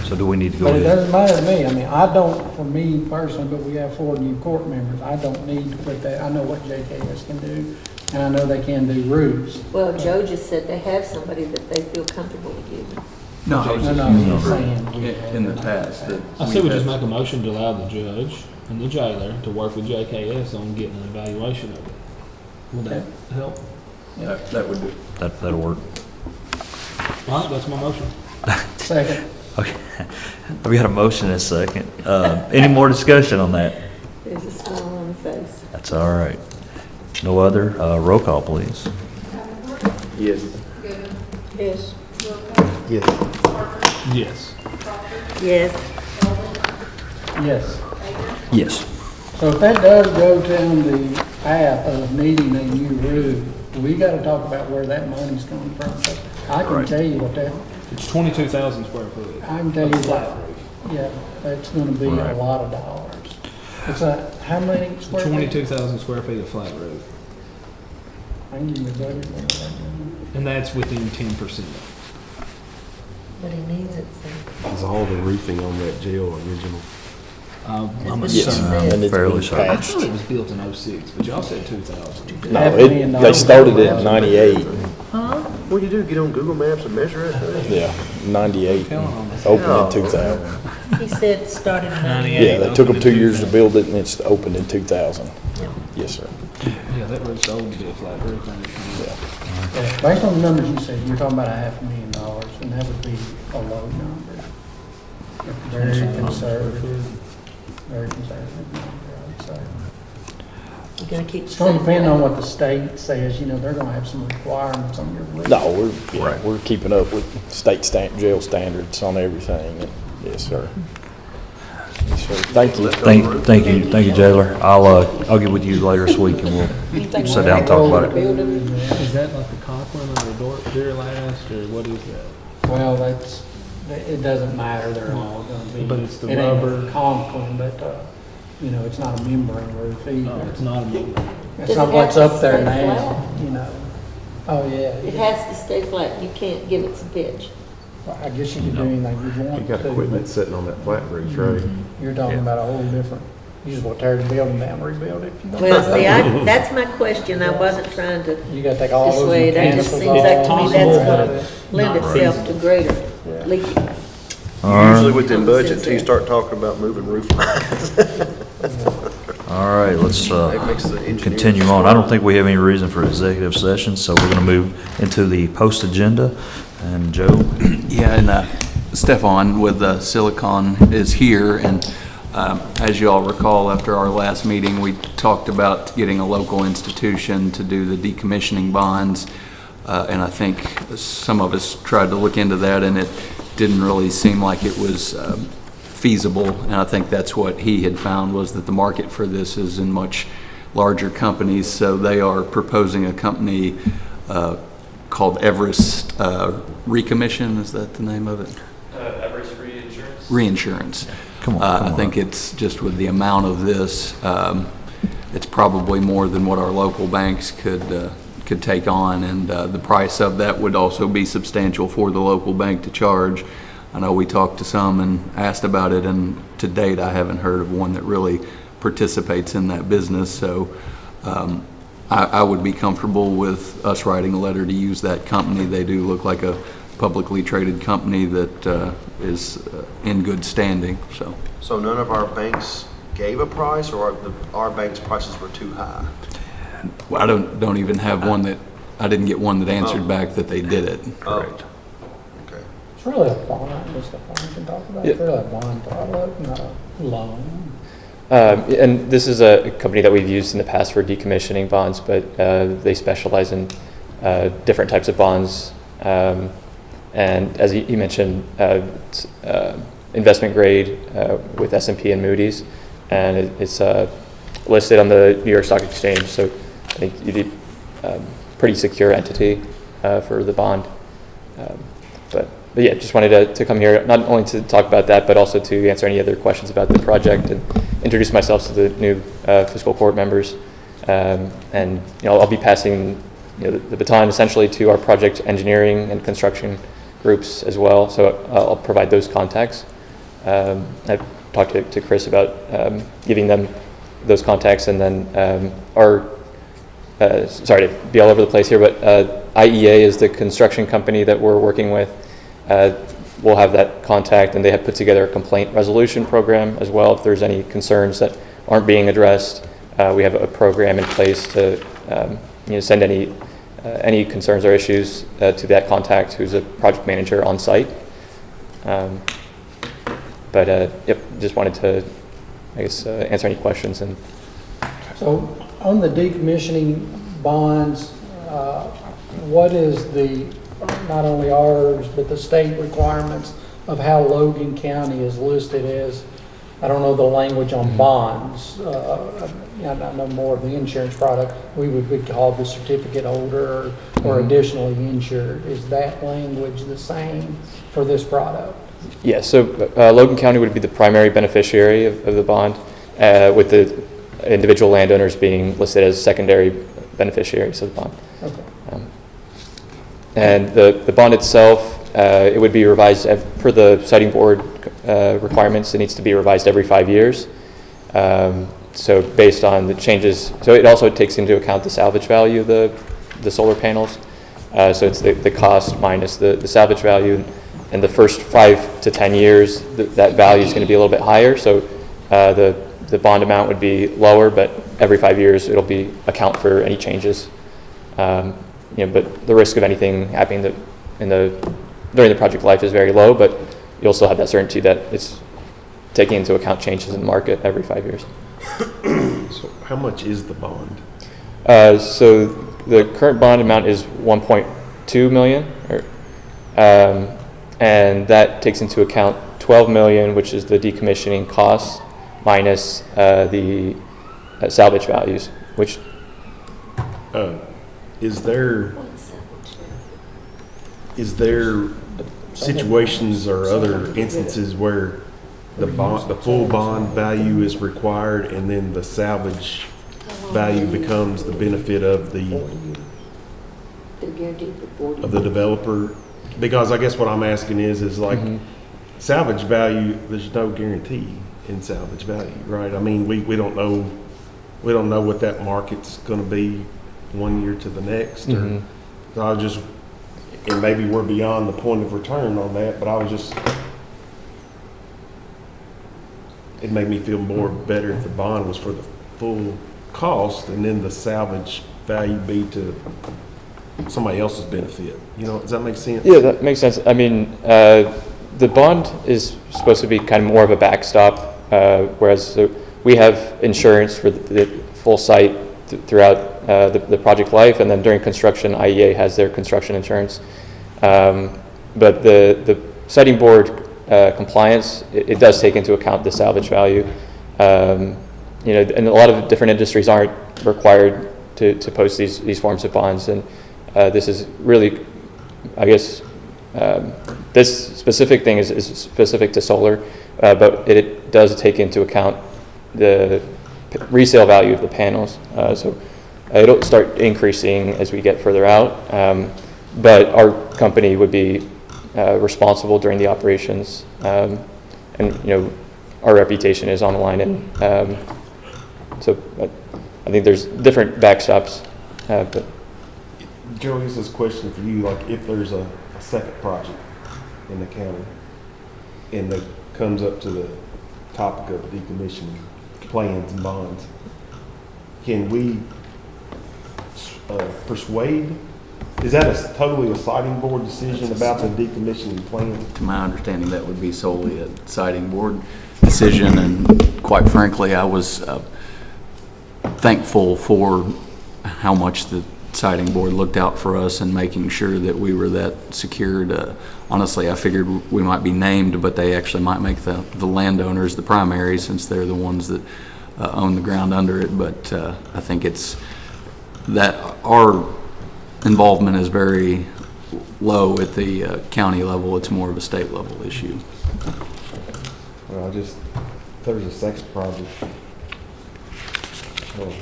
So do we need to go But it ahead? doesn't matter to me. I mean, I don't, for me personally, but we have 4 new court members. I don't need to put that, I know what JKS can do, and I know they can do roofs. Well, Joe just said they have somebody that they feel comfortable with using. no, I'm saying. in the past, that I say we've we just had- make a motion to allow the judge and the jailer to work with JKS on getting an evaluation of it. Would that help? that would do. That'll work. All right, that's my motion. Second. Okay. We got a motion and a second. Any more discussion on that? There's a smile on the face. That's all right. No other? Roll call, please. Yes. Yes. Yes. Yes. Yes. Yes. Yes. So if that does go down the path of needing a new roof, we gotta talk about where that money's coming from. I can tell you what that, It's 22,000 square foot. I can tell you Flat that, roof. yeah, that's gonna be a lot of dollars. It's how many square feet? 22,000 square feet of flat roof. I can give you a budget for that. And that's within 10%. But he needs it, so. Is all the roofing on that jail original? I'm what assuming. she said. And it's Fairly been certain. I patched. thought it was built in 06, but y'all said 2000. No, $500,000. they started it in 98. Huh? What do you do, get on Google Maps and measure it? Yeah, 98. Opened in 2000. He said it started in 98. Yeah, they took them 2 years to build it, and it's opened in 2000. Yes, sir. Yeah, that roof's old to be a flat roof. Yeah, based on the numbers you said, you're talking about $500,000, and that would be a low number. Very conservative, very conservative number, I would say. You're gonna keep. It's gonna depend on what the state says, they're gonna have some requirements on your roof. No, we're keeping up with state jail standards on everything. And yes, sir. Yes, sir. Thank you. Thank you, Jailer. I'll get with you later this week and we'll sit down and talk about it. Is that like the Conklin or the Duralast, or what is that? Well, it doesn't matter, they're all gonna be. But it's the it ain't rubber. Conklin, but, it's not a membrane roof either. No, it's not a membrane. It's Does not it what's have to up there stay now, Oh, yeah. It has to stay flat. You can't give it some pitch. Well, I guess you could do anything you want You to. got equipment but sitting on that flat roof, right? You're talking about a whole different You just want to tear the building down, rebuild it. If you don't Well, do see, that. that's my question. I wasn't trying to You gotta take all those dissuade. That just mechanicals seems like to me off. that's gonna lend itself to greater leaking. Usually within budget, until you start talking about moving roof lines. All right, let's That makes the engineering continue on. I don't think we have any reason for executive session, so we're going to move into the post agenda. And Joe? Yeah, and Stefan with Silicon is here, and as you all recall, after our last meeting, we talked about getting a local institution to do the decommissioning bonds, and I think some of us tried to look into that, and it didn't really seem like it was feasible, and I think that's what he had found, was that the market for this is in much larger companies. So they are proposing a company called Everest Recommission. Is that the name of it? Everest Reinsurance. Reinsurance. Come on. I think it's just with the amount of this, it's probably more than what our local banks could take on, and the price of that would also be substantial for the local bank to charge. I know we talked to some and asked about it, and to date I haven't heard of one that really participates in that business. So I would be comfortable with us writing a letter to use that company. They do look like a publicly traded company that is in good standing. So none of our banks gave a price, or our bank's prices were too high? Well, I don't even have one that, I didn't get one that answered back that they did it. Correct. It's really a bond, just a bond can talk about. It's really a bond product, not a loan. And this is a company that we've used in the past for decommissioning bonds, but they specialize in different types of bonds. And as you mentioned, it's, investment grade with S&P and Moody's, and it's listed on the New York Stock Exchange. So I think you need pretty secure entity for the bond. But yeah, just wanted to come here not only to talk about that, but also to answer any other questions about the project and introduce myself to the new fiscal court members. And I'll be passing the baton essentially to our project engineering and construction groups as well. So I'll provide those contacts. I've talked to Chris about giving them those contacts, and then sorry to be all over the place here, but IEA is the construction company that we're working with. We'll have that contact, and they have put together a complaint resolution program as well. If there's any concerns that aren't being addressed, we have a program in place to send any concerns or issues to that contact, who's a project manager on site. Yep, just wanted to, I guess, answer any questions. And So on the decommissioning bonds, what is the, not only ours, but the state requirements of how Logan County is listed as, I don't know the language on bonds. I know more of the insurance product. We would be called the certificate holder or additionally insured. Is that language the same for this product? yeah, so Logan County would be the primary beneficiary of the bond, with the individual landowners being listed as secondary beneficiaries of the bond. Okay. And the bond itself, it would be revised per the citing board requirements. It needs to be revised every 5 years. So based on the changes, so it also takes into account the salvage value of the solar panels. So it's the cost minus the salvage value. And the first 5 to 10 years, that value is going to be a little bit higher. So the bond amount would be lower, but every 5 years it'll be account for any changes. But the risk of anything happening during the project life is very low, but you'll still have that certainty that it's taking into account changes in the market every 5 years. So how much is the bond? So the current bond amount is 1.2 million, and that takes into account 12 million, which is the decommissioning costs, minus the salvage values, which is there situations or other instances where the full bond value is required and then the salvage value becomes the benefit of the developer? Because I guess what I'm asking is like salvage value, there's no guarantee. in salvage value, right? I mean, we don't know what that market's gonna be 1 year to the next, or, so I was just, and maybe we're beyond the point of return on that, but I was just, it made me feel more better if the bond was for the full cost, and then the salvage value be to somebody else's benefit. You know, does that make sense? Yeah, that makes sense. I mean, the bond is supposed to be kind of more of a backstop, whereas we have insurance for the full site throughout the project life, and then during construction, IEA has their construction insurance. But the siting board compliance, it does take into account the salvage value. You know, and a lot of different industries aren't required to post these forms of bonds, and this is really, I guess, this specific thing is specific to solar, but it does take into account the resale value of the panels. So it'll start increasing as we get further out, but our company would be responsible during the operations, and you know, our reputation is on the line, and so I think there's different backstops. But Joey, this is a question for you. Like, if there's a second project in the county and that comes up to the topic of decommissioning plans and bonds, can we persuade? Is that totally a siting board decision about the decommissioning plan? To my understanding, that would be solely a siting board decision, and quite frankly, I was thankful for how much the siting board looked out for us and making sure that we were that secured. Honestly, I figured we might be named, but they actually might make the landowners the primary, since they're the ones that own the ground under it. But I think it's that our involvement is very low at the county level. It's more of a state level issue. Well, if there's a second project, well,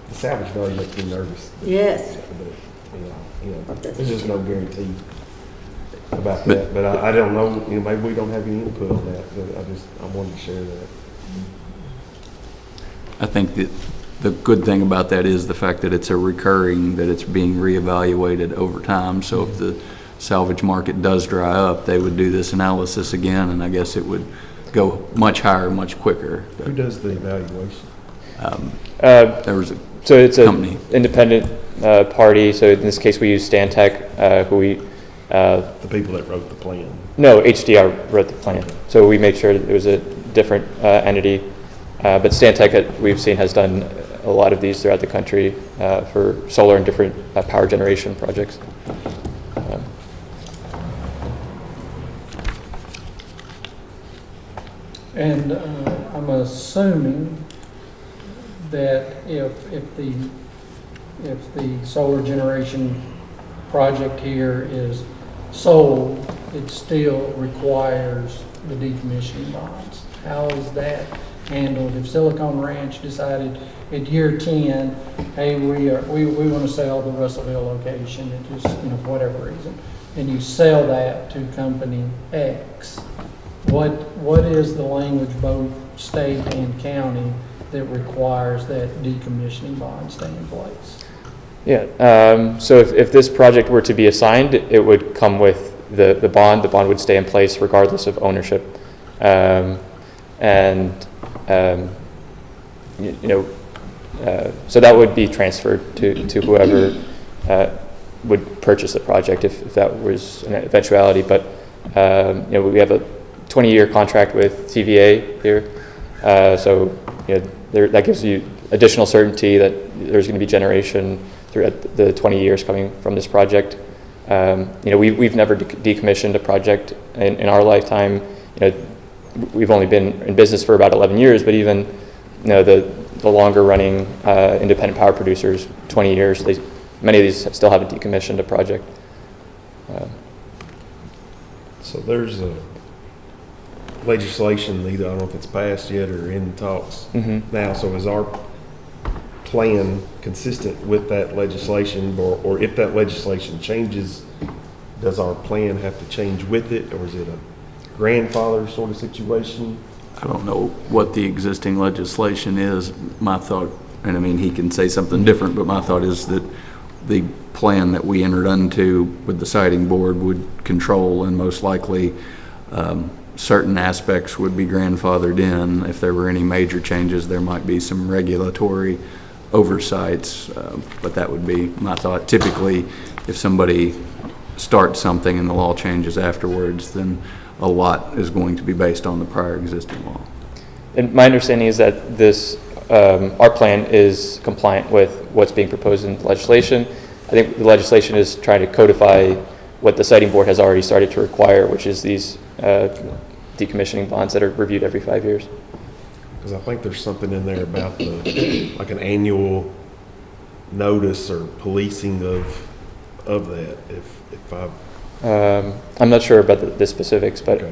the salvage value makes me nervous. Yes. But, there's just no guarantee about that. But I don't know, maybe we don't have any input on that, but I wanted to share that. I think that the good thing about that is the fact that it's a recurring, that it's being reevaluated over time. So if the salvage market does dry up, they would do this analysis again, and I guess it would go much higher, much quicker. Who does the evaluation? There was a so it's company. An independent party. So in this case, we use Stantec, who we the people that wrote the plan. No, HDR wrote the plan. So we made sure that it was a different entity. But Stantec, we've seen, has done a lot of these throughout the country for solar and different power generation projects. And I'm assuming that if the solar generation project here is sold, it still requires the decommissioning bonds. How is that handled? If Silicon Ranch decided at year 10, hey, we want to sell the Russellville location, it just, for whatever reason, and you sell that to company X, what is the language, both state and county, that requires that decommissioning bond stay in place? Yeah, so if this project were to be assigned, it would come with the bond. The bond would stay in place regardless of ownership. So that would be transferred to whoever would purchase the project if that was an eventuality. But we have a 20-year contract with TVA here, so that gives you additional certainty that there's going to be generation throughout the 20 years coming from this project. We've never decommissioned a project in our lifetime. We've only been in business for about 11 years, but even the longer running independent power producers, 20 years, many of these still haven't decommissioned a project. So there's a legislation, I don't know if it's passed yet or in talks now. So is our plan consistent with that legislation, or if that legislation changes, does our plan have to change with it, or is it a grandfather sort of situation? I don't know what the existing legislation is. My thought, and I mean, he can say something different, but my thought is that the plan that we entered into with the siting board would control, and most likely certain aspects would be grandfathered in. If there were any major changes, there might be some regulatory oversights, but that would be my thought. Typically, if somebody starts something and the law changes afterwards, then a lot is going to be based on the prior existing law. And my understanding is that this, our plan is compliant with what's being proposed in legislation. I think the legislation is trying to codify what the siting board has already started to require, which is these decommissioning bonds that are reviewed every 5 years. Because I think there's something in there about like an annual notice or policing of that. If I've I'm not sure about the specifics, but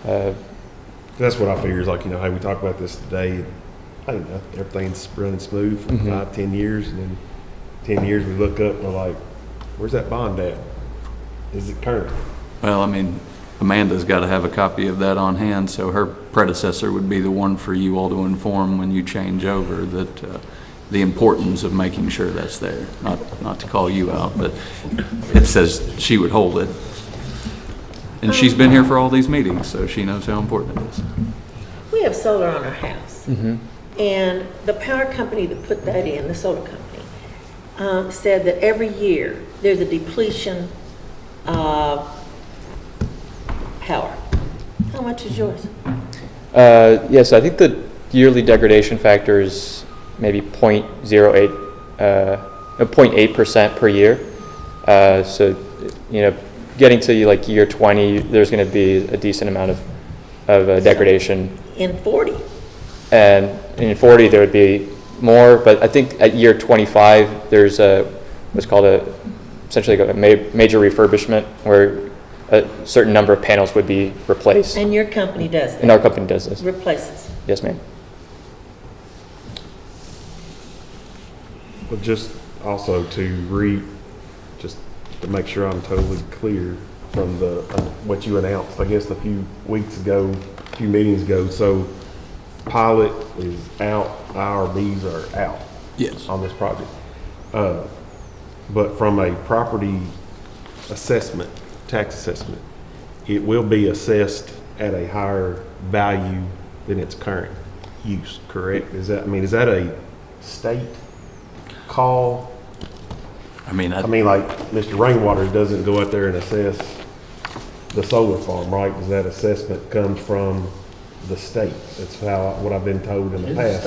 that's what I figure is, like, you know, hey, we talk about this today. Hey, everything's running smooth for 5-10 years, and then 10 years we look up and we're like, where's that bond at? Is it current? Well, I mean, Amanda's got to have a copy of that on hand, so her predecessor would be the one for you all to inform when you change over that the importance of making sure that's there. Not to call you out, but it says she would hold it. And she's been here for all these meetings, so she knows how important it is. We have solar on our house. And the power company that put that in, the solar company, said that every year there's a depletion of power. How much is yours? Yes, I think the yearly degradation factor is maybe 0.8% per year. So, you know, getting to like year 20, there's going to be a decent amount of degradation. In 40. And in 40 there would be more, but I think at year 25 there's what's called essentially a major refurbishment where a certain number of panels would be replaced. And your company does that? And our company does this. Replaces? Yes, ma'am. But just also just to make sure I'm totally clear from the what you announced, I guess a few meetings ago. So pilot is out, IRBs are out. Yes. On this project. But from a property assessment, tax assessment, it will be assessed at a higher value than its current use, correct? Is that a state call? I mean, like Mr. Rainwater doesn't go out there and assess the solar farm, right? Because that assessment comes from the state. That's what I've been told in the past.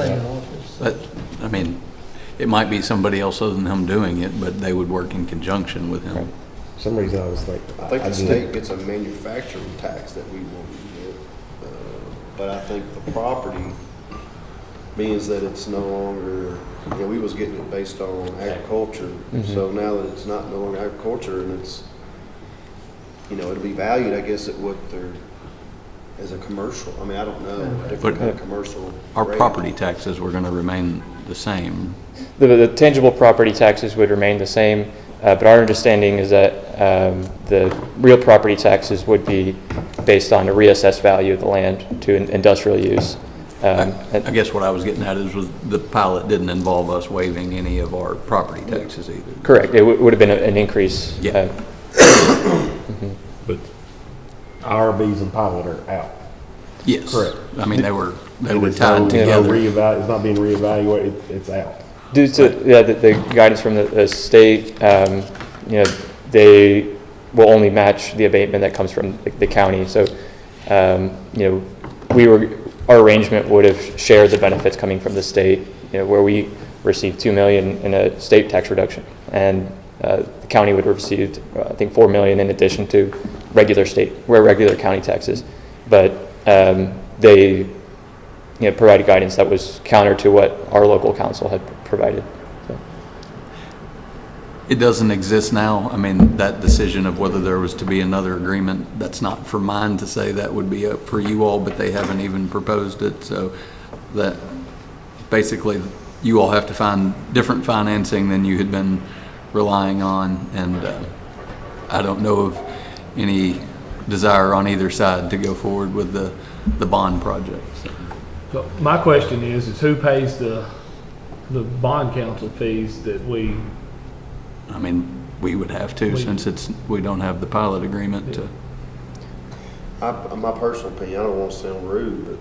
But, I mean, it might be somebody else other than him doing it, but they would work in conjunction with him. For some reason I was like, I think the state gets a manufacturing tax that we won't get. But I think the property means that it's no longer, you know, we was getting it based on agriculture. So now that it's not no longer agriculture and it's, you know, it'll be valued, I guess, at what they're, as a commercial. I mean, I don't know, different kind of commercial. Our property taxes were going to remain the same. The tangible property taxes would remain the same, but our understanding is that the real property taxes would be based on a reassessed value of the land to industrial use. I guess what I was getting at was the pilot didn't involve us waiving any of our property taxes either. Correct. It would have been an increase. Yeah. But IRBs and pilot are out. Yes. Correct. I mean, they were tied together. It's not being reevaluated. It's out. Due to the guidance from the state, you know, they will only match the abatement that comes from the county. So, you know, our arrangement would have shared the benefits coming from the state, you know, where we received $2 million in a state tax reduction, and the county would have received, I think, $4 million in addition to regular county taxes. But they, you know, provided guidance that was counter to what our local council had provided. So. It doesn't exist now. I mean, that decision of whether there was to be another agreement, that's not for mine to say. That would be up for you all, but they haven't even proposed it. So that basically you all have to find different financing than you had been relying on. And I don't know of any desire on either side to go forward with the the bond project. So my question is who pays the bond council fees that we? I mean, we would have to, since we don't have the pilot agreement to. My personal opinion, I don't want to sound rude, but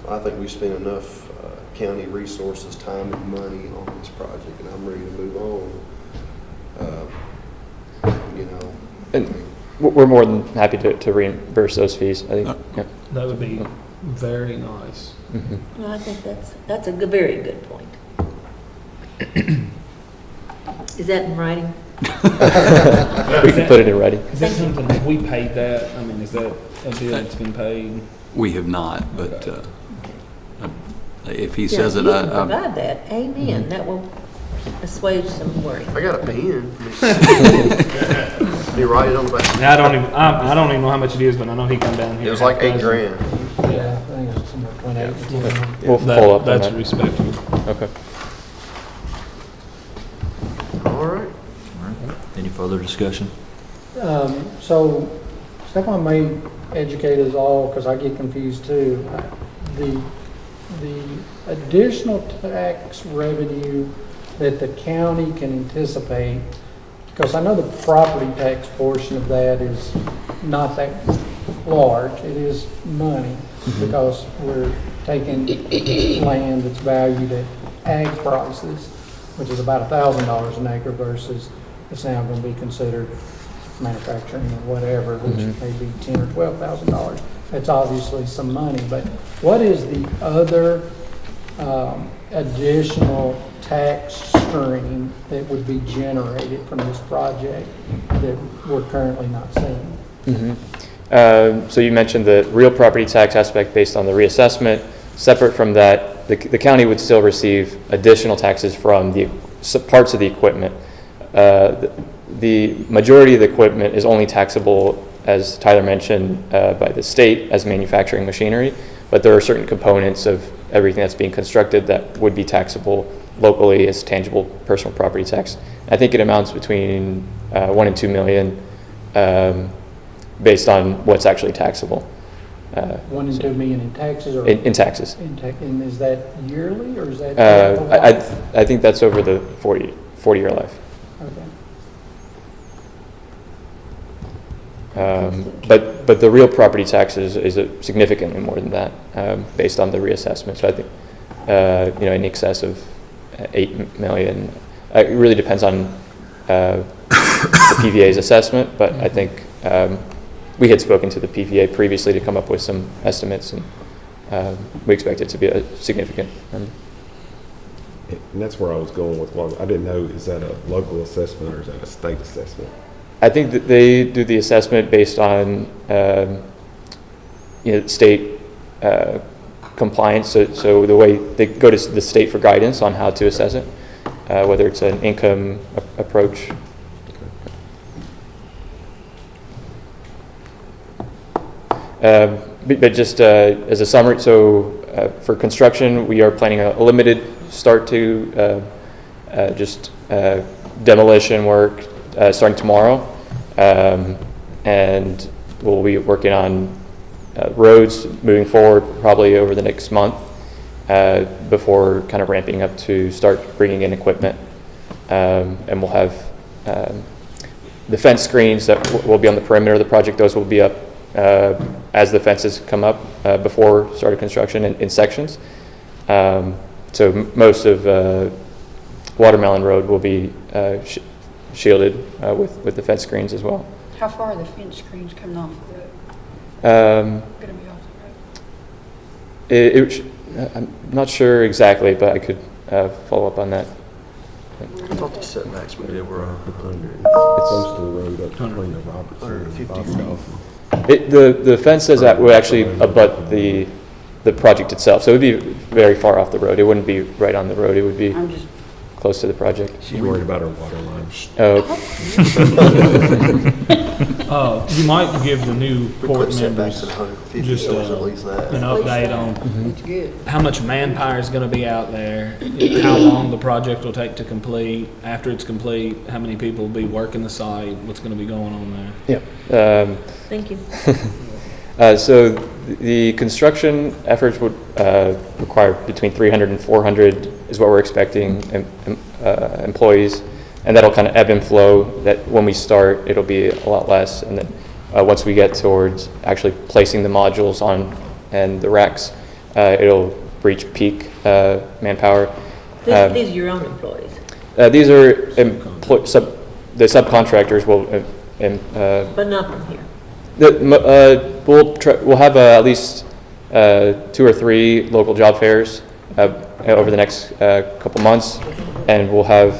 I think we spend enough county resources, time and money on this project, and I'm ready to move on. You know. And we're more than happy to reimburse those fees, I think. Yeah. That would be very nice. Well, I think that's a very good point. Is that in writing? We can put it in writing. Is that something that we paid that? I mean, is that a deal that's been paid? We have not, but if he Yeah, says it, you can provide that. Amen. That will assuage some worry. I got a pen. You write it on the back. Now, I don't even know how much it is, but I know he come down here. It was like $8 grand. Yeah, I think it's somewhere between 8 and 10. We'll follow up on That's that. respectable. Okay. All right. Any further discussion? So Stefan may educate us all, because I get confused too. The additional tax revenue that the county can anticipate, because I know the property tax portion of that is not that large. It is money, because we're taking land that's valued at ag prices, which is about $1,000 an acre, versus it's now going to be considered manufacturing or whatever, which may be $10,000 or $12,000. That's obviously some money, but what is the other additional tax stream that would be generated from this project that we're currently not seeing? So you mentioned the real property tax aspect based on the reassessment. Separate from that, the county would still receive additional taxes from the parts of the equipment. The majority of the equipment is only taxable, as Tyler mentioned, by the state as manufacturing machinery, but there are certain components of everything that's being constructed that would be taxable locally as tangible personal property tax. I think it amounts between 1 and 2 million based on what's actually taxable. 1 and 2 million in taxes, or in taxes. And is that yearly, or is that? I think that's over the 40-year life. Okay. But the real property tax is significantly more than that, based on the reassessment. So I think in excess of 8 million. It really depends on the PVA's assessment, but I think we had spoken to the PVA previously to come up with some estimates, and we expect it to be a significant number. And that's where I was going with Logan. I didn't know, is that a local assessment or is that a state assessment? I think that they do the assessment based on state compliance. So the way they go to the state for guidance on how to assess it, whether it's an income approach. But just as a summary, so for construction, we are planning a limited start to just demolition work starting tomorrow. And we'll be working on roads moving forward probably over the next month before kind of ramping up to start bringing in equipment. And we'll have the fence screens that will be on the perimeter of the project. Those will be up as the fences come up before start of construction in sections. So most of Watermelon Road will be shielded with the fence screens as well. How far are the fence screens coming off the road? Going to be off the road? I'm not sure exactly, but I could follow up on that. I thought the setbacks maybe were 100. It's close to the road up between the Robertson and The fence says that will actually abut the project itself, so it would be very far off the road. It wouldn't be right on the road. It would be close to the project. She's worried about her water line. You might give the new court members just an update on how much manpower is going to be out there, how long the project will take to complete. After it's complete, how many people will be working the site, what's going to be going on there. Yeah. Thank you. So the construction efforts would require between 300 and 400 is what we're expecting employees, and that'll kind of ebb and flow. That when we start, it'll be a lot less, and then once we get towards actually placing the modules on and the racks, it'll reach peak manpower. These are your own employees? These are the subcontractors will. But not from here? We'll have at least 2 or 3 local job fairs over the next couple months, and we'll have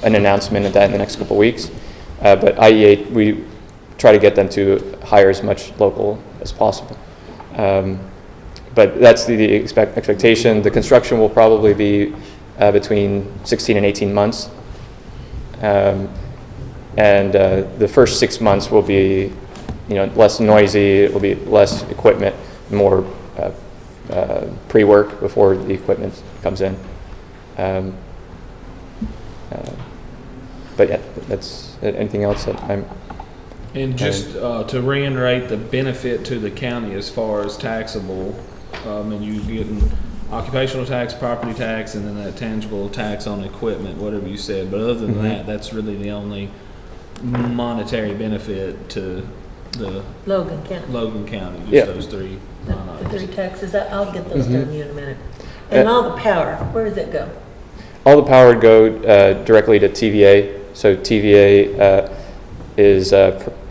an announcement of that in the next couple weeks. But IE8, we try to get them to hire as much local as possible. But that's the expectation. The construction will probably be between 16 and 18 months. And the first 6 months will be, less noisy. It will be less equipment, more pre-work before the equipment comes in. But yeah, that's anything else that I'm. And just to reiterate the benefit to the county as far as taxable, and you getting occupational tax, property tax, and then that tangible tax on equipment, whatever you said. But other than that, that's really the only monetary benefit to the Logan County. Just those 3 The 3 taxes, I'll get those done to you in a minute. And all the power, where does it go? All the power would go directly to TVA. So TVA is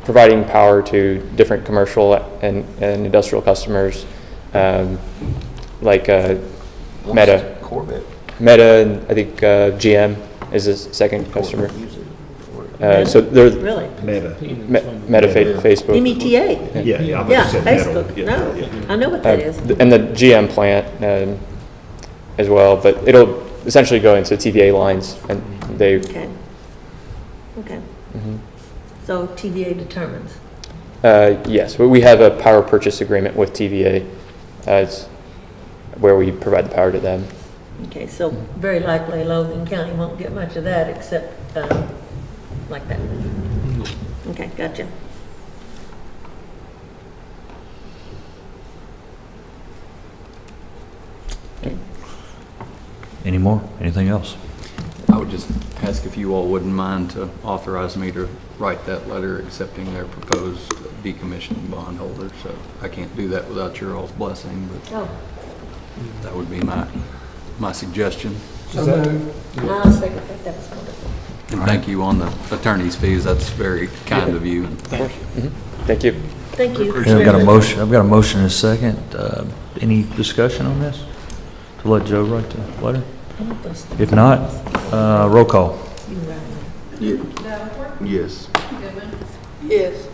providing power to different commercial and industrial customers, like Meta. Corvette. Meta, and I think GM is a second customer. So they're Really? Meta Facebook. META? Yeah, Facebook. No, I know what that is. And the GM plant as well, but it'll essentially go into TVA lines, and they. Okay. So TVA determines? Yes, but we have a power purchase agreement with TVA. It's where we provide the power to them. Okay, so very likely Logan County won't get much of that except like that. Okay, gotcha. Any more? Anything else? I would just ask if you all wouldn't mind to authorize me to write that letter accepting their proposed decommissioning bondholder. So I can't do that without your all's blessing, but that would be my suggestion. I'll second that. That was wonderful. And thank you on the attorney's fees. That's very kind of you. Thank you. Thank you. Thank you. I've got a motion. I've got a motion and a second. Any discussion on this? To let Joe write the letter? If not, roll call. Yes. Yes. Yes.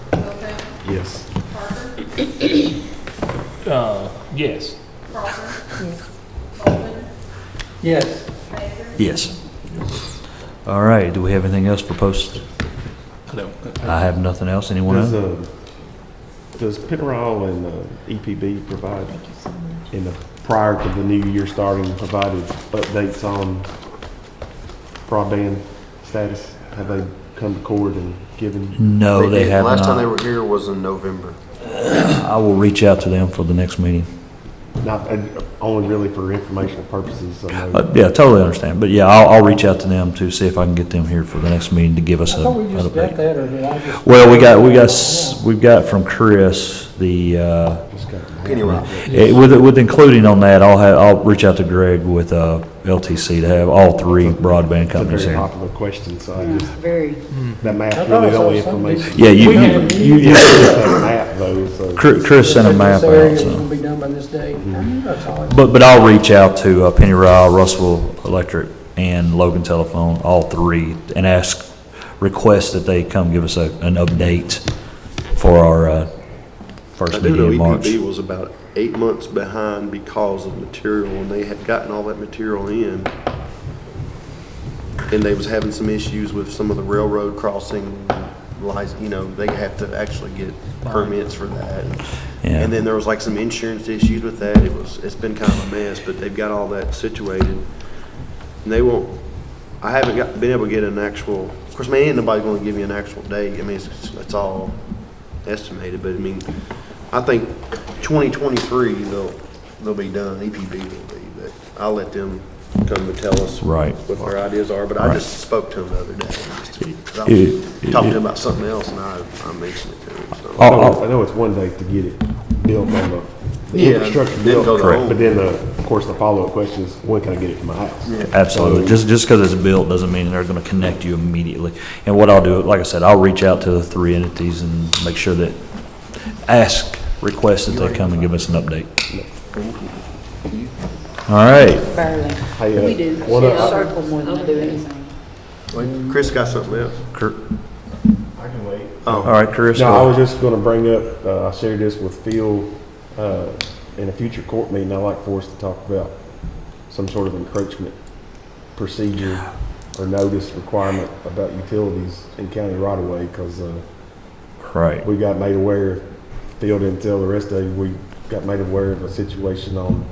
Yes. Yes. Yes. Yes. All right. Do we have anything else proposed? I have nothing else. Anyone else? Does Pinnacle and EPB provide, prior to the new year starting, provided updates on broadband status? Have they come to court and given? No, they have not. Last time they were here was in November. I will reach out to them for the next meeting. Not only really for informational purposes. So Yeah, totally understand. But yeah, I'll reach out to them to see if I can get them here for the next meeting to give us I thought we just got that, or did I just? Well, we've got from Chris the with including on that. I'll reach out to Greg with LTC to have all 3 broadband companies it's a here. very popular question, so I just Very. that map's really the only information. Yeah, you that map though. So. Chris sent a map This area out. is So. gonna be done by this date. That's all. But I'll reach out to Penny Ryle, Russellville Electric, and Logan Telephone, all 3, and request that they come give us an update for our first meeting in March. EPB was about 8 months behind because of material, and they had gotten all that material in. And they was having some issues with some of the railroad crossing, they have to actually get permits for that. Yeah. And then there was like some insurance issues with that. It's been kind of a mess, but they've got all that situated. And I haven't been able to get an actual, of course, ain't nobody going to give me an actual date. I mean, it's all estimated, but I mean, I think 2023, they'll be done, EPB will be, but I'll let them come and tell us Right. what their ideas are, but I Right. just spoke to him the other day. 'Cause I was talking to him about something else, and I mentioned it to him, so. I know it's one day to get it built on the Yeah, infrastructure then built, go to correct, home. but then, of course, the follow-up question is, when can I get it to my house? Absolutely. Just because it's built doesn't mean they're going to connect you immediately. And what I'll do, like I said, I'll reach out to the 3 entities and make sure that, request that they come and give us an update. All right. Barely. Hey, We do. one of- Circle more than we do anything. Wait, Chris got something else? Kurt. I can wait. All right, Chris. No, I was just gonna bring up, I shared this with Phil, in a future court meeting, I'd like for us to talk about some sort of encroachment procedure or notice requirement about utilities in county right of way, cause, Right. we got made aware, Phil didn't tell the rest of you, we got made aware of a situation on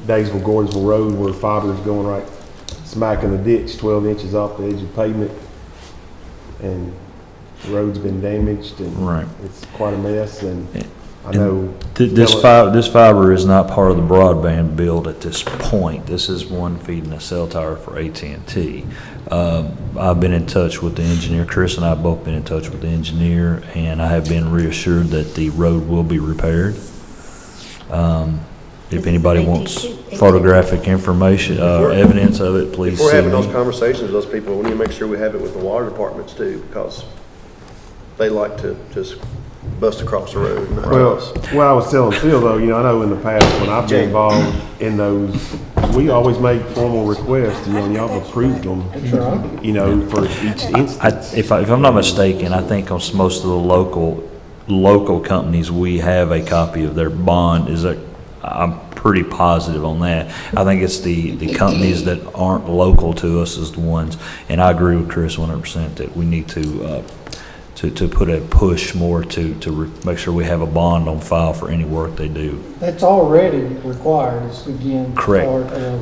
Daysville-Gordonsville Road where fiber is going right smack in the ditch, 12 inches off the edge of pavement. And the road's been damaged and Right. it's quite a mess, and I know. This fiber is not part of the broadband build at this point. This is one feeding a cell tower for AT&T. I've been in touch with the engineer. Chris and I have both been in touch with the engineer, and I have been reassured that the road will be repaired. If anybody wants photographic information, evidence of it, please If we're see having those me. conversations with those people, we need to make sure we have it with the water departments too, because they like to just bust across the road. And not Well, us. what I was telling Phil though, I know in the past when I've been involved in those, we always make formal requests, and y'all have approved them, for each instance. If I'm not mistaken, I think on most of the local companies, we have a copy of their bond. I'm pretty positive on that. I think it's the companies that aren't local to us is the ones, and I agree with Chris 100% that we need to put a push more to make sure we have a bond on file for any work they do. That's already required, it's again, Correct. part of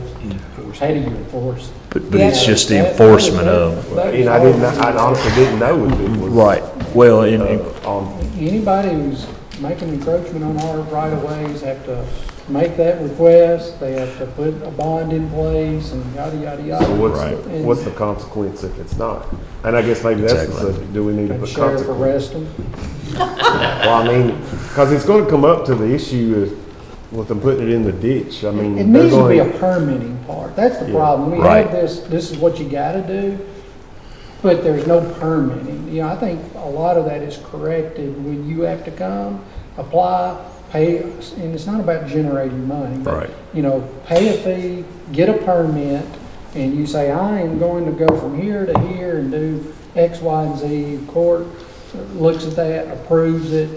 how do you enforce. But it's just the enforcement of. And I honestly didn't know if it was. Right. Well, Anybody who's making encroachment on our right of ways have to make that request, they have to put a bond in place and yada, yada, yada. So what's the consequence if it's not? And I guess maybe that's the subject, do we need to And put sheriff consequence? arrest them. Well, I mean, because it's going to come up to the issue with them putting it in the ditch. I mean, It they're needs to be a going, permitting part, that's the Yeah. problem. We Right. have this is what you gotta do, but there's no permitting. I think a lot of that is corrected when you have to come, apply, pay, and it's not about generating money. But, Right. Pay a fee, get a permit, and you say, I am going to go from here to here and do X, Y, and Z. Court looks at that, approves it,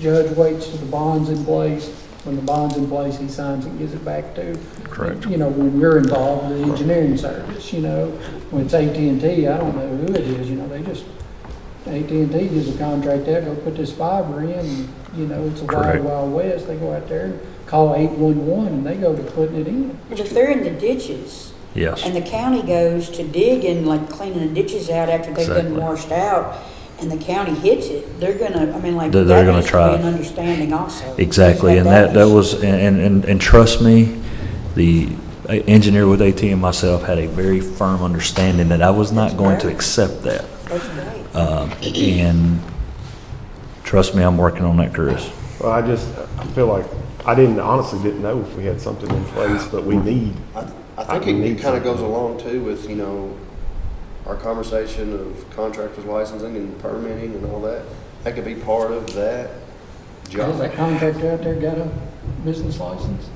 judge waits till the bond's in place. When the bond's in place, he signs it and gives it back to. Correct. When you're involved with the engineering service, when it's AT&T, I don't know who it is, AT&T gives a contract out, go put this fiber in, and, it's a wild, Correct. wild west. They go out there and call 811 and they go to putting it in. But if they're in the ditches. Yes. And the county goes to dig and like cleaning the ditches out after they've been Exactly. washed out, and the county hits it, they're gonna, They're that gonna needs to try. be an understanding also. Exactly, and that was, and trust me, the engineer with AT and myself had a very firm understanding that I was not going to accept that. That's great. And trust me, I'm working on that, Chris. well, I feel like, I honestly didn't know if we had something in place, but we need. I think it kind of goes along too with, our conversation of contractors licensing and permitting and all that. That could be part of that Has job. that contractor out there got a business license?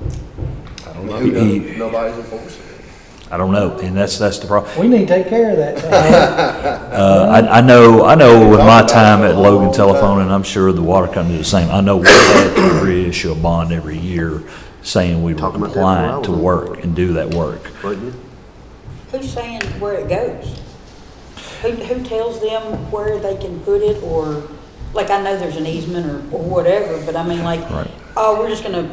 I don't know. Nobody's enforcing it. I don't know, and that's the problem. We need to take care of that. I know with my time at Logan Telephone, and I'm sure the water company is the same, I know we had to reissue a bond every year saying we were Talking about that compliant to for a while. work and do that work. Who's saying where it goes? Who tells them where they can put it, or, I know there's an easement or whatever, but Right. oh, we're just gonna,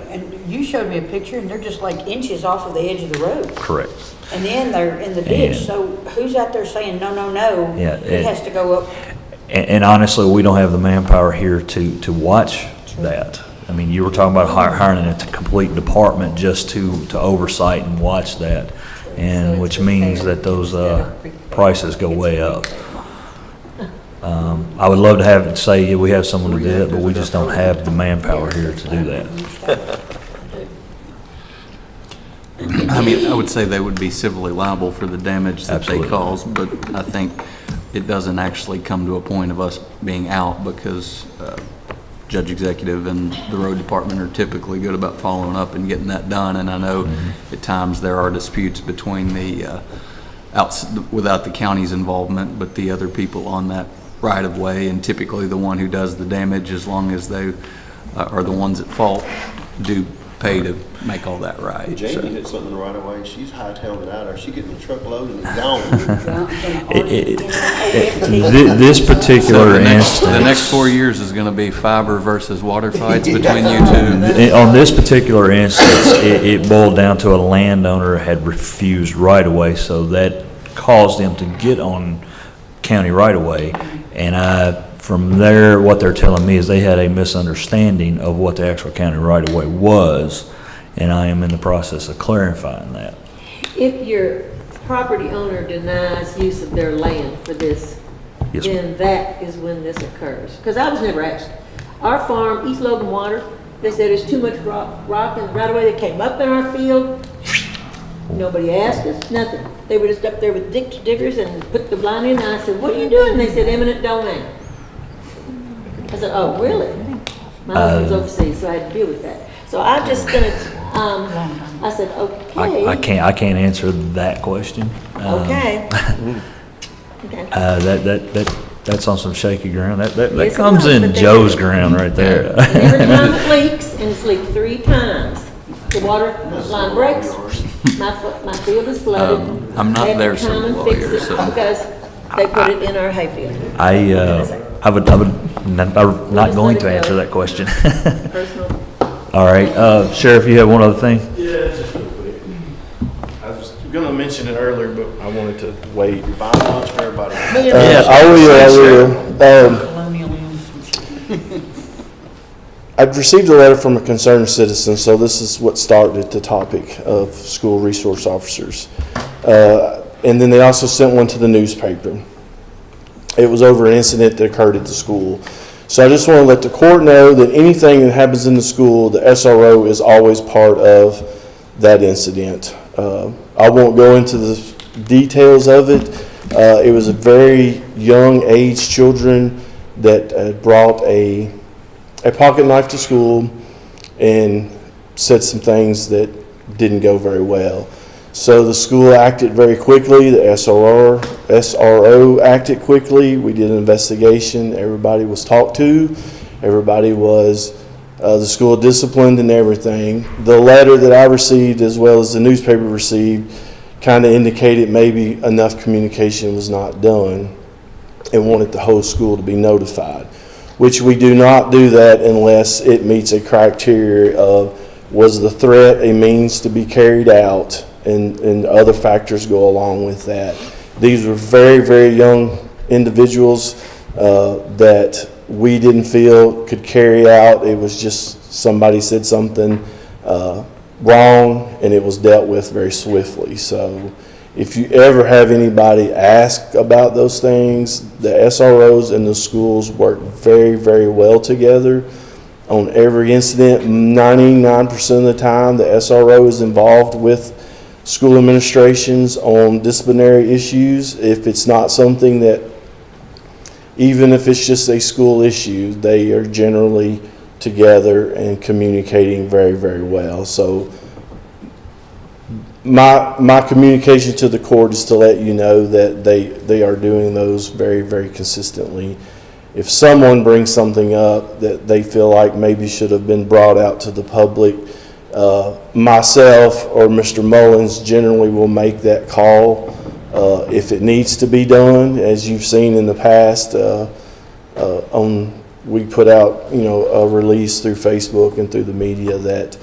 and you showed me a picture, and they're just like inches off of the edge of the road. Correct. And then they're in the ditch, And- so who's out there saying, no, no, no? Yeah, It has to go up. And honestly, we don't have the manpower here to watch that. I mean, you were talking about hiring a complete department just to oversight and watch that, and which means that those prices go way up. I would love to have it say, yeah, we have someone to do it, but we just don't have the manpower here to do that. I mean, I would say they would be civilly liable for the damage that Absolutely. they cause, but I think it doesn't actually come to a point of us being out because Judge Executive and the road department are typically good about following up and getting that done. And I know at times there are disputes between the without the county's involvement, but the other people on that right of way, and typically the one who does the damage, as long as they are the ones at fault, do pay to make all that right. Jamie hit something right away. She's hightailing it out there. She getting the truck loaded and gone. This particular instance, The next 4 years is going to be fiber versus water fights between you two. on this particular instance, it boiled down to a landowner had refused right away, so that caused them to get on county right away. And from there, what they're telling me is they had a misunderstanding of what the actual county right of way was, and I am in the process of clarifying that. If your property owner denies use of their land for this, Yes, then that is when this occurs. Because I was never asked. Our farm, East Logan Water, they said there's too much rock in the right of way. They came up in our field. Nobody asked us, nothing. They were just up there with diggers and put the line in, and I said, what are you doing? And they said, eminent domain. I said, oh, really? My husband was overseas, so I had to deal with that. So I'm just gonna, I said, okay. I can't answer that question. Okay. Okay. That's on some shaky ground. That Yes, comes it was, in but Joe's ground right there. Every time it leaks, and it's leaked 3 times, the water line breaks, my field is flooded. I'm not They have there, to so come and lawyer, fix it so. because they put it in our hayfield. I'm not going to answer that question. Personal. All right, Sheriff, you have one other thing? Yeah, just real quick. I was going to mention it earlier, but I wanted to wait. You're buying lunch for everybody. I will. I've received a letter from a concerned citizen, so this is what started the topic of school resource officers. And then they also sent one to the newspaper. It was over an incident that occurred at the school. So I just want to let the court know that anything that happens in the school, the SRO is always part of that incident. I won't go into the details of it. It was a very young age children that brought a pocket knife to school and said some things that didn't go very well. So the school acted very quickly. The SRO acted quickly. We did an investigation. Everybody was talked to. Everybody was, the school disciplined and everything. The letter that I received as well as the newspaper received kind of indicated maybe enough communication was not done and wanted the whole school to be notified, which we do not do that unless it meets a criteria of was the threat a means to be carried out, and other factors go along with that. These were very, very young individuals that we didn't feel could carry out. It was just somebody said something wrong, and it was dealt with very swiftly. So if you ever have anybody ask about those things, the SROs and the schools work very, very well together on every incident. 99% of the time, the SRO is involved with school administrations on disciplinary issues. If it's not something that, even if it's just a school issue, they are generally together and communicating very, very well. So my communication to the court is to let you know that they are doing those very, very consistently. If someone brings something up that they feel like maybe should have been brought out to the public, myself or Mr. Mullins generally will make that call if it needs to be done. As you've seen in the past, we put out a release through Facebook and through the media that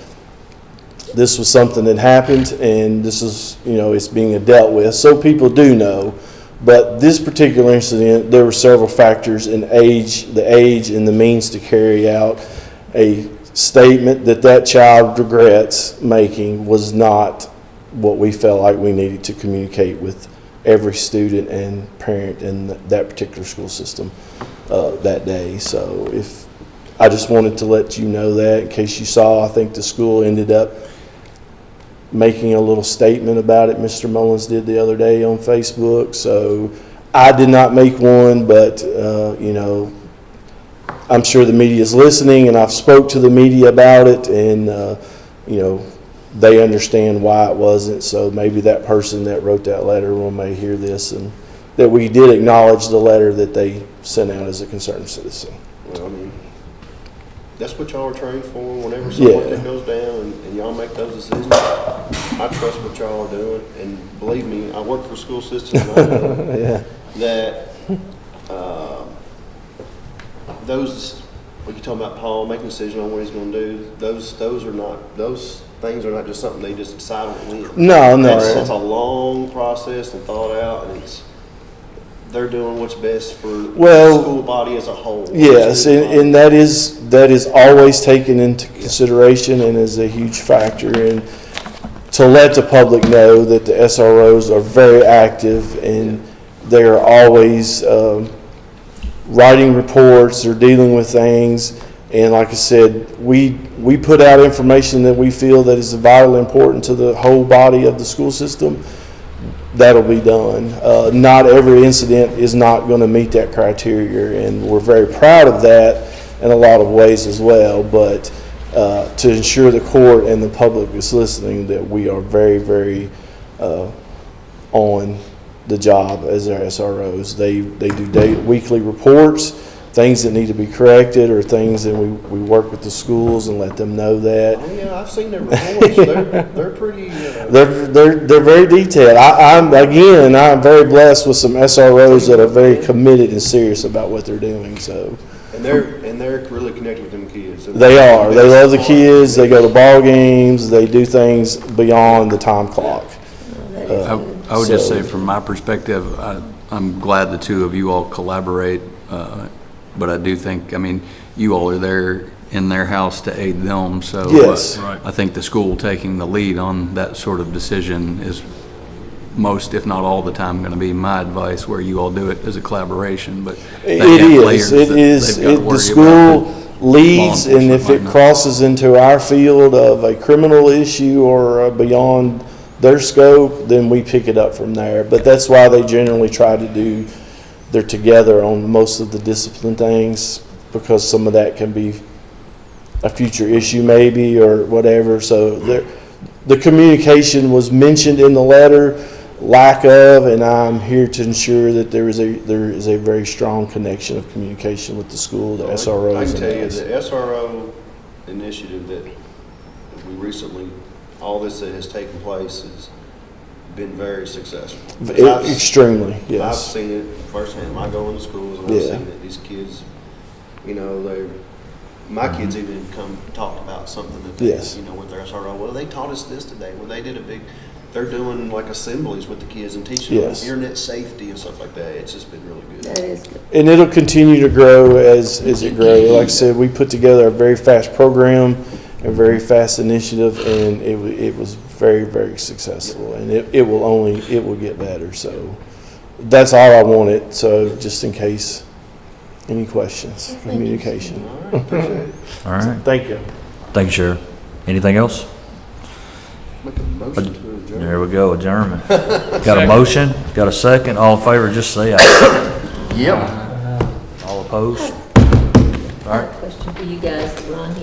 this was something that happened, and this is it's being dealt with, so people do know. But this particular incident, there were several factors in the age and the means to carry out. a statement that that child regrets making was not what we felt like we needed to communicate with every student and parent in that particular school system that day. So I just wanted to let you know that in case you saw. I think the school ended up making a little statement about it. Mr. Mullins did the other day on Facebook. So I did not make one, but you know, I'm sure the media is listening, and I've spoke to the media about it, and you know, they understand why it wasn't. So maybe that person that wrote that letter may hear this, and that we did acknowledge the letter that they sent out as a concerned citizen. Well, I mean, that's what y'all are trained for. Whenever something goes down and y'all make those decisions, I trust what y'all are doing. And believe me, I work for a school system, and I know that those, what you talking about, Paul, making a decision on what he's going to do, those things are not just something they just decide on a whim. No. It's a long process and thought out, and they're doing what's best for the school body as a whole. Yes, and that is always taken into consideration and is a huge factor. And to let the public know that the SROs are very active and they are always writing reports or dealing with things. And like I said, we put out information that we feel that is vitally important to the whole body of the school system. That'll be done. Not every incident is not going to meet that criteria, and we're very proud of that in a lot of ways as well. But to ensure the court and the public is listening, that we are very, very on the job as our SROs. They do weekly reports, things that need to be corrected or things that we work with the schools and let them know that. Oh yeah, I've seen their reports. They're pretty. They're very detailed. I'm very blessed with some SROs that are very committed and serious about what they're doing. So. And they're really connected with them kids. They are. They love the kids. They go to ball games. They do things beyond the time clock. I would just say, from my perspective, I'm glad the two of you all collaborate. But I do think, you all are there in their house to aid them. So yes. I think the school taking the lead on that sort of decision is most, if not all the time, going to be my advice, where you all do it as a collaboration. But it is. The school leads, and if it crosses into our field of a criminal issue or beyond their scope, then we pick it up from there. But that's why they generally try to do. They're together on most of the discipline things, because some of that can be a future issue maybe or whatever. So the communication was mentioned in the letter, lack of, and I'm here to ensure that there is a very strong connection of communication with the school, the SROs. I can tell you the SRO initiative that we recently, all this that has taken place has been very successful. Extremely, yes. I've seen it firsthand. I go into schools and I've seen that these kids, my kids even come talked about something that they, with their SRO. Well, they taught us this today. Well, they did they're doing like assemblies with the kids and teaching them internet safety and stuff like that. It's just been really good. That is good. And it'll continue to grow as it grows. Like I said, we put together a very fast program, a very fast initiative, and it was very, very successful, and it will get better. So that's all I wanted. So just in case, any questions, communication. All right. All right. Thank you. Thank you, Sheriff. Anything else? Make a motion to adjourn. There we go, adjournment. Got a motion? Got a second? All in favor, just say aye. Yep. All opposed? All right. Question for you guys, Ron, here.